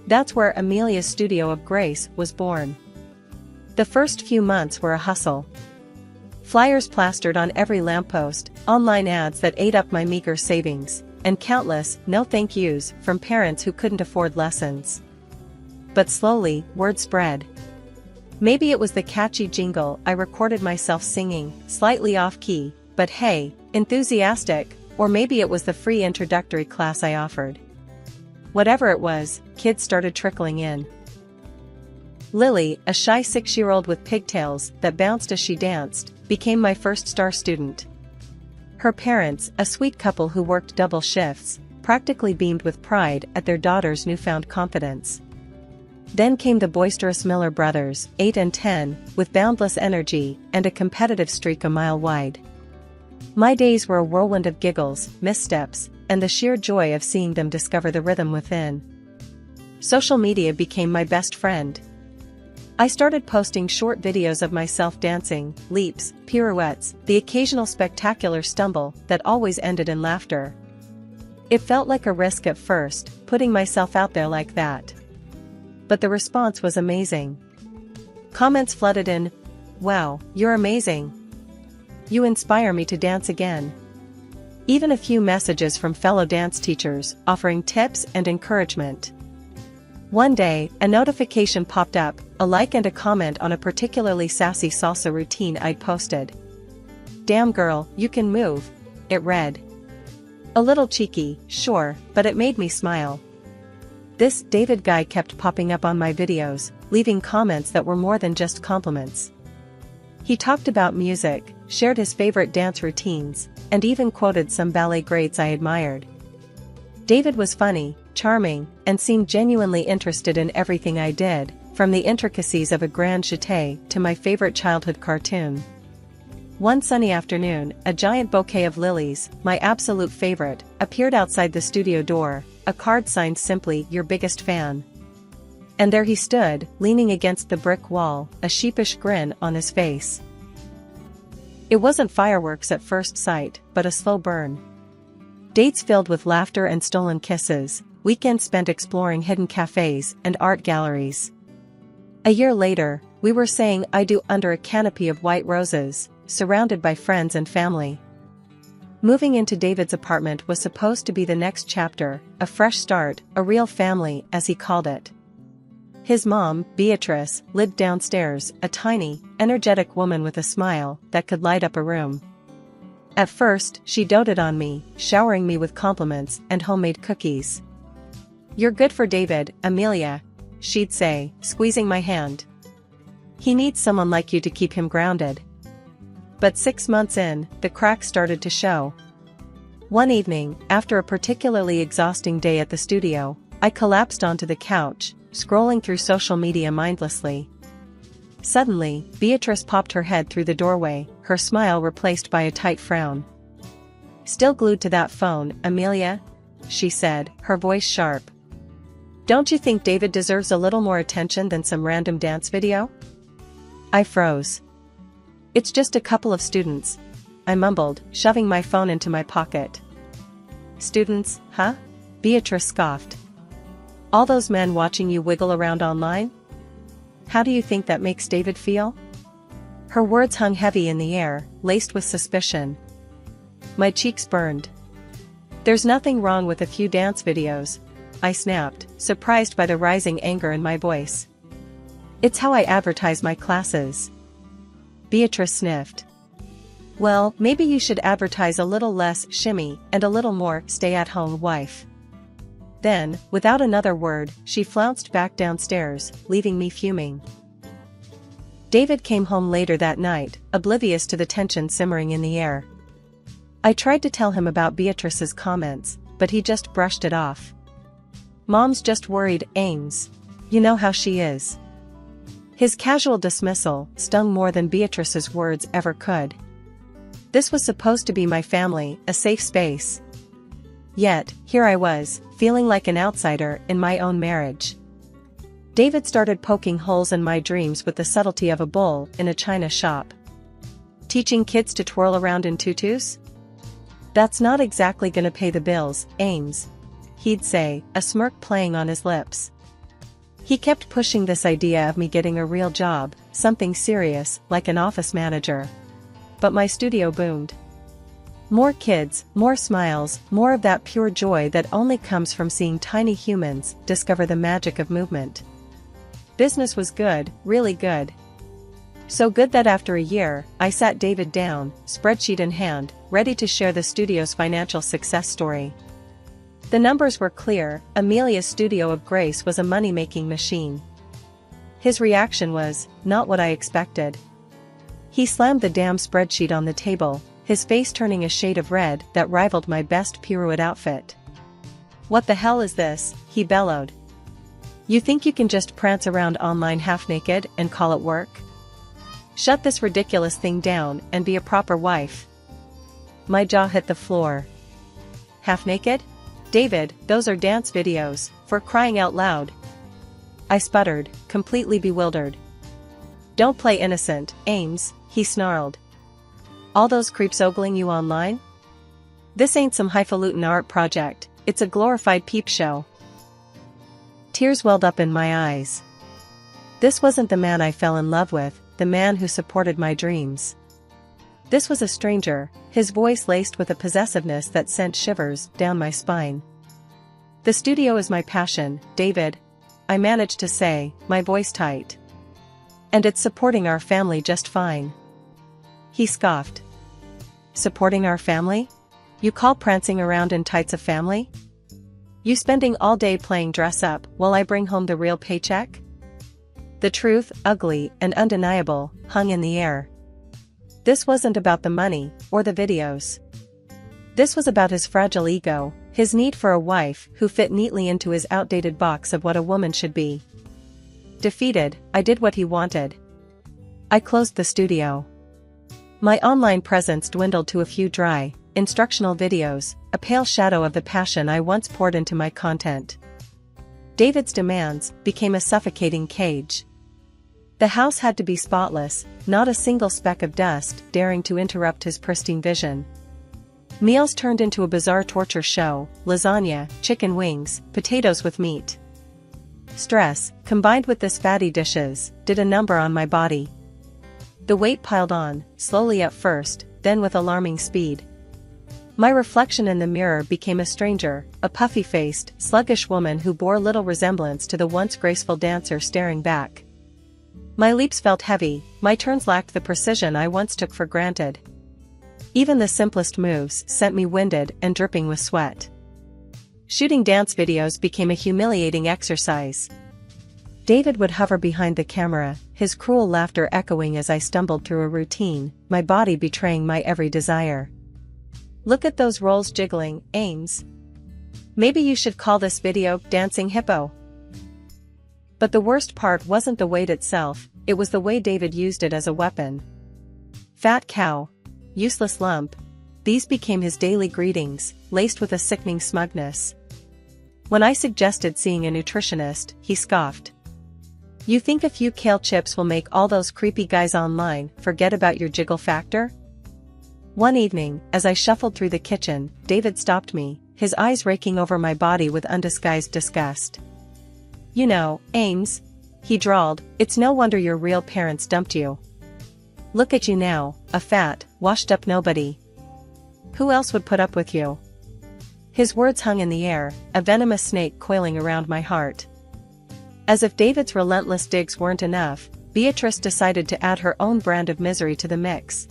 Speaker 2: That's where Amelia's Studio of Grace was born. The first few months were a hustle. Flyers plastered on every lamppost, online ads that ate up my meager savings, and countless no thank yous from parents who couldn't afford lessons. But slowly, word spread. Maybe it was the catchy jingle I recorded myself singing, slightly off-key, but hey, enthusiastic, or maybe it was the free introductory class I offered. Whatever it was, kids started trickling in. Lily, a shy 6-year-old with pigtails that bounced as she danced, became my first star student. Her parents, a sweet couple who worked double shifts, practically beamed with pride at their daughter's newfound confidence. Then came the boisterous Miller brothers, 8 and 10, with boundless energy and a competitive streak a mile wide. My days were a whirlwind of giggles, missteps, and the sheer joy of seeing them discover the rhythm within. Social media became my best friend. I started posting short videos of myself dancing, leaps, pirouettes, the occasional spectacular stumble that always ended in laughter. It felt like a risk at first, putting myself out there like that. But the response was amazing. Comments flooded in. "Wow, you're amazing. You inspire me to dance again." Even a few messages from fellow dance teachers, offering tips and encouragement. One day, a notification popped up, a like and a comment on a particularly sassy salsa routine I'd posted. "Damn girl, you can move," it read. A little cheeky, sure, but it made me smile. This David guy kept popping up on my videos, leaving comments that were more than just compliments. He talked about music, shared his favorite dance routines, and even quoted some ballet greats I admired. David was funny, charming, and seemed genuinely interested in everything I did, from the intricacies of a grand jeté to my favorite childhood cartoon. One sunny afternoon, a giant bouquet of lilies, my absolute favorite, appeared outside the studio door, a card signed simply, "Your biggest fan." And there he stood, leaning against the brick wall, a sheepish grin on his face. It wasn't fireworks at first sight, but a slow burn. Dates filled with laughter and stolen kisses, weekends spent exploring hidden cafes and art galleries. A year later, we were saying I do under a canopy of white roses, surrounded by friends and family. Moving into David's apartment was supposed to be the next chapter, a fresh start, a real family, as he called it. His mom, Beatrice, lived downstairs, a tiny, energetic woman with a smile that could light up a room. At first, she doted on me, showering me with compliments and homemade cookies. "You're good for David, Amelia," she'd say, squeezing my hand. "He needs someone like you to keep him grounded." But 6 months in, the cracks started to show. One evening, after a particularly exhausting day at the studio, I collapsed onto the couch, scrolling through social media mindlessly. Suddenly, Beatrice popped her head through the doorway, her smile replaced by a tight frown. "Still glued to that phone, Amelia?" she said, her voice sharp. "Don't you think David deserves a little more attention than some random dance video?" I froze. "It's just a couple of students," I mumbled, shoving my phone into my pocket. "Students, huh?" Beatrice scoffed. "All those men watching you wiggle around online? How do you think that makes David feel?" Her words hung heavy in the air, laced with suspicion. My cheeks burned. "There's nothing wrong with a few dance videos," I snapped, surprised by the rising anger in my voice. "It's how I advertise my classes." Beatrice sniffed. "Well, maybe you should advertise a little less shimmy and a little more stay-at-home wife." Then, without another word, she flounced back downstairs, leaving me fuming. David came home later that night, oblivious to the tension simmering in the air. I tried to tell him about Beatrice's comments, but he just brushed it off. "Mom's just worried, Ames. You know how she is." His casual dismissal stung more than Beatrice's words ever could. This was supposed to be my family, a safe space. Yet, here I was, feeling like an outsider in my own marriage. David started poking holes in my dreams with the subtlety of a bull in a china shop. "Teaching kids to twirl around in tutus? That's not exactly gonna pay the bills, Ames," he'd say, a smirk playing on his lips. He kept pushing this idea of me getting a real job, something serious, like an office manager. But my studio boomed. More kids, more smiles, more of that pure joy that only comes from seeing tiny humans discover the magic of movement. Business was good, really good. So good that after a year, I sat David down, spreadsheet in hand, ready to share the studio's financial success story. The numbers were clear. Amelia's Studio of Grace was a money-making machine. His reaction was not what I expected. He slammed the damn spreadsheet on the table, his face turning a shade of red that rivaled my best pirouette outfit. "What the hell is this?" he bellowed. "You think you can just prance around online half-naked and call it work? Shut this ridiculous thing down and be a proper wife." My jaw hit the floor. "Half-naked? David, those are dance videos, for crying out loud." I sputtered, completely bewildered. "Don't play innocent, Ames," he snarled. "All those creeps ogling you online? This ain't some highfalutin art project, it's a glorified peep show." Tears welled up in my eyes. This wasn't the man I fell in love with, the man who supported my dreams. This was a stranger, his voice laced with a possessiveness that sent shivers down my spine. "The studio is my passion, David," I managed to say, my voice tight. "And it's supporting our family just fine." He scoffed. "Supporting our family? You call prancing around in tights a family? You spending all day playing dress up while I bring home the real paycheck?" The truth, ugly and undeniable, hung in the air. This wasn't about the money, or the videos. This was about his fragile ego, his need for a wife who fit neatly into his outdated box of what a woman should be. Defeated, I did what he wanted. I closed the studio. My online presence dwindled to a few dry, instructional videos, a pale shadow of the passion I once poured into my content. David's demands became a suffocating cage. The house had to be spotless, not a single speck of dust daring to interrupt his pristine vision. Meals turned into a bizarre torture show: lasagna, chicken wings, potatoes with meat. Stress, combined with this fatty dishes, did a number on my body. The weight piled on, slowly at first, then with alarming speed. My reflection in the mirror became a stranger, a puffy-faced, sluggish woman who bore little resemblance to the once graceful dancer staring back. My leaps felt heavy, my turns lacked the precision I once took for granted. Even the simplest moves sent me winded and dripping with sweat. Shooting dance videos became a humiliating exercise. David would hover behind the camera, his cruel laughter echoing as I stumbled through a routine, my body betraying my every desire. "Look at those rolls jiggling, Ames. Maybe you should call this video Dancing Hippo." But the worst part wasn't the weight itself, it was the way David used it as a weapon. Fat cow. Useless lump. These became his daily greetings, laced with a sickening smugness. When I suggested seeing a nutritionist, he scoffed. "You think a few kale chips will make all those creepy guys online forget about your jiggle factor?" One evening, as I shuffled through the kitchen, David stopped me, his eyes raking over my body with undisguised disgust. "You know, Ames," he drawled, "it's no wonder your real parents dumped you. Look at you now, a fat, washed-up nobody. Who else would put up with you?" His words hung in the air, a venomous snake coiling around my heart. As if David's relentless digs weren't enough, Beatrice decided to add her own brand of misery to the mix.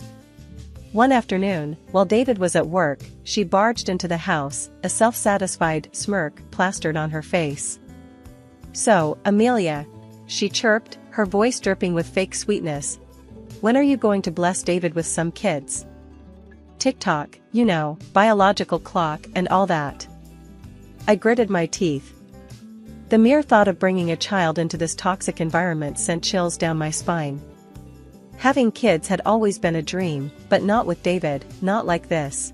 Speaker 2: One afternoon, while David was at work, she barged into the house, a self-satisfied smirk plastered on her face. "So, Amelia," she chirped, her voice dripping with fake sweetness, "when are you going to bless David with some kids? TikTok, you know, biological clock and all that." I gritted my teeth. The mere thought of bringing a child into this toxic environment sent chills down my spine. Having kids had always been a dream, but not with David, not like this.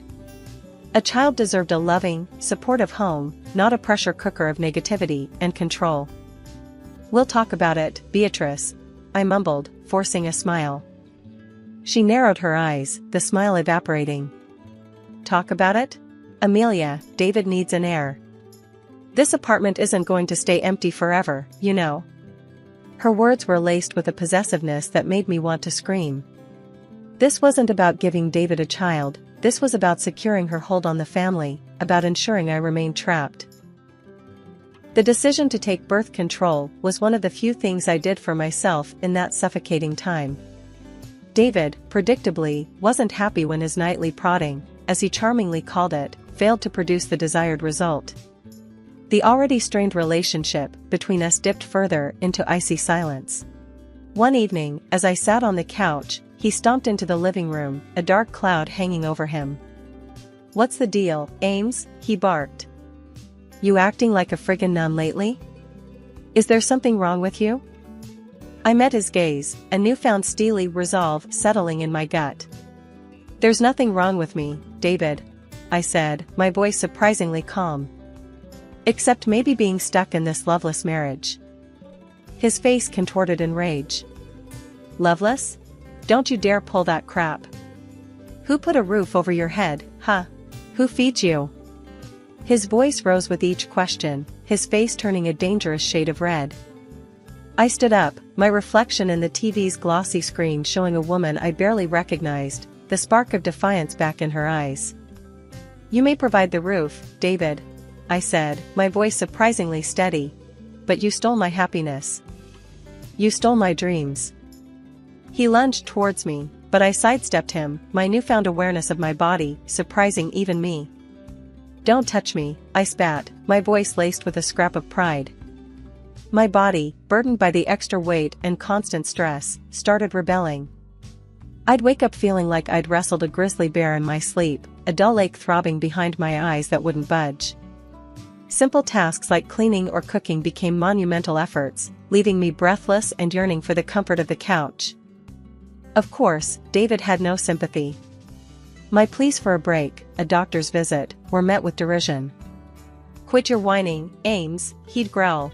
Speaker 2: A child deserved a loving, supportive home, not a pressure cooker of negativity and control. "We'll talk about it, Beatrice," I mumbled, forcing a smile. She narrowed her eyes, the smile evaporating. "Talk about it? Amelia, David needs an heir. This apartment isn't going to stay empty forever, you know." Her words were laced with a possessiveness that made me want to scream. This wasn't about giving David a child, this was about securing her hold on the family, about ensuring I remained trapped. The decision to take birth control was one of the few things I did for myself in that suffocating time. David, predictably, wasn't happy when his nightly prodding, as he charmingly called it, failed to produce the desired result. The already strained relationship between us dipped further into icy silence. One evening, as I sat on the couch, he stomped into the living room, a dark cloud hanging over him. "What's the deal, Ames?" he barked. "You acting like a friggin' nun lately? Is there something wrong with you?" I met his gaze, a newfound steely resolve settling in my gut. "There's nothing wrong with me, David," I said, my voice surprisingly calm. "Except maybe being stuck in this loveless marriage." His face contorted in rage. "Loveless? Don't you dare pull that crap. Who put a roof over your head, huh? Who feeds you?" His voice rose with each question, his face turning a dangerous shade of red. I stood up, my reflection in the TV's glossy screen showing a woman I barely recognized, the spark of defiance back in her eyes. "You may provide the roof, David," I said, my voice surprisingly steady. "But you stole my happiness. You stole my dreams." He lunged towards me, but I sidestepped him, my newfound awareness of my body surprising even me. "Don't touch me," I spat, my voice laced with a scrap of pride. My body, burdened by the extra weight and constant stress, started rebelling. I'd wake up feeling like I'd wrestled a grizzly bear in my sleep, a dull ache throbbing behind my eyes that wouldn't budge. Simple tasks like cleaning or cooking became monumental efforts, leaving me breathless and yearning for the comfort of the couch. Of course, David had no sympathy. My pleas for a break, a doctor's visit, were met with derision. "Quit your whining, Ames," he'd growl.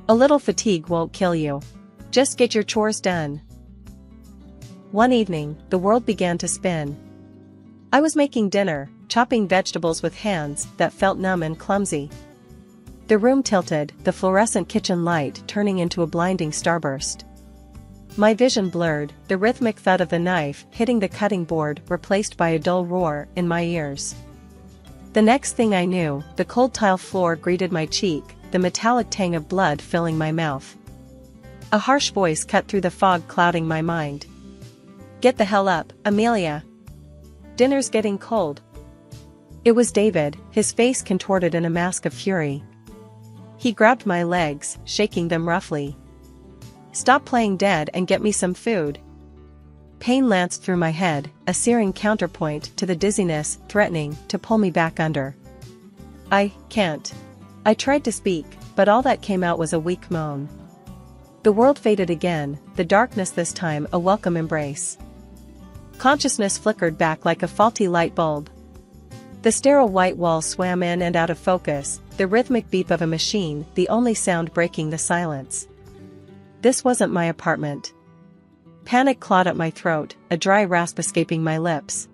Speaker 2: "A little fatigue won't kill you. Just get your chores done." One evening, the world began to spin. I was making dinner, chopping vegetables with hands that felt numb and clumsy. The room tilted, the fluorescent kitchen light turning into a blinding starburst. My vision blurred, the rhythmic thud of the knife hitting the cutting board replaced by a dull roar in my ears. The next thing I knew, the cold tile floor greeted my cheek, the metallic tang of blood filling my mouth. A harsh voice cut through the fog clouding my mind. "Get the hell up, Amelia. Dinner's getting cold." It was David, his face contorted in a mask of fury. He grabbed my legs, shaking them roughly. "Stop playing dead and get me some food." Pain lanced through my head, a searing counterpoint to the dizziness threatening to pull me back under. "I can't." I tried to speak, but all that came out was a weak moan. The world faded again, the darkness this time a welcome embrace. Consciousness flickered back like a faulty light bulb. The sterile white walls swam in and out of focus, the rhythmic beep of a machine the only sound breaking the silence. This wasn't my apartment. Panic clawed at my throat, a dry rasp escaping my lips.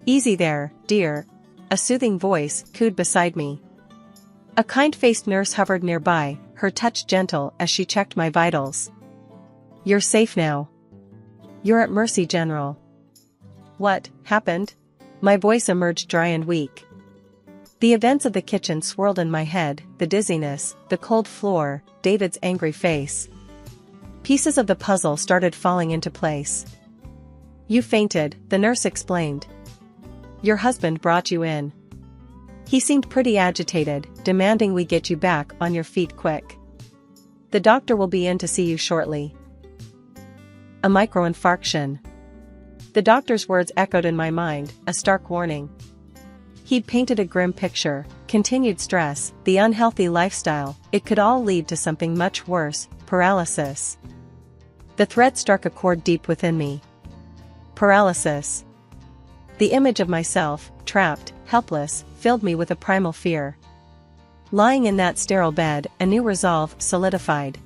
Speaker 2: "Easy there, dear," a soothing voice cooed beside me. A kind-faced nurse hovered nearby, her touch gentle as she checked my vitals. "You're safe now. You're at mercy, General." "What happened?" My voice emerged dry and weak. The events of the kitchen swirled in my head, the dizziness, the cold floor, David's angry face. Pieces of the puzzle started falling into place. "You fainted," the nurse explained. "Your husband brought you in. He seemed pretty agitated, demanding we get you back on your feet quick. The doctor will be in to see you shortly." A microinfarction. The doctor's words echoed in my mind, a stark warning. He'd painted a grim picture: continued stress, the unhealthy lifestyle, it could all lead to something much worse, paralysis. The threat struck a chord deep within me. Paralysis. The image of myself, trapped, helpless, filled me with a primal fear. Lying in that sterile bed, a new resolve solidified.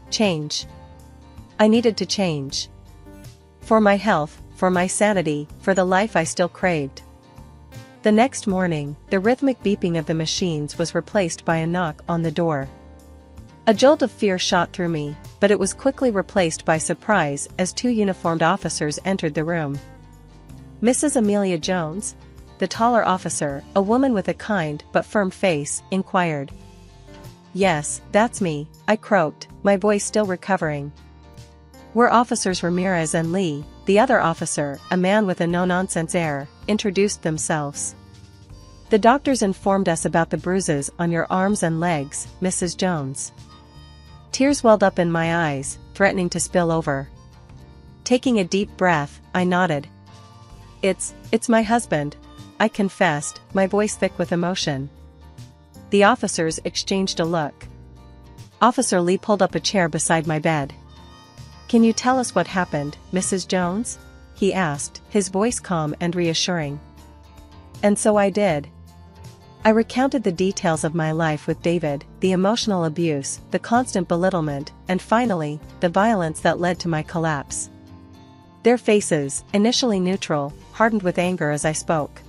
Speaker 2: Change. I needed to change. For my health, for my sanity, for the life I still craved. The next morning, the rhythmic beeping of the machines was replaced by a knock on the door. A jolt of fear shot through me, but it was quickly replaced by surprise as two uniformed officers entered the room. "Mrs. Amelia Jones?" The taller officer, a woman with a kind but firm face, inquired. "Yes, that's me," I croaked, my voice still recovering. "We're Officers Ramirez and Lee." The other officer, a man with a no-nonsense air, introduced themselves. "The doctors informed us about the bruises on your arms and legs, Mrs. Jones." Tears welled up in my eyes, threatening to spill over. Taking a deep breath, I nodded. It's my husband," I confessed, my voice thick with emotion. The officers exchanged a look. Officer Lee pulled up a chair beside my bed. "Can you tell us what happened, Mrs. Jones?" he asked, his voice calm and reassuring. And so I did. I recounted the details of my life with David, the emotional abuse, the constant belittlement, and finally, the violence that led to my collapse. Their faces, initially neutral, hardened with anger as I spoke.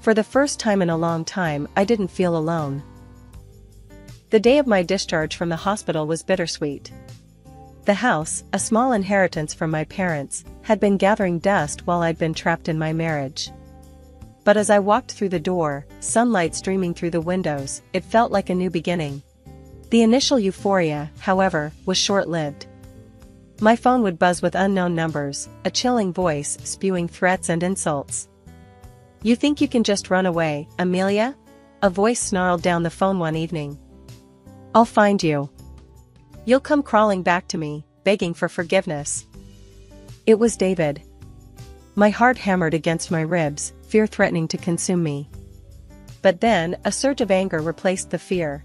Speaker 2: For the first time in a long time, I didn't feel alone. The day of my discharge from the hospital was bittersweet. The house, a small inheritance from my parents, had been gathering dust while I'd been trapped in my marriage. But as I walked through the door, sunlight streaming through the windows, it felt like a new beginning. The initial euphoria, however, was short-lived. My phone would buzz with unknown numbers, a chilling voice spewing threats and insults. "You think you can just run away, Amelia?" A voice snarled down the phone one evening. "I'll find you. You'll come crawling back to me, begging for forgiveness." It was David. My heart hammered against my ribs, fear threatening to consume me. But then, a surge of anger replaced the fear.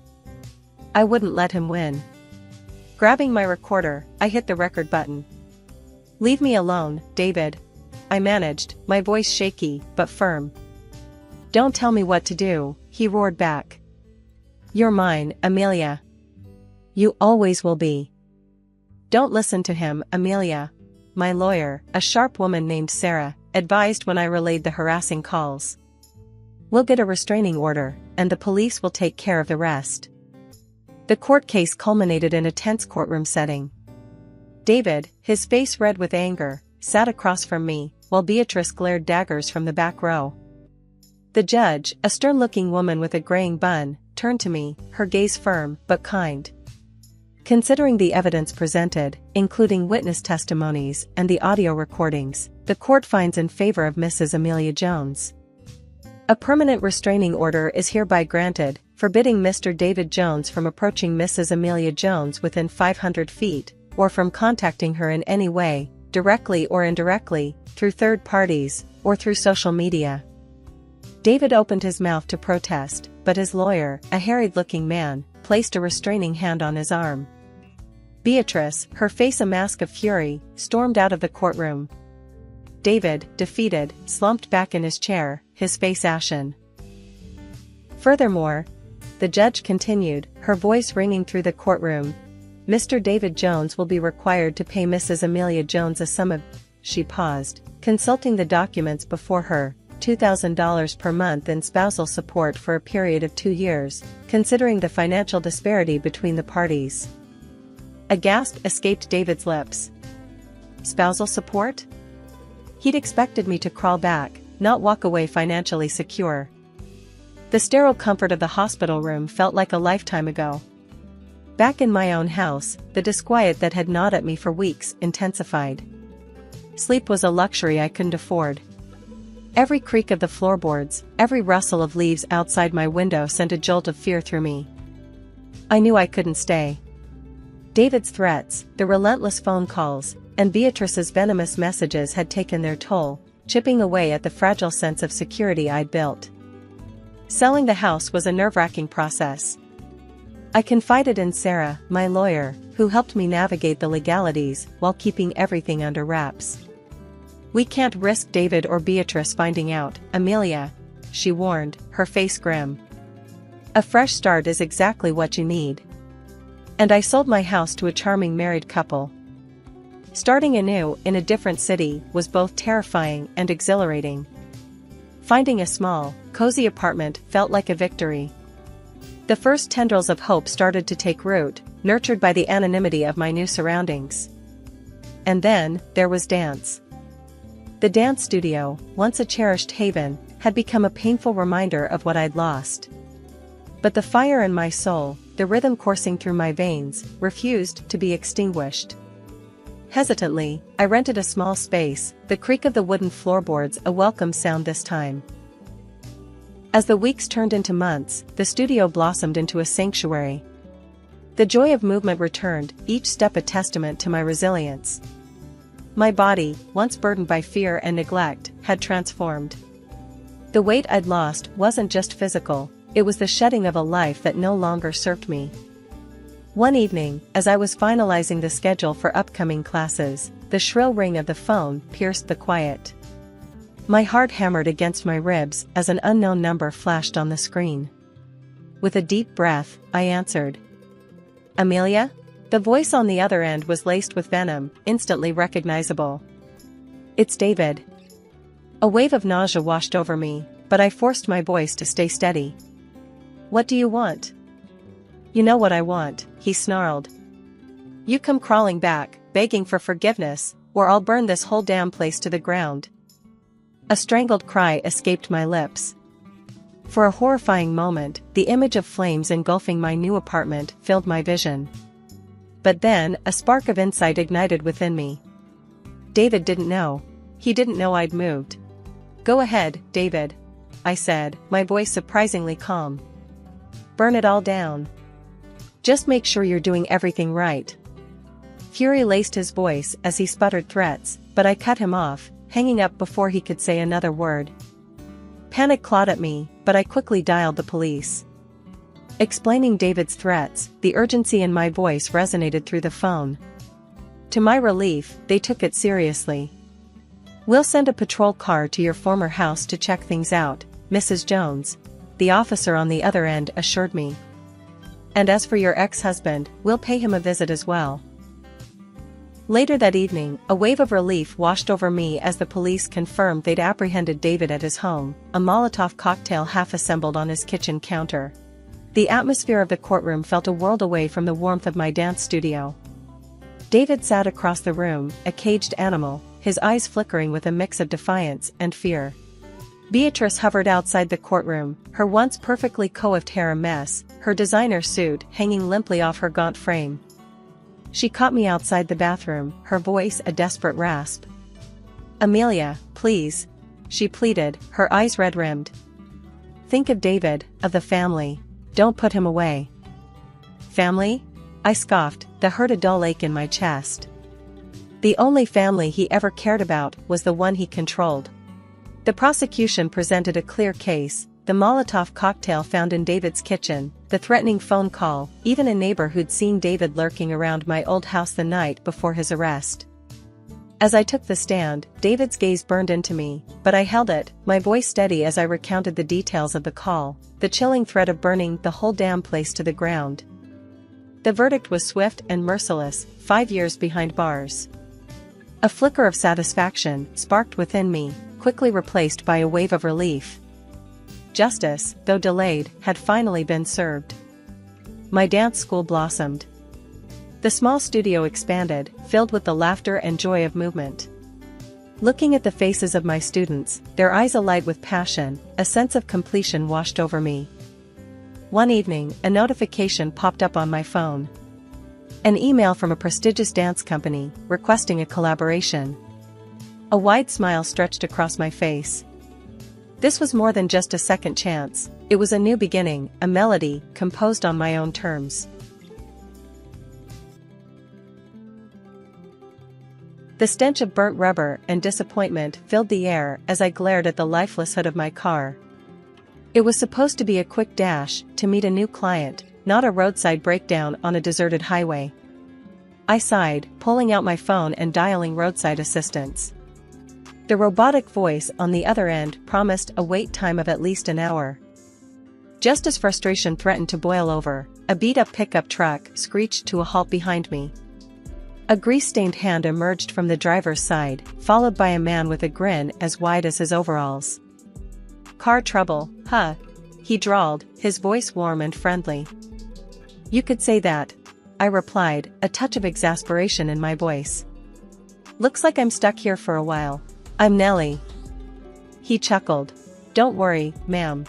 Speaker 2: I wouldn't let him win. Grabbing my recorder, I hit the record button. "Leave me alone, David," I managed, my voice shaky, but firm. "Don't tell me what to do," he roared back. "You're mine, Amelia. You always will be." "Don't listen to him, Amelia," my lawyer, a sharp woman named Sarah, advised when I relayed the harassing calls. "We'll get a restraining order, and the police will take care of the rest." The court case culminated in a tense courtroom setting. David, his face red with anger, sat across from me, while Beatrice glared daggers from the back row. The judge, a stern-looking woman with a graying bun, turned to me, her gaze firm but kind. Considering the evidence presented, including witness testimonies and the audio recordings, the court finds in favor of Mrs. Amelia Jones. A permanent restraining order is hereby granted, forbidding Mr. David Jones from approaching Mrs. Amelia Jones within 500 feet, or from contacting her in any way, directly or indirectly, through third parties, or through social media. David opened his mouth to protest, but his lawyer, a harried-looking man, placed a restraining hand on his arm. Beatrice, her face a mask of fury, stormed out of the courtroom. David, defeated, slumped back in his chair, his face ashen. Furthermore, the judge continued, her voice ringing through the courtroom, Mr. David Jones will be required to pay Mrs. Amelia Jones a sum of, she paused, consulting the documents before her, $2,000 per month in spousal support for a period of 2 years, considering the financial disparity between the parties. A gasp escaped David's lips. Spousal support? He'd expected me to crawl back, not walk away financially secure. The sterile comfort of the hospital room felt like a lifetime ago. Back in my own house, the disquiet that had gnawed at me for weeks intensified. Sleep was a luxury I couldn't afford. Every creak of the floorboards, every rustle of leaves outside my window sent a jolt of fear through me. I knew I couldn't stay. David's threats, the relentless phone calls, and Beatrice's venomous messages had taken their toll, chipping away at the fragile sense of security I'd built. Selling the house was a nerve-wracking process. I confided in Sarah, my lawyer, who helped me navigate the legalities while keeping everything under wraps. We can't risk David or Beatrice finding out, Amelia, she warned, her face grim. A fresh start is exactly what you need. And I sold my house to a charming married couple. Starting anew in a different city was both terrifying and exhilarating. Finding a small, cozy apartment felt like a victory. The first tendrils of hope started to take root, nurtured by the anonymity of my new surroundings. And then, there was dance. The dance studio, once a cherished haven, had become a painful reminder of what I'd lost. But the fire in my soul, the rhythm coursing through my veins, refused to be extinguished. Hesitantly, I rented a small space, the creak of the wooden floorboards a welcome sound this time. As the weeks turned into months, the studio blossomed into a sanctuary. The joy of movement returned, each step a testament to my resilience. My body, once burdened by fear and neglect, had transformed. The weight I'd lost wasn't just physical, it was the shedding of a life that no longer served me. One evening, as I was finalizing the schedule for upcoming classes, the shrill ring of the phone pierced the quiet. My heart hammered against my ribs as an unknown number flashed on the screen. With a deep breath, I answered. Amelia? The voice on the other end was laced with venom, instantly recognizable. It's David. A wave of nausea washed over me, but I forced my voice to stay steady. What do you want? You know what I want, he snarled. You come crawling back, begging for forgiveness, or I'll burn this whole damn place to the ground. A strangled cry escaped my lips. For a horrifying moment, the image of flames engulfing my new apartment filled my vision. But then, a spark of insight ignited within me. David didn't know. He didn't know I'd moved. Go ahead, David, I said, my voice surprisingly calm. Burn it all down. Just make sure you're doing everything right. Fury laced his voice as he sputtered threats, but I cut him off, hanging up before he could say another word. Panic clawed at me, but I quickly dialed the police. Explaining David's threats, the urgency in my voice resonated through the phone. To my relief, they took it seriously. We'll send a patrol car to your former house to check things out, Mrs. Jones, the officer on the other end assured me. And as for your ex-husband, we'll pay him a visit as well. Later that evening, a wave of relief washed over me as the police confirmed they'd apprehended David at his home, a Molotov cocktail half-assembled on his kitchen counter. The atmosphere of the courtroom felt a world away from the warmth of my dance studio. David sat across the room, a caged animal, his eyes flickering with a mix of defiance and fear. Beatrice hovered outside the courtroom, her once perfectly coiffed hair a mess, her designer suit hanging limply off her gaunt frame. She caught me outside the bathroom, her voice a desperate rasp. "Amelia, please," she pleaded, her eyes red-rimmed. "Think of David, of the family. Don't put him away." "Family?" I scoffed, that hurt a dull ache in my chest. The only family he ever cared about was the one he controlled. The prosecution presented a clear case: the Molotov cocktail found in David's kitchen, the threatening phone call, even a neighbor who'd seen David lurking around my old house the night before his arrest. As I took the stand, David's gaze burned into me, but I held it, my voice steady as I recounted the details of the call, the chilling threat of burning the whole damn place to the ground. The verdict was swift and merciless: 5 years behind bars. A flicker of satisfaction sparked within me, quickly replaced by a wave of relief. Justice, though delayed, had finally been served. My dance school blossomed. The small studio expanded, filled with the laughter and joy of movement. Looking at the faces of my students, their eyes alight with passion, a sense of completion washed over me. One evening, a notification popped up on my phone. An email from a prestigious dance company, requesting a collaboration. A wide smile stretched across my face. This was more than just a second chance, it was a new beginning, a melody, composed on my own terms. The stench of burnt rubber and disappointment filled the air as I glared at the lifeless hood of my car. It was supposed to be a quick dash, to meet a new client, not a roadside breakdown on a deserted highway. I sighed, pulling out my phone and dialing roadside assistance. The robotic voice on the other end promised a wait time of at least an hour. Just as frustration threatened to boil over, a beat-up pickup truck screeched to a halt behind me. A grease-stained hand emerged from the driver's side, followed by a man with a grin as wide as his overalls. "Car trouble, huh?" he drawled, his voice warm and friendly. "You could say that," I replied, a touch of exasperation in my voice. "Looks like I'm stuck here for a while. I'm Nellie." He chuckled. "Don't worry, ma'am.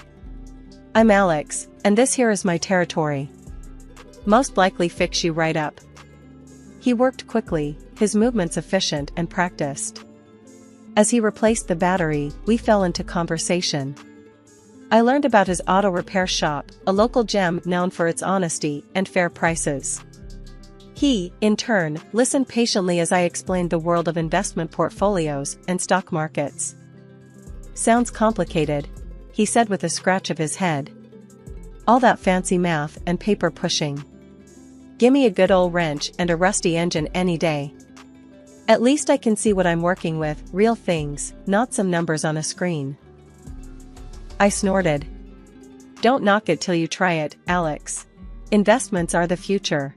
Speaker 2: I'm Alex, and this here is my territory. Most likely fix you right up." He worked quickly, his movements efficient and practiced. As he replaced the battery, we fell into conversation. I learned about his auto repair shop, a local gem known for its honesty and fair prices. He, in turn, listened patiently as I explained the world of investment portfolios and stock markets. "Sounds complicated," he said with a scratch of his head. "All that fancy math and paper pushing. Gimme a good old wrench and a rusty engine any day. At least I can see what I'm working with, real things, not some numbers on a screen." I snorted. "Don't knock it till you try it, Alex. Investments are the future.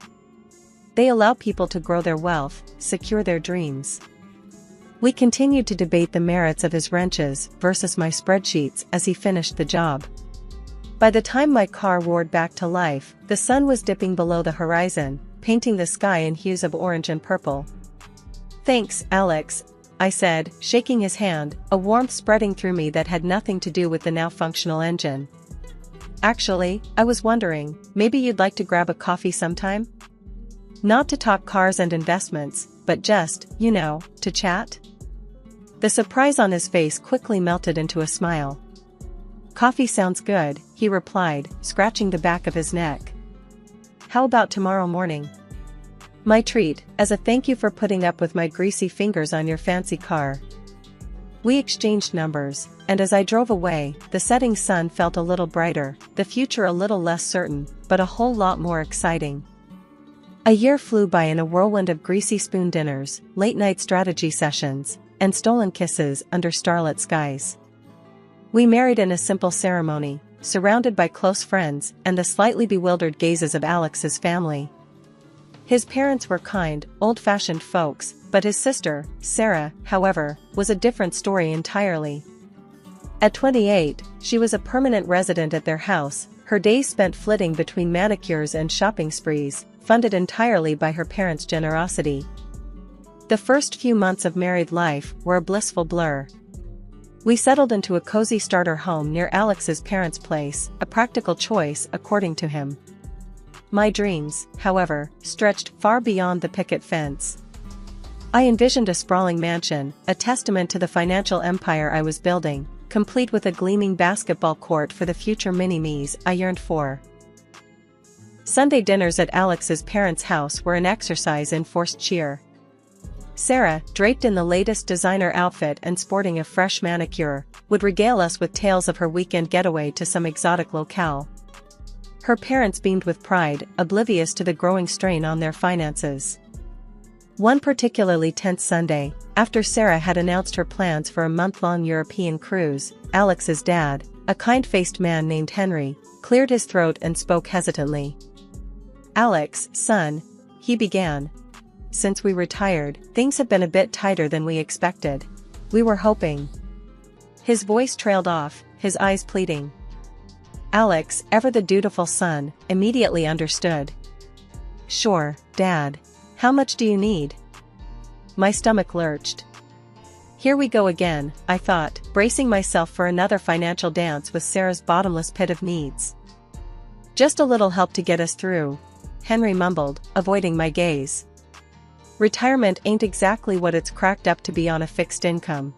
Speaker 2: They allow people to grow their wealth, secure their dreams." We continued to debate the merits of his wrenches versus my spreadsheets as he finished the job. By the time my car roared back to life, the sun was dipping below the horizon, painting the sky in hues of orange and purple. "Thanks, Alex," I said, shaking his hand, a warmth spreading through me that had nothing to do with the now functional engine. "Actually, I was wondering, maybe you'd like to grab a coffee sometime? Not to talk cars and investments, but just, to chat?" The surprise on his face quickly melted into a smile. "Coffee sounds good," he replied, scratching the back of his neck. "How about tomorrow morning? My treat, as a thank you for putting up with my greasy fingers on your fancy car." We exchanged numbers, and as I drove away, the setting sun felt a little brighter, the future a little less certain, but a whole lot more exciting. A year flew by in a whirlwind of greasy spoon dinners, late-night strategy sessions, and stolen kisses under starlit skies. We married in a simple ceremony, surrounded by close friends and the slightly bewildered gazes of Alex's family. His parents were kind, old-fashioned folks, but his sister, Sarah, however, was a different story entirely. At 28, she was a permanent resident at their house, her days spent flitting between manicures and shopping sprees, funded entirely by her parents' generosity. The first few months of married life were a blissful blur. We settled into a cozy starter home near Alex's parents' place, a practical choice according to him. My dreams, however, stretched far beyond the picket fence. I envisioned a sprawling mansion, a testament to the financial empire I was building, complete with a gleaming basketball court for the future mini-me's I yearned for. Sunday dinners at Alex's parents' house were an exercise in forced cheer. Sarah, draped in the latest designer outfit and sporting a fresh manicure, would regale us with tales of her weekend getaway to some exotic locale. Her parents beamed with pride, oblivious to the growing strain on their finances. One particularly tense Sunday, after Sarah had announced her plans for a month-long European cruise, Alex's dad, a kind-faced man named Henry, cleared his throat and spoke hesitantly. "Alex, son," he began. "Since we retired, things have been a bit tighter than we expected. We were hoping." His voice trailed off, his eyes pleading. Alex, ever the dutiful son, immediately understood. "Sure, Dad. How much do you need?" My stomach lurched. Here we go again, I thought, bracing myself for another financial dance with Sarah's bottomless pit of needs. "Just a little help to get us through," Henry mumbled, avoiding my gaze. "Retirement ain't exactly what it's cracked up to be on a fixed income."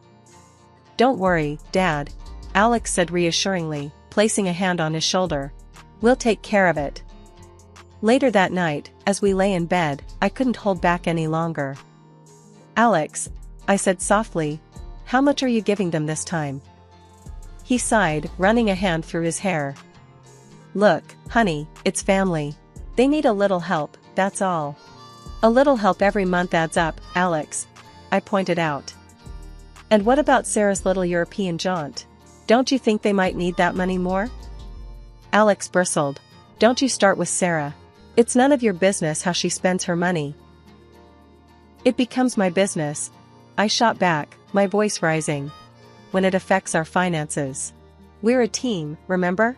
Speaker 2: "Don't worry, Dad," Alex said reassuringly, placing a hand on his shoulder. "We'll take care of it." Later that night, as we lay in bed, I couldn't hold back any longer. "Alex," I said softly, "how much are you giving them this time?" He sighed, running a hand through his hair. "Look, honey, it's family. They need a little help, that's all." "A little help every month adds up, Alex," I pointed out. "And what about Sarah's little European jaunt? Don't you think they might need that money more?" Alex bristled. "Don't you start with Sarah. It's none of your business how she spends her money." "It becomes my business," I shot back, my voice rising. "When it affects our finances. We're a team, remember?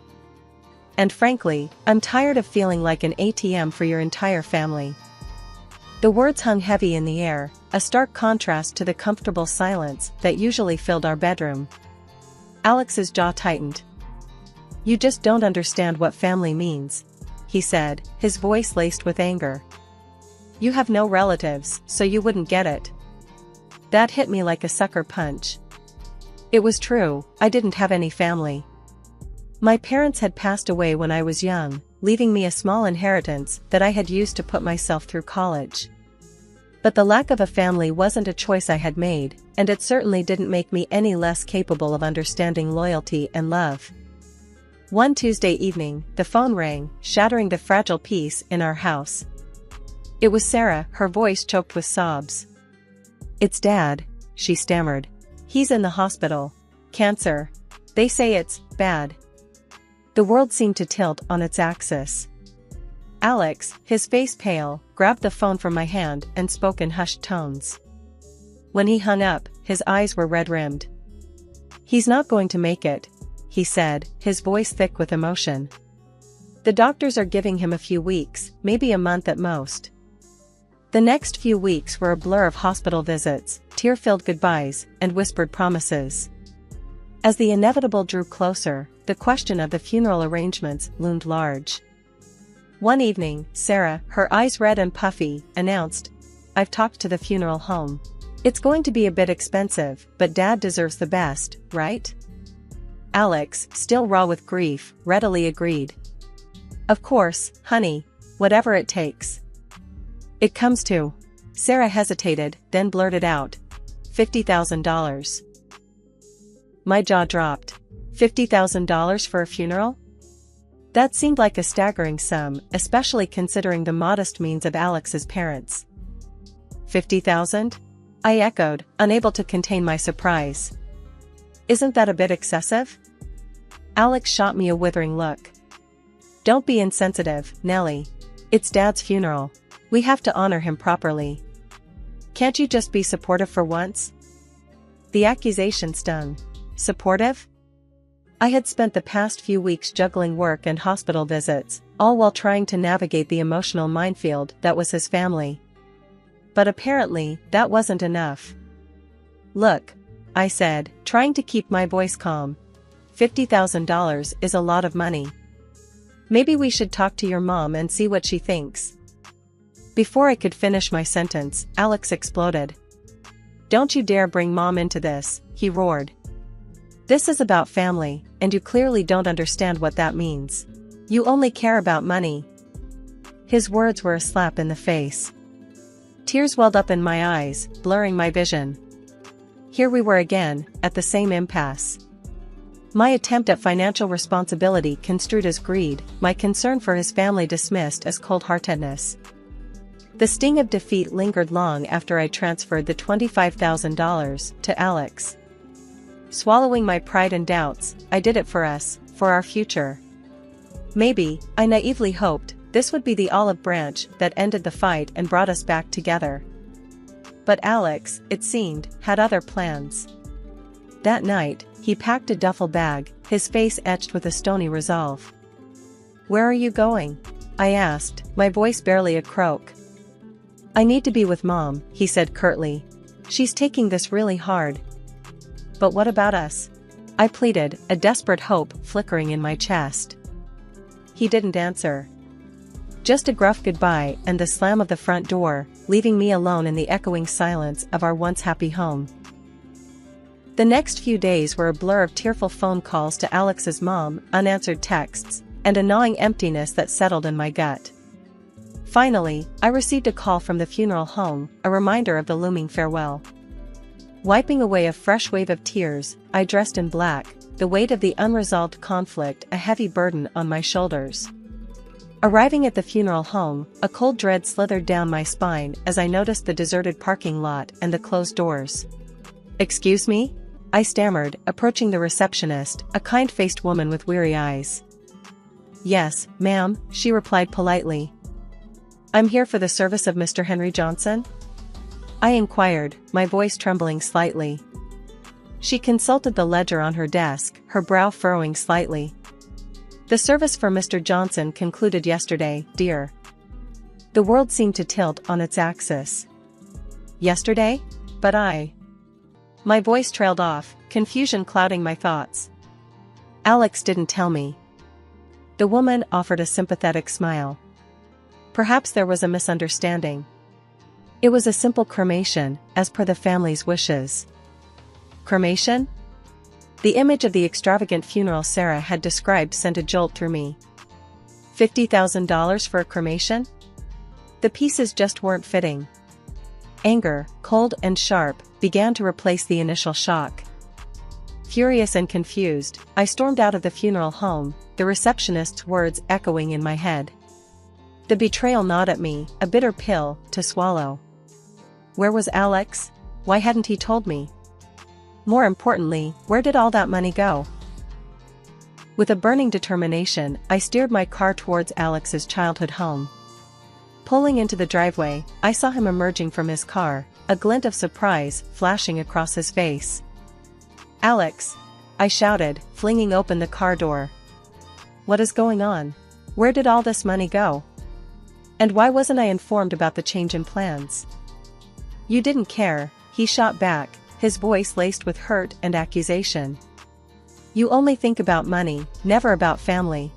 Speaker 2: And frankly, I'm tired of feeling like an ATM for your entire family." The words hung heavy in the air, a stark contrast to the comfortable silence that usually filled our bedroom. Alex's jaw tightened. "You just don't understand what family means," he said, his voice laced with anger. "You have no relatives, so you wouldn't get it." That hit me like a sucker punch. It was true, I didn't have any family. My parents had passed away when I was young, leaving me a small inheritance that I had used to put myself through college. But the lack of a family wasn't a choice I had made, and it certainly didn't make me any less capable of understanding loyalty and love. One Tuesday evening, the phone rang, shattering the fragile peace in our house. It was Sarah, her voice choked with sobs. "It's Dad," she stammered. "He's in the hospital. Cancer. They say it's bad." The world seemed to tilt on its axis. Alex, his face pale, grabbed the phone from my hand and spoke in hushed tones. When he hung up, his eyes were red-rimmed. "He's not going to make it," he said, his voice thick with emotion. "The doctors are giving him a few weeks, maybe a month at most." The next few weeks were a blur of hospital visits, tear-filled goodbyes, and whispered promises. As the inevitable drew closer, the question of the funeral arrangements loomed large. One evening, Sarah, her eyes red and puffy, announced, "I've talked to the funeral home. It's going to be a bit expensive, but Dad deserves the best, right?" Alex, still raw with grief, readily agreed. "Of course, honey, whatever it takes." "It comes to..." Sarah hesitated, then blurted out, $50,000. My jaw dropped. $50,000 for a funeral? That seemed like a staggering sum, especially considering the modest means of Alex's parents. 50,000? I echoed, unable to contain my surprise. Isn't that a bit excessive? Alex shot me a withering look. Don't be insensitive, Nellie. It's Dad's funeral. We have to honor him properly. Can't you just be supportive for once? The accusation stung. Supportive? I had spent the past few weeks juggling work and hospital visits, all while trying to navigate the emotional minefield that was his family. But apparently, that wasn't enough. "Look," I said, trying to keep my voice calm. $50,000 is a lot of money. Maybe we should talk to your mom and see what she thinks." Before I could finish my sentence, Alex exploded. "Don't you dare bring mom into this," he roared. "This is about family, and you clearly don't understand what that means. You only care about money." His words were a slap in the face. Tears welled up in my eyes, blurring my vision. Here we were again, at the same impasse. My attempt at financial responsibility construed as greed, my concern for his family dismissed as cold-heartedness. The sting of defeat lingered long after I transferred the $25,000 to Alex. Swallowing my pride and doubts, I did it for us, for our future. Maybe, I naively hoped, this would be the olive branch that ended the fight and brought us back together. But Alex, it seemed, had other plans. That night, he packed a duffel bag, his face etched with a stony resolve. "Where are you going?" I asked, my voice barely a croak. "I need to be with Mom," he said curtly. "She's taking this really hard." "But what about us?" I pleaded, a desperate hope flickering in my chest. He didn't answer. Just a gruff goodbye and the slam of the front door, leaving me alone in the echoing silence of our once happy home. The next few days were a blur of tearful phone calls to Alex's mom, unanswered texts, and a gnawing emptiness that settled in my gut. Finally, I received a call from the funeral home, a reminder of the looming farewell. Wiping away a fresh wave of tears, I dressed in black, the weight of the unresolved conflict a heavy burden on my shoulders. Arriving at the funeral home, a cold dread slithered down my spine as I noticed the deserted parking lot and the closed doors. "Excuse me?" I stammered, approaching the receptionist, a kind-faced woman with weary eyes. "Yes, ma'am," she replied politely. "I'm here for the service of Mr. Henry Johnson?" I inquired, my voice trembling slightly. She consulted the ledger on her desk, her brow furrowing slightly. "The service for Mr. Johnson concluded yesterday, dear." The world seemed to tilt on its axis. "Yesterday? But My voice trailed off, confusion clouding my thoughts. "Alex didn't tell me." The woman offered a sympathetic smile. "Perhaps there was a misunderstanding. It was a simple cremation, as per the family's wishes." Cremation? The image of the extravagant funeral Sarah had described sent a jolt through me. $50,000 for a cremation? The pieces just weren't fitting. Anger, cold and sharp, began to replace the initial shock. Furious and confused, I stormed out of the funeral home, the receptionist's words echoing in my head. The betrayal gnawed at me, a bitter pill to swallow. Where was Alex? Why hadn't he told me? More importantly, where did all that money go? With a burning determination, I steered my car towards Alex's childhood home. Pulling into the driveway, I saw him emerging from his car, a glint of surprise flashing across his face. "Alex!" I shouted, flinging open the car door. "What is going on? Where did all this money go? And why wasn't I informed about the change in plans?" "You didn't care," he shot back, his voice laced with hurt and accusation. "You only think about money, never about family."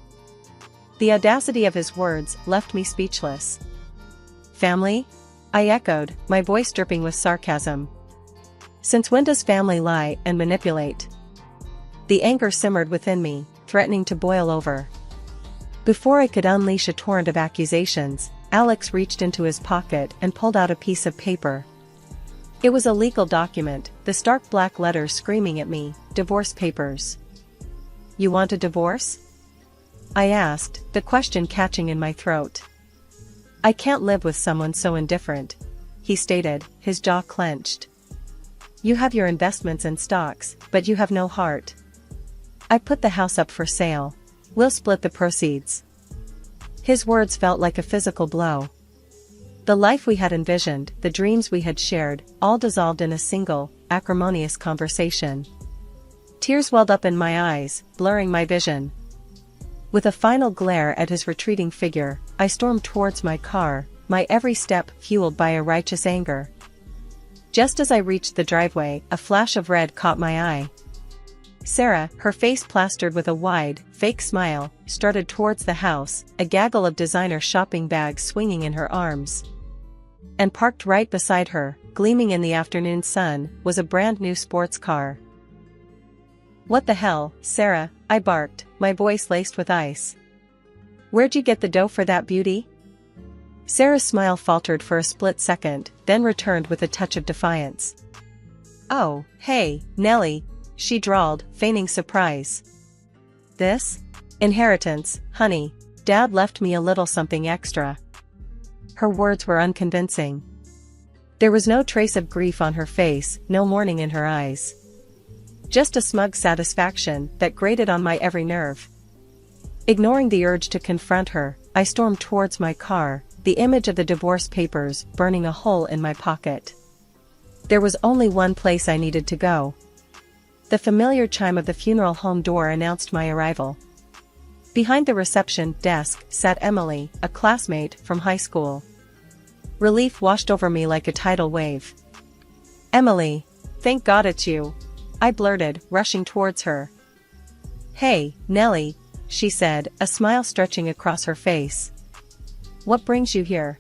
Speaker 2: The audacity of his words left me speechless. "Family?" I echoed, my voice dripping with sarcasm. "Since when does family lie and manipulate?" The anger simmered within me, threatening to boil over. Before I could unleash a torrent of accusations, Alex reached into his pocket and pulled out a piece of paper. It was a legal document, the stark black letters screaming at me, divorce papers. "You want a divorce?" I asked, the question catching in my throat. "I can't live with someone so indifferent," he stated, his jaw clenched. "You have your investments and stocks, but you have no heart. I put the house up for sale. We'll split the proceeds." His words felt like a physical blow. The life we had envisioned, the dreams we had shared, all dissolved in a single, acrimonious conversation. Tears welled up in my eyes, blurring my vision. With a final glare at his retreating figure, I stormed towards my car, my every step fueled by a righteous anger. Just as I reached the driveway, a flash of red caught my eye. Sarah, her face plastered with a wide, fake smile, strutted towards the house, a gaggle of designer shopping bags swinging in her arms. And parked right beside her, gleaming in the afternoon sun, was a brand new sports car. "What the hell, Sarah?" I barked, my voice laced with ice. "Where'd you get the dough for that beauty?" Sarah's smile faltered for a split second, then returned with a touch of defiance. "Oh, hey, Nellie," she drawled, feigning surprise. "This? Inheritance, honey. Dad left me a little something extra." Her words were unconvincing. There was no trace of grief on her face, no mourning in her eyes. Just a smug satisfaction that grated on my every nerve. Ignoring the urge to confront her, I stormed towards my car, the image of the divorce papers burning a hole in my pocket. There was only one place I needed to go. The familiar chime of the funeral home door announced my arrival. Behind the reception desk sat Emily, a classmate from high school. Relief washed over me like a tidal wave. "Emily, thank God it's you," I blurted, rushing towards her. "Hey, Nellie," she said, a smile stretching across her face. "What brings you here?"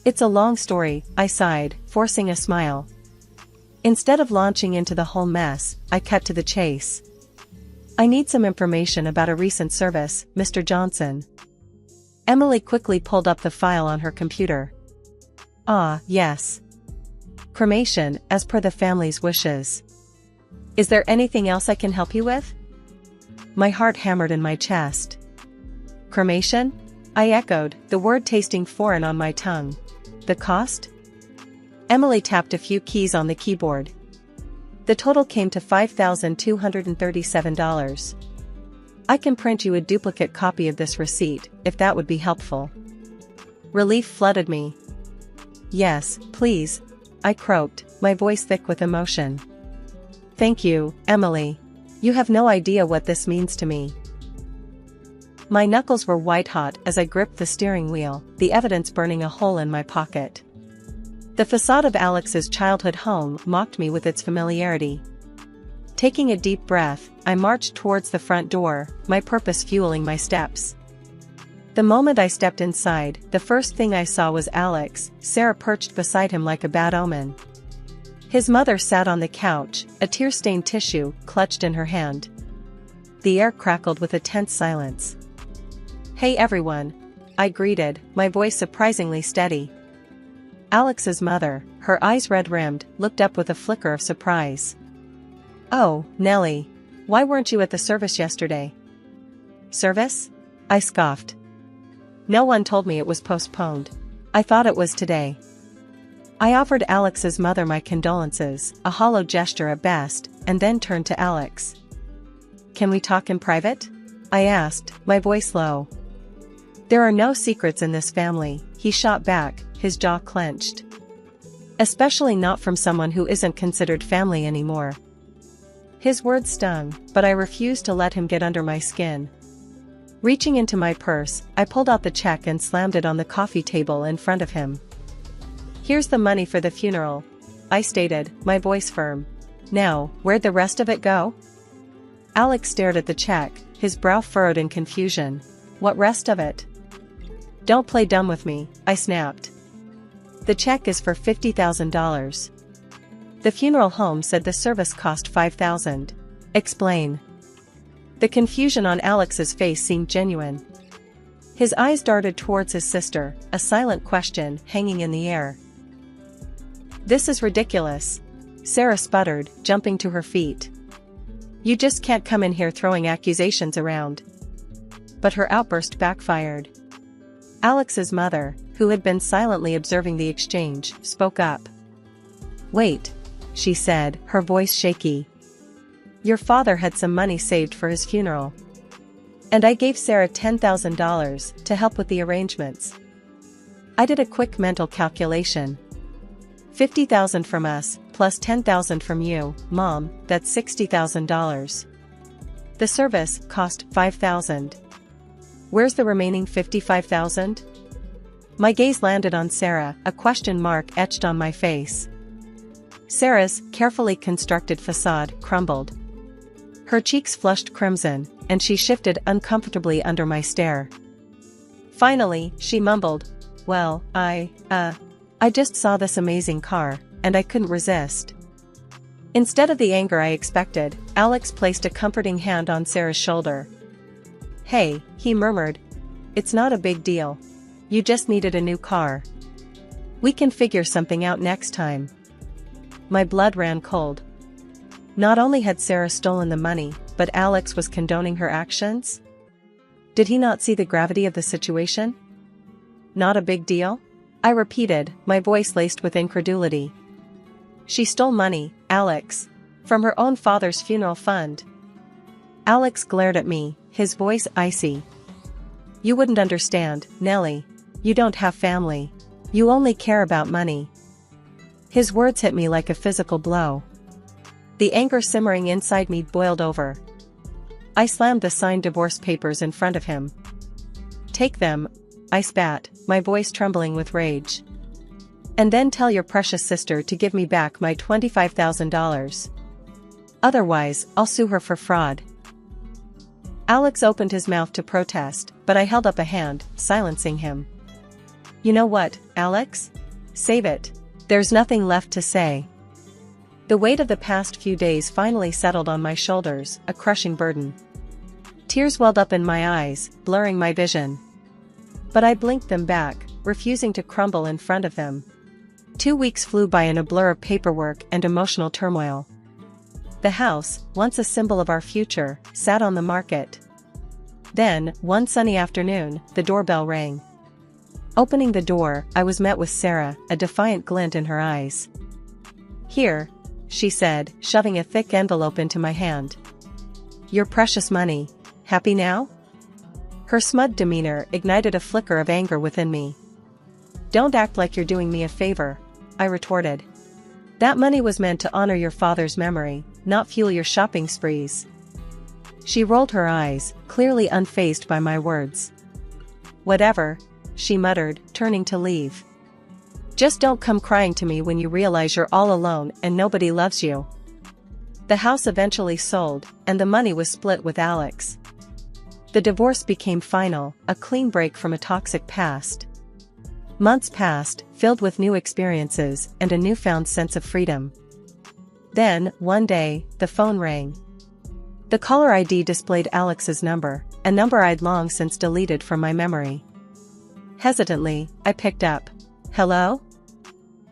Speaker 2: "It's a long story," I sighed, forcing a smile. Instead of launching into the whole mess, I cut to the chase. "I need some information about a recent service, Mr. Johnson." Emily quickly pulled up the file on her computer. "Ah, yes. Cremation, as per the family's wishes. Is there anything else I can help you with?" My heart hammered in my chest. "Cremation?" I echoed, the word tasting foreign on my tongue. "The cost?" Emily tapped a few keys on the keyboard. The total came to $5,237. "I can print you a duplicate copy of this receipt, if that would be helpful." Relief flooded me. "Yes, please," I croaked, my voice thick with emotion. "Thank you, Emily. You have no idea what this means to me." My knuckles were white-hot as I gripped the steering wheel, the evidence burning a hole in my pocket. The facade of Alex's childhood home mocked me with its familiarity. Taking a deep breath, I marched towards the front door, my purpose fueling my steps. The moment I stepped inside, the first thing I saw was Alex, Sarah perched beside him like a bad omen. His mother sat on the couch, a tear-stained tissue clutched in her hand. The air crackled with a tense silence. "Hey everyone," I greeted, my voice surprisingly steady. Alex's mother, her eyes red-rimmed, looked up with a flicker of surprise. "Oh, Nellie. Why weren't you at the service yesterday?" "Service?" I scoffed. "No one told me it was postponed. I thought it was today." I offered Alex's mother my condolences, a hollow gesture at best, and then turned to Alex. "Can we talk in private?" I asked, my voice low. "There are no secrets in this family," he shot back, his jaw clenched. "Especially not from someone who isn't considered family anymore." His words stung, but I refused to let him get under my skin. Reaching into my purse, I pulled out the check and slammed it on the coffee table in front of him. "Here's the money for the funeral," I stated, my voice firm. "Now, where'd the rest of it go?" Alex stared at the check, his brow furrowed in confusion. "What rest of it?" "Don't play dumb with me," I snapped. "The check is for $50,000. The funeral home said the service cost $5,000. Explain." The confusion on Alex's face seemed genuine. His eyes darted towards his sister, a silent question hanging in the air. "This is ridiculous," Sarah sputtered, jumping to her feet. "You just can't come in here throwing accusations around." But her outburst backfired. Alex's mother, who had been silently observing the exchange, spoke up. "Wait," she said, her voice shaky. "Your father had some money saved for his funeral. And I gave Sarah $10,000 to help with the arrangements." I did a quick mental calculation. 50,000 from us, plus 10,000 from you, Mom, that's $60,000. The service cost $5,000. Where's the remaining $55,000? My gaze landed on Sarah, a question mark etched on my face. Sarah's carefully constructed facade crumbled. Her cheeks flushed crimson, and she shifted uncomfortably under my stare. Finally, she mumbled, "Well, I just saw this amazing car, and I couldn't resist." Instead of the anger I expected, Alex placed a comforting hand on Sarah's shoulder. "Hey," he murmured. "It's not a big deal. You just needed a new car. We can figure something out next time." My blood ran cold. Not only had Sarah stolen the money, but Alex was condoning her actions? Did he not see the gravity of the situation? "Not a big deal?" I repeated, my voice laced with incredulity. "She stole money, Alex. From her own father's funeral fund." Alex glared at me, his voice icy. "You wouldn't understand, Nellie. You don't have family. You only care about money." His words hit me like a physical blow. The anger simmering inside me boiled over. I slammed the signed divorce papers in front of him. "Take them," I spat, my voice trembling with rage. "And then tell your precious sister to give me back my $25,000. Otherwise, I'll sue her for fraud." Alex opened his mouth to protest, but I held up a hand, silencing him. "You know what, Alex? Save it. There's nothing left to say." The weight of the past few days finally settled on my shoulders, a crushing burden. Tears welled up in my eyes, blurring my vision. But I blinked them back, refusing to crumble in front of them. 2 weeks flew by in a blur of paperwork and emotional turmoil. The house, once a symbol of our future, sat on the market. Then, one sunny afternoon, the doorbell rang. Opening the door, I was met with Sarah, a defiant glint in her eyes. "Here," she said, shoving a thick envelope into my hand. "Your precious money. Happy now?" Her smug demeanor ignited a flicker of anger within me. "Don't act like you're doing me a favor," I retorted. "That money was meant to honor your father's memory, not fuel your shopping sprees." She rolled her eyes, clearly unfazed by my words. "Whatever," she muttered, turning to leave. "Just don't come crying to me when you realize you're all alone and nobody loves you." The house eventually sold, and the money was split with Alex. The divorce became final, a clean break from a toxic past. Months passed, filled with new experiences and a newfound sense of freedom. Then, one day, the phone rang. The caller ID displayed Alex's number, a number I'd long since deleted from my memory. Hesitantly, I picked up. "Hello?"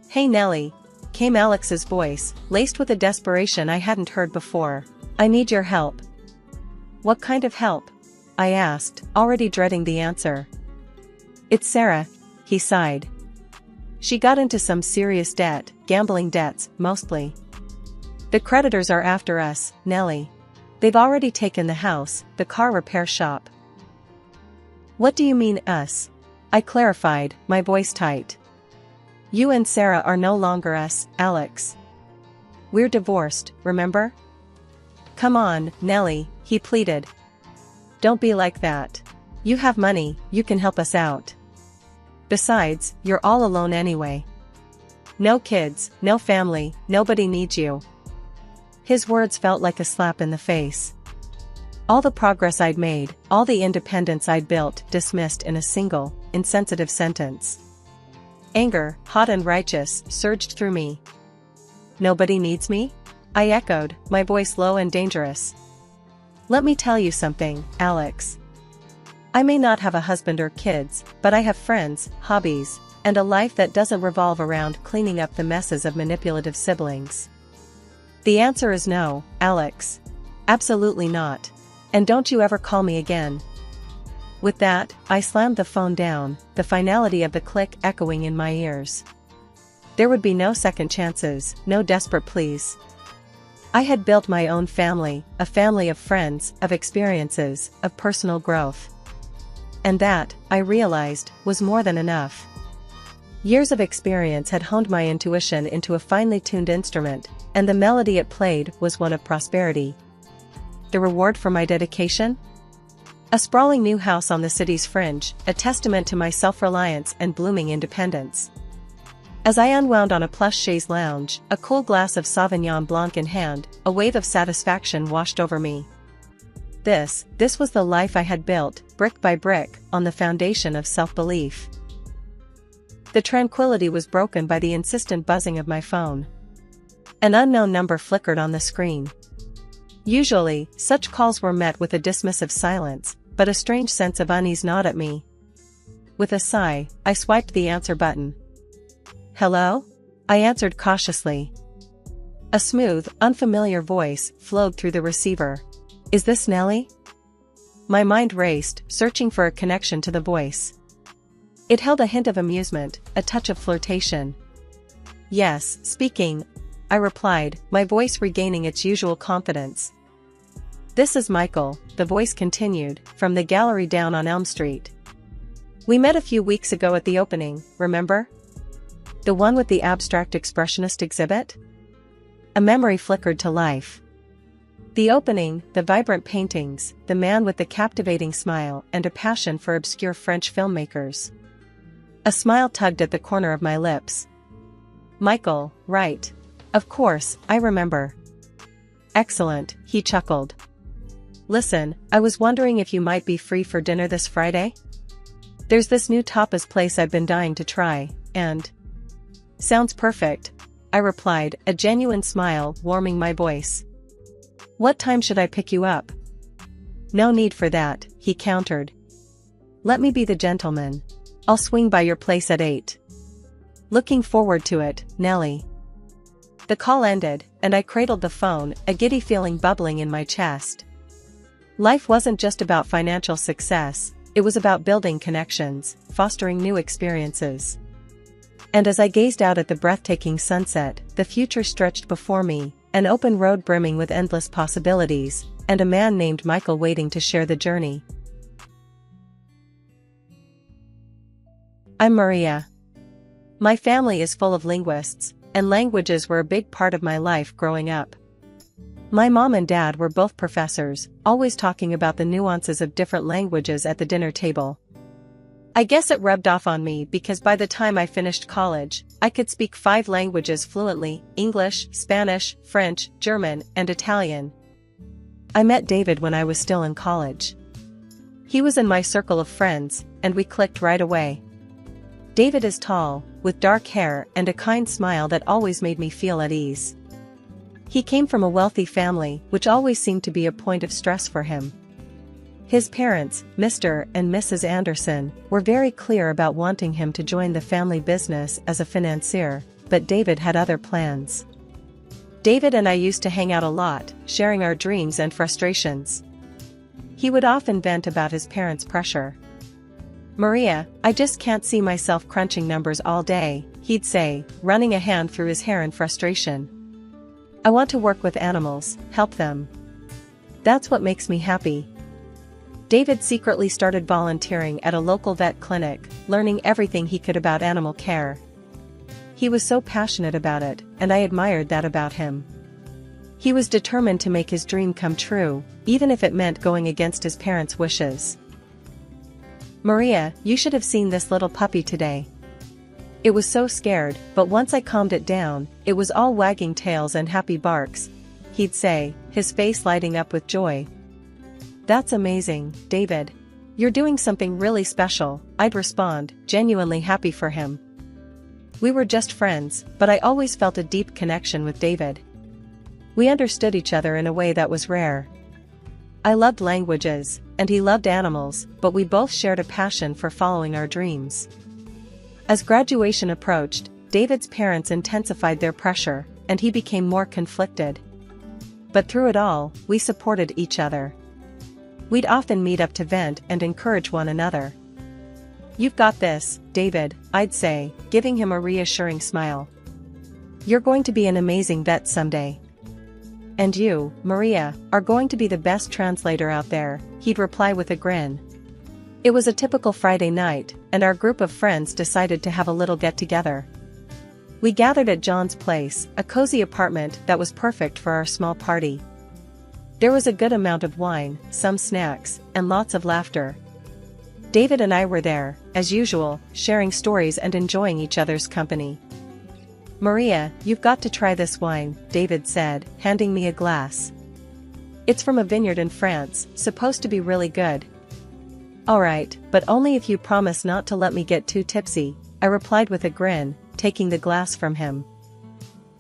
Speaker 2: "Hey Nellie," came Alex's voice, laced with a desperation I hadn't heard before. "I need your help." "What kind of help?" I asked, already dreading the answer. "It's Sarah," he sighed. "She got into some serious debt, gambling debts, mostly. The creditors are after us, Nellie. They've already taken the house, the car repair shop." "What do you mean, us?" I clarified, my voice tight. "You and Sarah are no longer us, Alex. We're divorced, remember?" "Come on, Nellie," he pleaded. "Don't be like that. You have money, you can help us out. Besides, you're all alone anyway. No kids, no family, nobody needs you." His words felt like a slap in the face. All the progress I'd made, all the independence I'd built, dismissed in a single, insensitive sentence. Anger, hot and righteous, surged through me. "Nobody needs me?" I echoed, my voice low and dangerous. "Let me tell you something, Alex. I may not have a husband or kids, but I have friends, hobbies, and a life that doesn't revolve around cleaning up the messes of manipulative siblings. The answer is no, Alex. Absolutely not. And don't you ever call me again." With that, I slammed the phone down, the finality of the click echoing in my ears. There would be no second chances, no desperate pleas. I had built my own family, a family of friends, of experiences, of personal growth. And that, I realized, was more than enough. Years of experience had honed my intuition into a finely tuned instrument, and the melody it played was one of prosperity. The reward for my dedication? A sprawling new house on the city's fringe, a testament to my self-reliance and blooming independence. As I unwound on a plush chaise lounge, a cool glass of Sauvignon Blanc in hand, a wave of satisfaction washed over me. This was the life I had built, brick by brick, on the foundation of self-belief. The tranquility was broken by the insistent buzzing of my phone. An unknown number flickered on the screen. Usually, such calls were met with a dismissive silence, but a strange sense of unease gnawed at me. With a sigh, I swiped the answer button. "Hello?" I answered cautiously. A smooth, unfamiliar voice flowed through the receiver. "Is this Nellie?" My mind raced, searching for a connection to the voice. It held a hint of amusement, a touch of flirtation. "Yes, speaking," I replied, my voice regaining its usual confidence. "This is Michael," the voice continued, "from the gallery down on Elm Street. We met a few weeks ago at the opening, remember? The one with the abstract expressionist exhibit?" A memory flickered to life. The opening, the vibrant paintings, the man with the captivating smile and a passion for obscure French filmmakers. A smile tugged at the corner of my lips. "Michael, right. Of course, I remember." "Excellent," he chuckled. "Listen, I was wondering if you might be free for dinner this Friday? There's this new tapas place I've been dying to try, and—" "Sounds perfect," I replied, a genuine smile warming my voice. "What time should I pick you up?" "No need for that," he countered. "Let me be the gentleman. I'll swing by your place at 8. Looking forward to it, Nellie." The call ended, and I cradled the phone, a giddy feeling bubbling in my chest. Life wasn't just about financial success, it was about building connections, fostering new experiences. And as I gazed out at the breathtaking sunset, the future stretched before me, an open road brimming with endless possibilities, and a man named Michael waiting to share the journey. I'm Maria. My family is full of linguists, and languages were a big part of my life growing up. My mom and dad were both professors, always talking about the nuances of different languages at the dinner table. I guess it rubbed off on me because by the time I finished college, I could speak 5 languages fluently: English, Spanish, French, German, and Italian. I met David when I was still in college. He was in my circle of friends, and we clicked right away. David is tall, with dark hair and a kind smile that always made me feel at ease. He came from a wealthy family, which always seemed to be a point of stress for him. His parents, Mr. and Mrs. Anderson, were very clear about wanting him to join the family business as a financier, but David had other plans. David and I used to hang out a lot, sharing our dreams and frustrations. He would often vent about his parents' pressure. "Maria, I just can't see myself crunching numbers all day," he'd say, running a hand through his hair in frustration. "I want to work with animals, help them. That's what makes me happy." David secretly started volunteering at a local vet clinic, learning everything he could about animal care. He was so passionate about it, and I admired that about him. He was determined to make his dream come true, even if it meant going against his parents' wishes. "Maria, you should have seen this little puppy today. It was so scared, but once I calmed it down, it was all wagging tails and happy barks," he'd say, his face lighting up with joy. "That's amazing, David. You're doing something really special," I'd respond, genuinely happy for him. We were just friends, but I always felt a deep connection with David. We understood each other in a way that was rare. I loved languages, and he loved animals, but we both shared a passion for following our dreams. As graduation approached, David's parents intensified their pressure, and he became more conflicted. But through it all, we supported each other. We'd often meet up to vent and encourage one another. "You've got this, David," I'd say, giving him a reassuring smile. "You're going to be an amazing vet someday. And you, Maria, are going to be the best translator out there," he'd reply with a grin. It was a typical Friday night, and our group of friends decided to have a little get-together. We gathered at John's place, a cozy apartment that was perfect for our small party. There was a good amount of wine, some snacks, and lots of laughter. David and I were there, as usual, sharing stories and enjoying each other's company. "Maria, you've got to try this wine," David said, handing me a glass. "It's from a vineyard in France, supposed to be really good." "All right, but only if you promise not to let me get too tipsy," I replied with a grin, taking the glass from him.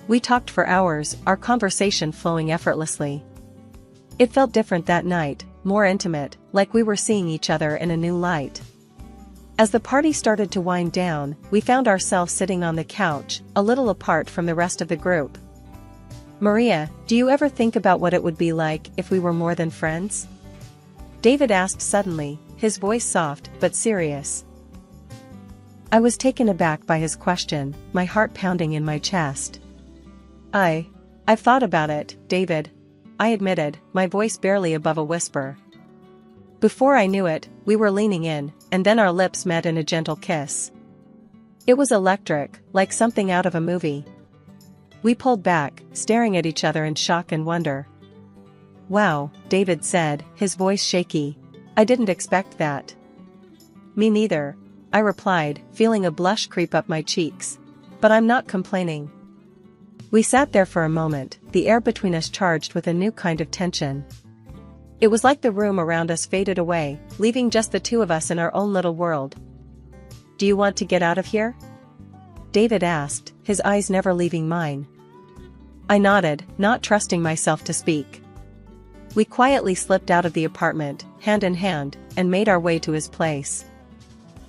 Speaker 2: We talked for hours, our conversation flowing effortlessly. It felt different that night, more intimate, like we were seeing each other in a new light. As the party started to wind down, we found ourselves sitting on the couch, a little apart from the rest of the group. "Maria, do you ever think about what it would be like if we were more than friends?" David asked suddenly, his voice soft but serious. I was taken aback by his question, my heart pounding in my chest. I've thought about it, David," I admitted, my voice barely above a whisper. Before I knew it, we were leaning in, and then our lips met in a gentle kiss. It was electric, like something out of a movie. We pulled back, staring at each other in shock and wonder. "Wow," David said, his voice shaky. "I didn't expect that." "Me neither," I replied, feeling a blush creep up my cheeks. "But I'm not complaining." We sat there for a moment, the air between us charged with a new kind of tension. It was like the room around us faded away, leaving just the two of us in our own little world. "Do you want to get out of here?" David asked, his eyes never leaving mine. I nodded, not trusting myself to speak. We quietly slipped out of the apartment, hand in hand, and made our way to his place.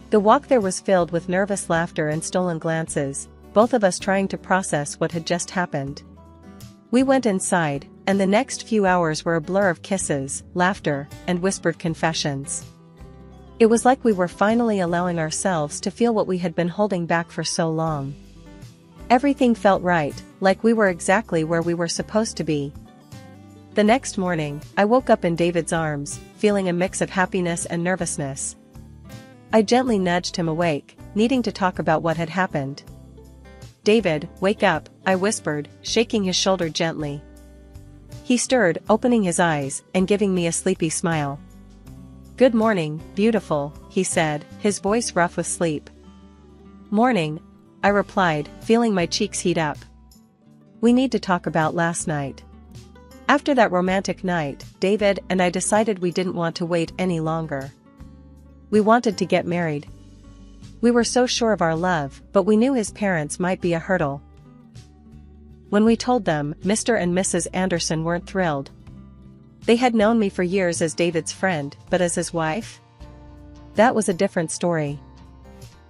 Speaker 2: The walk there was filled with nervous laughter and stolen glances, both of us trying to process what had just happened. We went inside, and the next few hours were a blur of kisses, laughter, and whispered confessions. It was like we were finally allowing ourselves to feel what we had been holding back for so long. Everything felt right, like we were exactly where we were supposed to be. The next morning, I woke up in David's arms, feeling a mix of happiness and nervousness. I gently nudged him awake, needing to talk about what had happened. "David, wake up," I whispered, shaking his shoulder gently. He stirred, opening his eyes, and giving me a sleepy smile. "Good morning, beautiful," he said, his voice rough with sleep. "Morning," I replied, feeling my cheeks heat up. "We need to talk about last night." After that romantic night, David and I decided we didn't want to wait any longer. We wanted to get married. We were so sure of our love, but we knew his parents might be a hurdle. When we told them, Mr. and Mrs. Anderson weren't thrilled. They had known me for years as David's friend, but as his wife? That was a different story.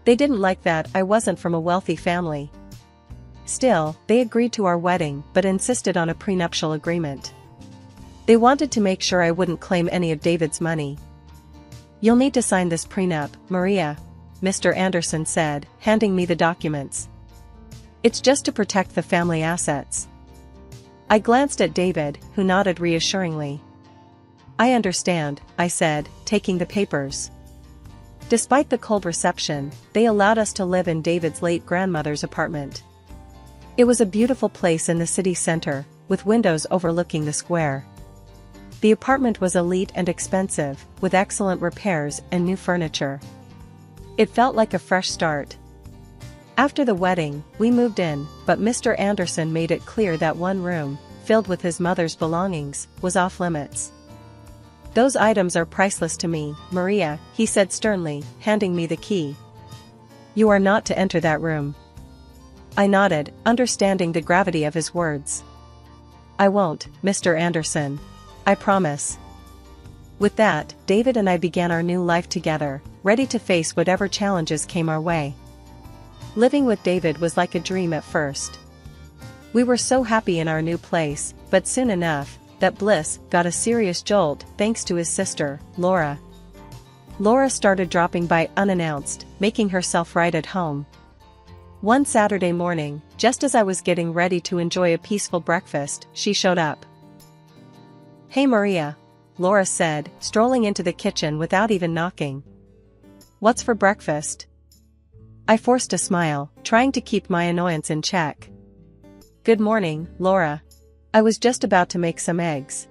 Speaker 2: They didn't like that I wasn't from a wealthy family. Still, they agreed to our wedding but insisted on a prenuptial agreement. They wanted to make sure I wouldn't claim any of David's money. "You'll need to sign this prenup, Maria," Mr. Anderson said, handing me the documents. "It's just to protect the family assets." I glanced at David, who nodded reassuringly. "I understand," I said, taking the papers. Despite the cold reception, they allowed us to live in David's late grandmother's apartment. It was a beautiful place in the city center, with windows overlooking the square. The apartment was elite and expensive, with excellent repairs and new furniture. It felt like a fresh start. After the wedding, we moved in, but Mr. Anderson made it clear that one room, filled with his mother's belongings, was off limits. "Those items are priceless to me, Maria," he said sternly, handing me the key. "You are not to enter that room." I nodded, understanding the gravity of his words. "I won't, Mr. Anderson. I promise." With that, David and I began our new life together, ready to face whatever challenges came our way. Living with David was like a dream at first. We were so happy in our new place, but soon enough, that bliss got a serious jolt thanks to his sister, Laura. Laura started dropping by unannounced, making herself right at home. One Saturday morning, just as I was getting ready to enjoy a peaceful breakfast, she showed up. "Hey Maria," Laura said, strolling into the kitchen without even knocking. "What's for breakfast?" I forced a smile, trying to keep my annoyance in check. "Good morning, Laura. I was just about to make some eggs."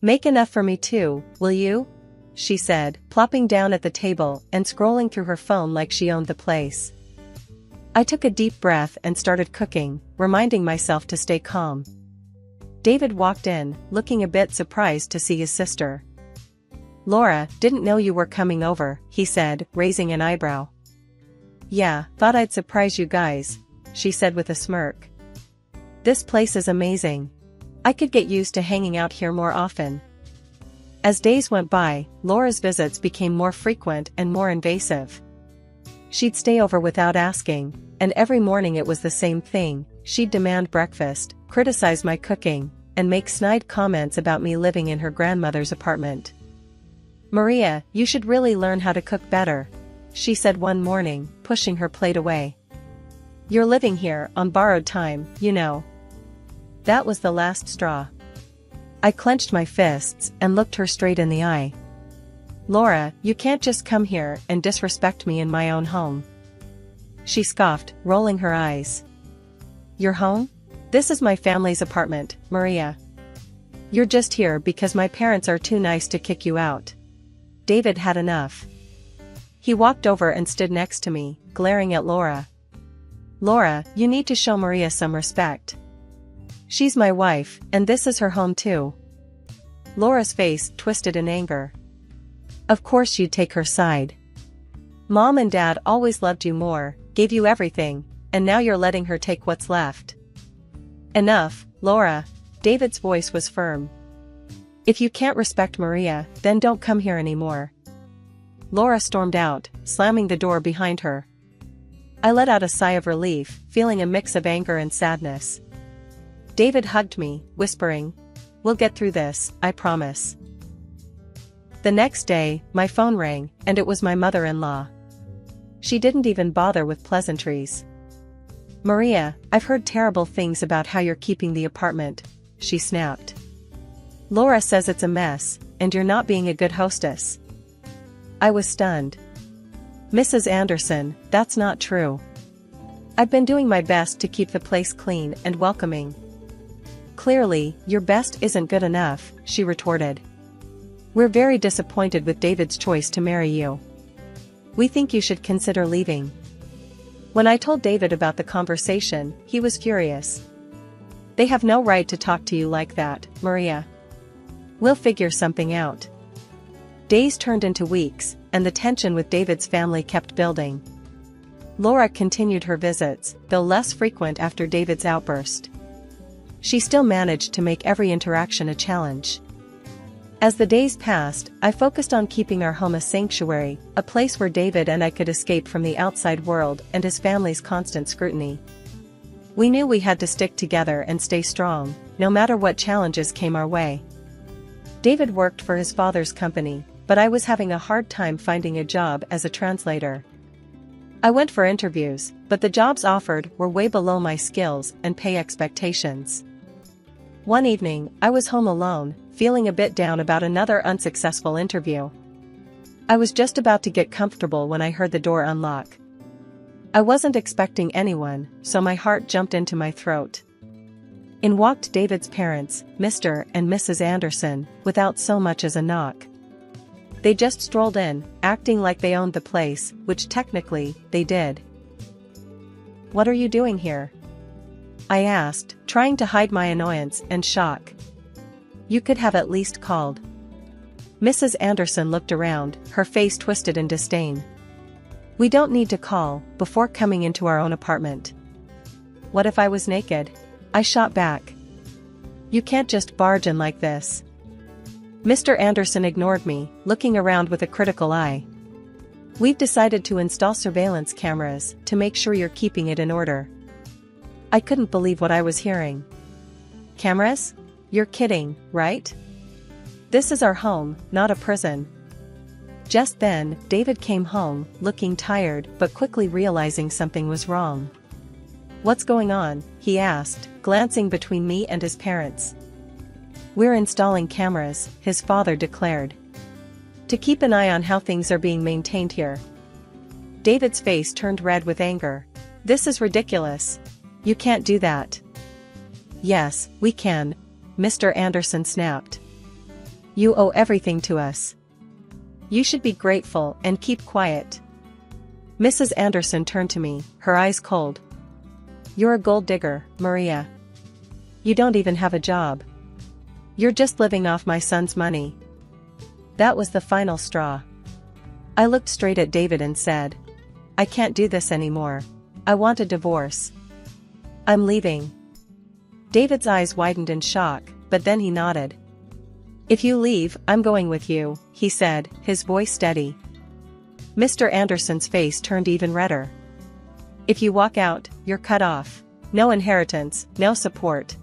Speaker 2: Make enough for me too, will you? She said, plopping down at the table and scrolling through her phone like she owned the place. I took a deep breath and started cooking, reminding myself to stay calm. David walked in, looking a bit surprised to see his sister. Laura, didn't know you were coming over, he said, raising an eyebrow. Yeah, thought I'd surprise you guys, she said with a smirk. This place is amazing. I could get used to hanging out here more often. As days went by, Laura's visits became more frequent and more invasive. She'd stay over without asking, and every morning it was the same thing. She'd demand breakfast, criticize my cooking, and make snide comments about me living in her grandmother's apartment. Maria, you should really learn how to cook better, she said one morning, pushing her plate away. You're living here on borrowed time, you know. That was the last straw. I clenched my fists and looked her straight in the eye. Laura, you can't just come here and disrespect me in my own home. She scoffed, rolling her eyes. Your home? This is my family's apartment, Maria. You're just here because my parents are too nice to kick you out. David had enough. He walked over and stood next to me, glaring at Laura. Laura, you need to show Maria some respect. She's my wife, and this is her home too. Laura's face twisted in anger. Of course you'd take her side. Mom and Dad always loved you more, gave you everything, and now you're letting her take what's left. Enough, Laura. David's voice was firm. If you can't respect Maria, then don't come here anymore. Laura stormed out, slamming the door behind her. I let out a sigh of relief, feeling a mix of anger and sadness. David hugged me, whispering, "We'll get through this, I promise." The next day, my phone rang, and it was my mother-in-law. She didn't even bother with pleasantries. Maria, I've heard terrible things about how you're keeping the apartment, she snapped. Laura says it's a mess, and you're not being a good hostess. I was stunned. Mrs. Anderson, that's not true. I've been doing my best to keep the place clean and welcoming. Clearly, your best isn't good enough, she retorted. We're very disappointed with David's choice to marry you. We think you should consider leaving. When I told David about the conversation, he was furious. They have no right to talk to you like that, Maria. We'll figure something out. Days turned into weeks, and the tension with David's family kept building. Laura continued her visits, though less frequent after David's outburst. She still managed to make every interaction a challenge. As the days passed, I focused on keeping our home a sanctuary, a place where David and I could escape from the outside world and his family's constant scrutiny. We knew we had to stick together and stay strong, no matter what challenges came our way. David worked for his father's company, but I was having a hard time finding a job as a translator. I went for interviews, but the jobs offered were way below my skills and pay expectations. One evening, I was home alone, feeling a bit down about another unsuccessful interview. I was just about to get comfortable when I heard the door unlock. I wasn't expecting anyone, so my heart jumped into my throat. In walked David's parents, Mr. and Mrs. Anderson, without so much as a knock. They just strolled in, acting like they owned the place, which technically, they did. What are you doing here? I asked, trying to hide my annoyance and shock. You could have at least called. Mrs. Anderson looked around, her face twisted in disdain. We don't need to call before coming into our own apartment. What if I was naked? I shot back. You can't just barge in like this. Mr. Anderson ignored me, looking around with a critical eye. We've decided to install surveillance cameras to make sure you're keeping it in order. I couldn't believe what I was hearing. Cameras? You're kidding, right? This is our home, not a prison. Just then, David came home, looking tired but quickly realizing something was wrong. What's going on? He asked, glancing between me and his parents. We're installing cameras, his father declared. To keep an eye on how things are being maintained here. David's face turned red with anger. This is ridiculous. You can't do that. Yes, we can, Mr. Anderson snapped. You owe everything to us. You should be grateful and keep quiet. Mrs. Anderson turned to me, her eyes cold. You're a gold digger, Maria. You don't even have a job. You're just living off my son's money. That was the final straw. I looked straight at David and said, I can't do this anymore. I want a divorce. I'm leaving. David's eyes widened in shock, but then he nodded. If you leave, I'm going with you, he said, his voice steady. Mr. Anderson's face turned even redder. If you walk out, you're cut off. No inheritance, no support.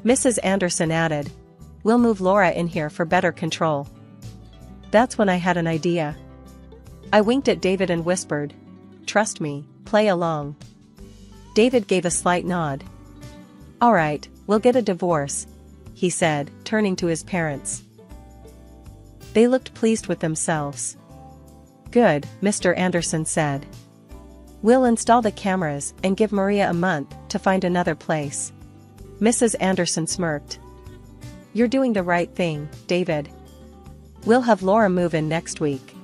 Speaker 2: Mrs. Anderson added, we'll move Laura in here for better control. That's when I had an idea. I winked at David and whispered, trust me, play along. David gave a slight nod. All right, we'll get a divorce, he said, turning to his parents. They looked pleased with themselves. Good, Mr. Anderson said. We'll install the cameras and give Maria a month to find another place. Mrs. Anderson smirked. You're doing the right thing, David. We'll have Laura move in next week.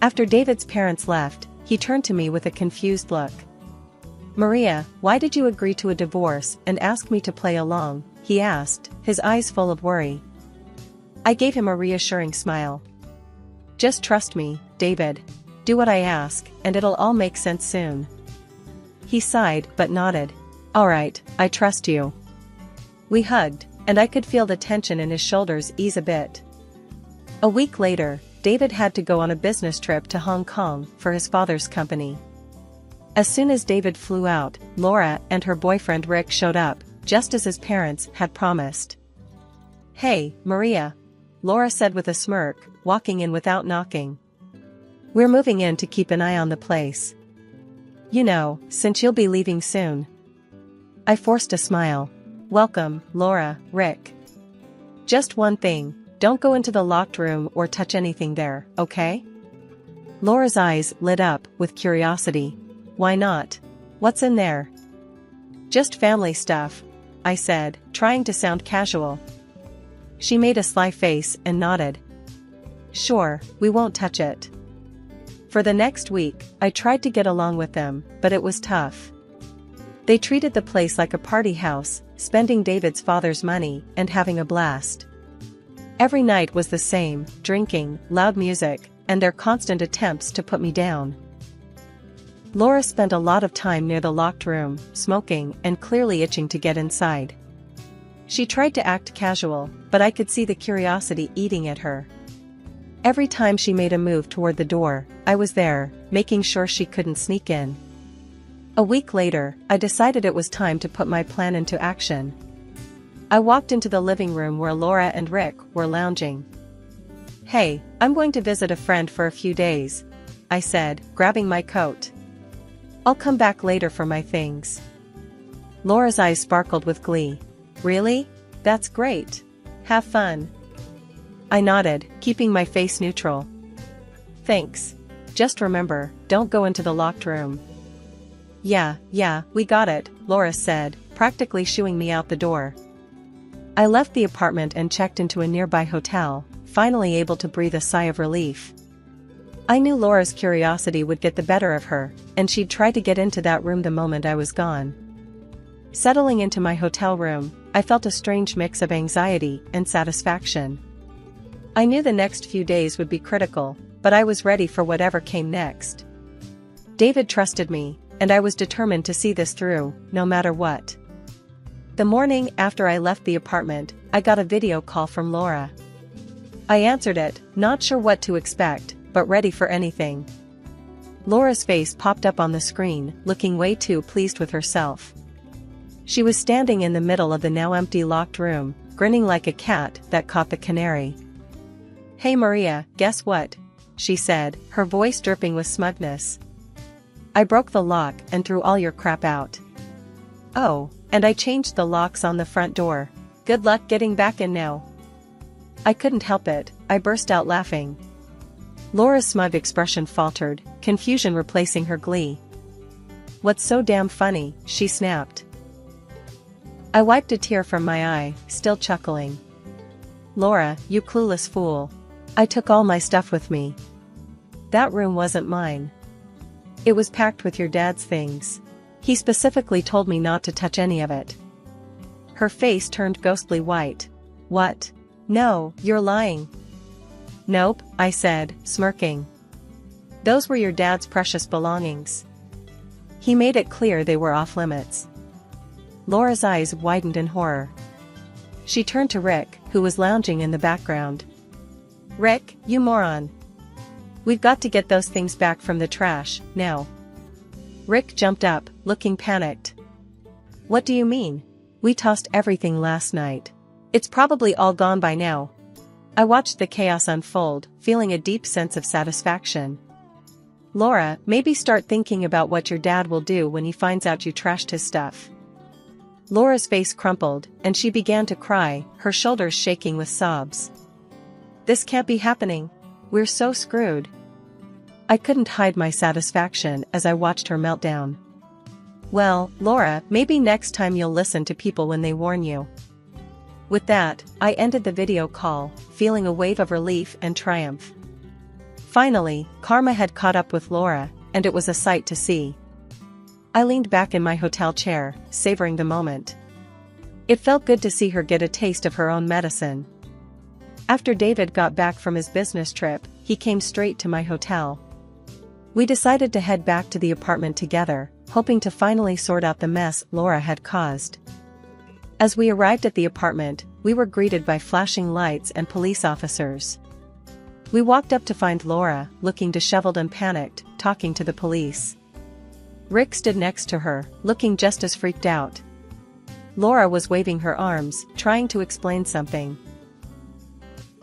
Speaker 2: After David's parents left, he turned to me with a confused look. Maria, why did you agree to a divorce and ask me to play along? He asked, his eyes full of worry. I gave him a reassuring smile. Just trust me, David. Do what I ask, and it'll all make sense soon. He sighed but nodded. All right, I trust you. We hugged, and I could feel the tension in his shoulders ease a bit. A week later, David had to go on a business trip to Hong Kong for his father's company. As soon as David flew out, Laura and her boyfriend Rick showed up, just as his parents had promised. Hey, Maria, Laura said with a smirk, walking in without knocking. We're moving in to keep an eye on the place. You know, since you'll be leaving soon. I forced a smile. Welcome, Laura, Rick. Just one thing, don't go into the locked room or touch anything there, okay? Laura's eyes lit up with curiosity. Why not? What's in there? Just family stuff, I said, trying to sound casual. She made a sly face and nodded. Sure, we won't touch it. For the next week, I tried to get along with them, but it was tough. They treated the place like a party house, spending David's father's money and having a blast. Every night was the same, drinking, loud music, and their constant attempts to put me down. Laura spent a lot of time near the locked room, smoking and clearly itching to get inside. She tried to act casual, but I could see the curiosity eating at her. Every time she made a move toward the door, I was there, making sure she couldn't sneak in. A week later, I decided it was time to put my plan into action. I walked into the living room where Laura and Rick were lounging. Hey, I'm going to visit a friend for a few days, I said, grabbing my coat. I'll come back later for my things. Laura's eyes sparkled with glee. Really? That's great. Have fun. I nodded, keeping my face neutral. Thanks. Just remember, don't go into the locked room. Yeah, we got it, Laura said, practically shooing me out the door. I left the apartment and checked into a nearby hotel, finally able to breathe a sigh of relief. I knew Laura's curiosity would get the better of her, and she'd try to get into that room the moment I was gone. Settling into my hotel room, I felt a strange mix of anxiety and satisfaction. I knew the next few days would be critical, but I was ready for whatever came next. David trusted me, and I was determined to see this through, no matter what. The morning after I left the apartment, I got a video call from Laura. I answered it, not sure what to expect, but ready for anything. Laura's face popped up on the screen, looking way too pleased with herself. She was standing in the middle of the now empty locked room, grinning like a cat that caught the canary. Hey Maria, guess what? She said, her voice dripping with smugness. I broke the lock and threw all your crap out. Oh, and I changed the locks on the front door. Good luck getting back in now. I couldn't help it, I burst out laughing. Laura's smug expression faltered, confusion replacing her glee. What's so damn funny? She snapped. I wiped a tear from my eye, still chuckling. Laura, you clueless fool. I took all my stuff with me. That room wasn't mine. It was packed with your dad's things. He specifically told me not to touch any of it. Her face turned ghostly white. What? No, you're lying. Nope, I said, smirking. Those were your dad's precious belongings. He made it clear they were off limits. Laura's eyes widened in horror. She turned to Rick, who was lounging in the background. Rick, you moron. We've got to get those things back from the trash, now. Rick jumped up, looking panicked. What do you mean? We tossed everything last night. It's probably all gone by now. I watched the chaos unfold, feeling a deep sense of satisfaction. Laura, maybe start thinking about what your dad will do when he finds out you trashed his stuff. Laura's face crumpled, and she began to cry, her shoulders shaking with sobs. This can't be happening. We're so screwed. I couldn't hide my satisfaction as I watched her meltdown. Well, Laura, maybe next time you'll listen to people when they warn you. With that, I ended the video call, feeling a wave of relief and triumph. Finally, karma had caught up with Laura, and it was a sight to see. I leaned back in my hotel chair, savoring the moment. It felt good to see her get a taste of her own medicine. After David got back from his business trip, he came straight to my hotel. We decided to head back to the apartment together, hoping to finally sort out the mess Laura had caused. As we arrived at the apartment, we were greeted by flashing lights and police officers. We walked up to find Laura, looking disheveled and panicked, talking to the police. Rick stood next to her, looking just as freaked out. Laura was waving her arms, trying to explain something.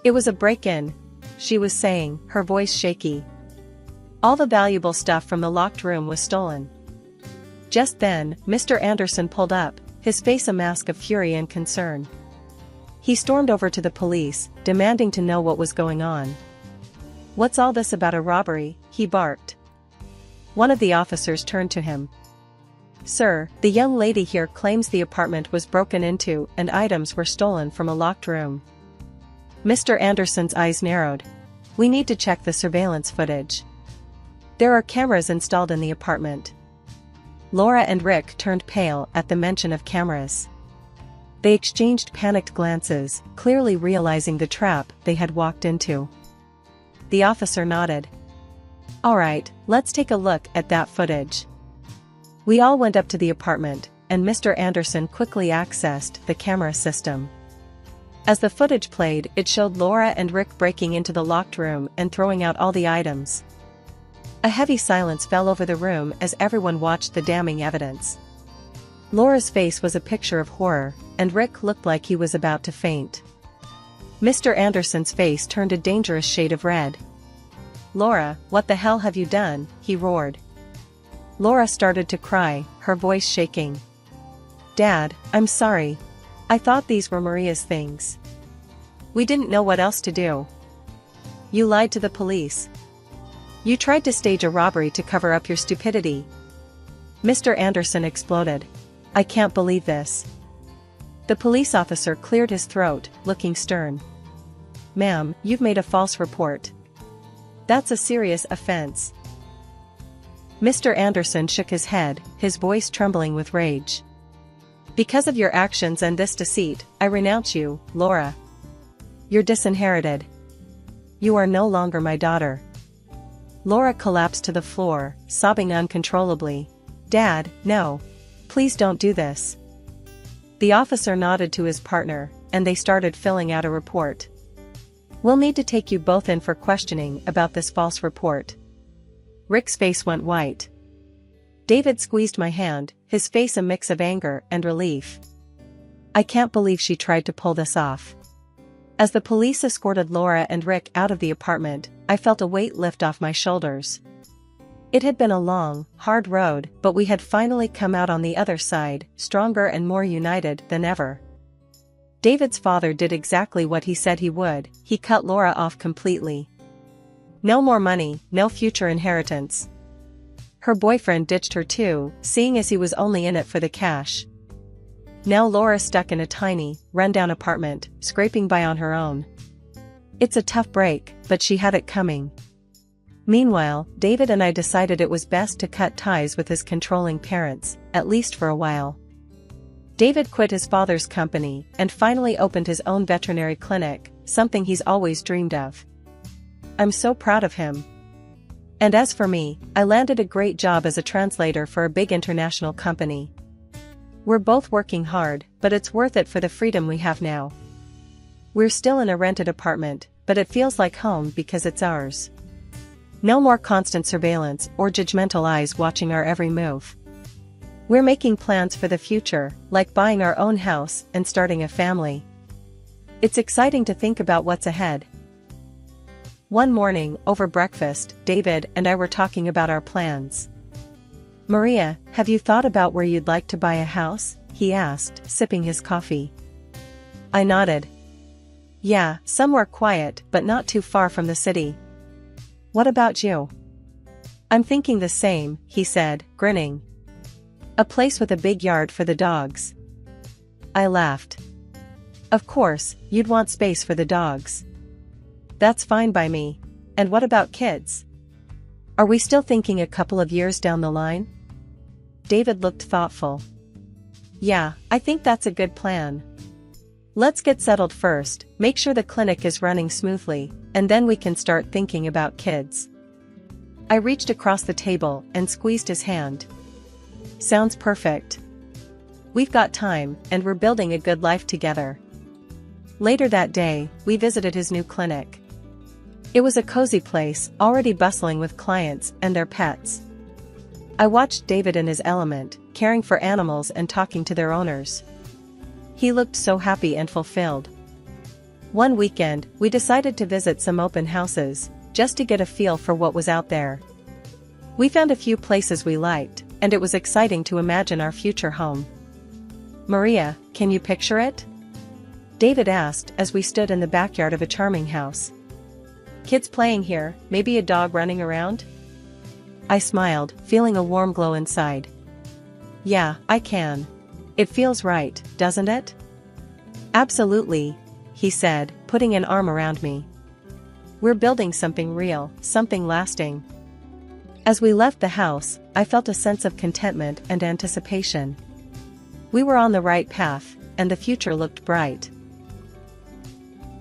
Speaker 2: It was a break-in, she was saying, her voice shaky. All the valuable stuff from the locked room was stolen. Just then, Mr. Anderson pulled up, his face a mask of fury and concern. He stormed over to the police, demanding to know what was going on. What's all this about a robbery? He barked. One of the officers turned to him. Sir, the young lady here claims the apartment was broken into and items were stolen from a locked room. Mr. Anderson's eyes narrowed. We need to check the surveillance footage. There are cameras installed in the apartment. Laura and Rick turned pale at the mention of cameras. They exchanged panicked glances, clearly realizing the trap they had walked into. The officer nodded. All right, let's take a look at that footage. We all went up to the apartment, and Mr. Anderson quickly accessed the camera system. As the footage played, it showed Laura and Rick breaking into the locked room and throwing out all the items. A heavy silence fell over the room as everyone watched the damning evidence. Laura's face was a picture of horror, and Rick looked like he was about to faint. Mr. Anderson's face turned a dangerous shade of red. Laura, what the hell have you done? He roared. Laura started to cry, her voice shaking. Dad, I'm sorry. I thought these were Maria's things. We didn't know what else to do. You lied to the police. You tried to stage a robbery to cover up your stupidity. Mr. Anderson exploded. I can't believe this. The police officer cleared his throat, looking stern. Ma'am, you've made a false report. That's a serious offense. Mr. Anderson shook his head, his voice trembling with rage. Because of your actions and this deceit, I renounce you, Laura. You're disinherited. You are no longer my daughter. Laura collapsed to the floor, sobbing uncontrollably. Dad, no. Please don't do this. The officer nodded to his partner, and they started filling out a report. We'll need to take you both in for questioning about this false report. Rick's face went white. David squeezed my hand, his face a mix of anger and relief. I can't believe she tried to pull this off. As the police escorted Laura and Rick out of the apartment, I felt a weight lift off my shoulders. It had been a long, hard road, but we had finally come out on the other side, stronger and more united than ever. David's father did exactly what he said he would. He cut Laura off completely. No more money, no future inheritance. Her boyfriend ditched her too, seeing as he was only in it for the cash. Now Laura's stuck in a tiny, run-down apartment, scraping by on her own. It's a tough break, but she had it coming. Meanwhile, David and I decided it was best to cut ties with his controlling parents, at least for a while. David quit his father's company and finally opened his own veterinary clinic, something he's always dreamed of. I'm so proud of him. And as for me, I landed a great job as a translator for a big international company. We're both working hard, but it's worth it for the freedom we have now. We're still in a rented apartment, but it feels like home because it's ours. No more constant surveillance or judgmental eyes watching our every move. We're making plans for the future, like buying our own house and starting a family. It's exciting to think about what's ahead. One morning, over breakfast, David and I were talking about our plans. "Maria, have you thought about where you'd like to buy a house?" he asked, sipping his coffee. I nodded. "Yeah, somewhere quiet, but not too far from the city." "What about you?" "I'm thinking the same," he said, grinning. "A place with a big yard for the dogs." I laughed. "Of course, you'd want space for the dogs." "That's fine by me. And what about kids? Are we still thinking a couple of years down the line?" David looked thoughtful. "Yeah, I think that's a good plan. Let's get settled first, make sure the clinic is running smoothly, and then we can start thinking about kids." I reached across the table and squeezed his hand. "Sounds perfect. We've got time, and we're building a good life together." Later that day, we visited his new clinic. It was a cozy place, already bustling with clients and their pets. I watched David in his element, caring for animals and talking to their owners. He looked so happy and fulfilled. One weekend, we decided to visit some open houses, just to get a feel for what was out there. We found a few places we liked, and it was exciting to imagine our future home. "Maria, can you picture it?" David asked as we stood in the backyard of a charming house. "Kids playing here, maybe a dog running around?" I smiled, feeling a warm glow inside. "Yeah, I can. It feels right, doesn't it?" "Absolutely," he said, putting an arm around me. "We're building something real, something lasting." As we left the house, I felt a sense of contentment and anticipation. We were on the right path, and the future looked bright.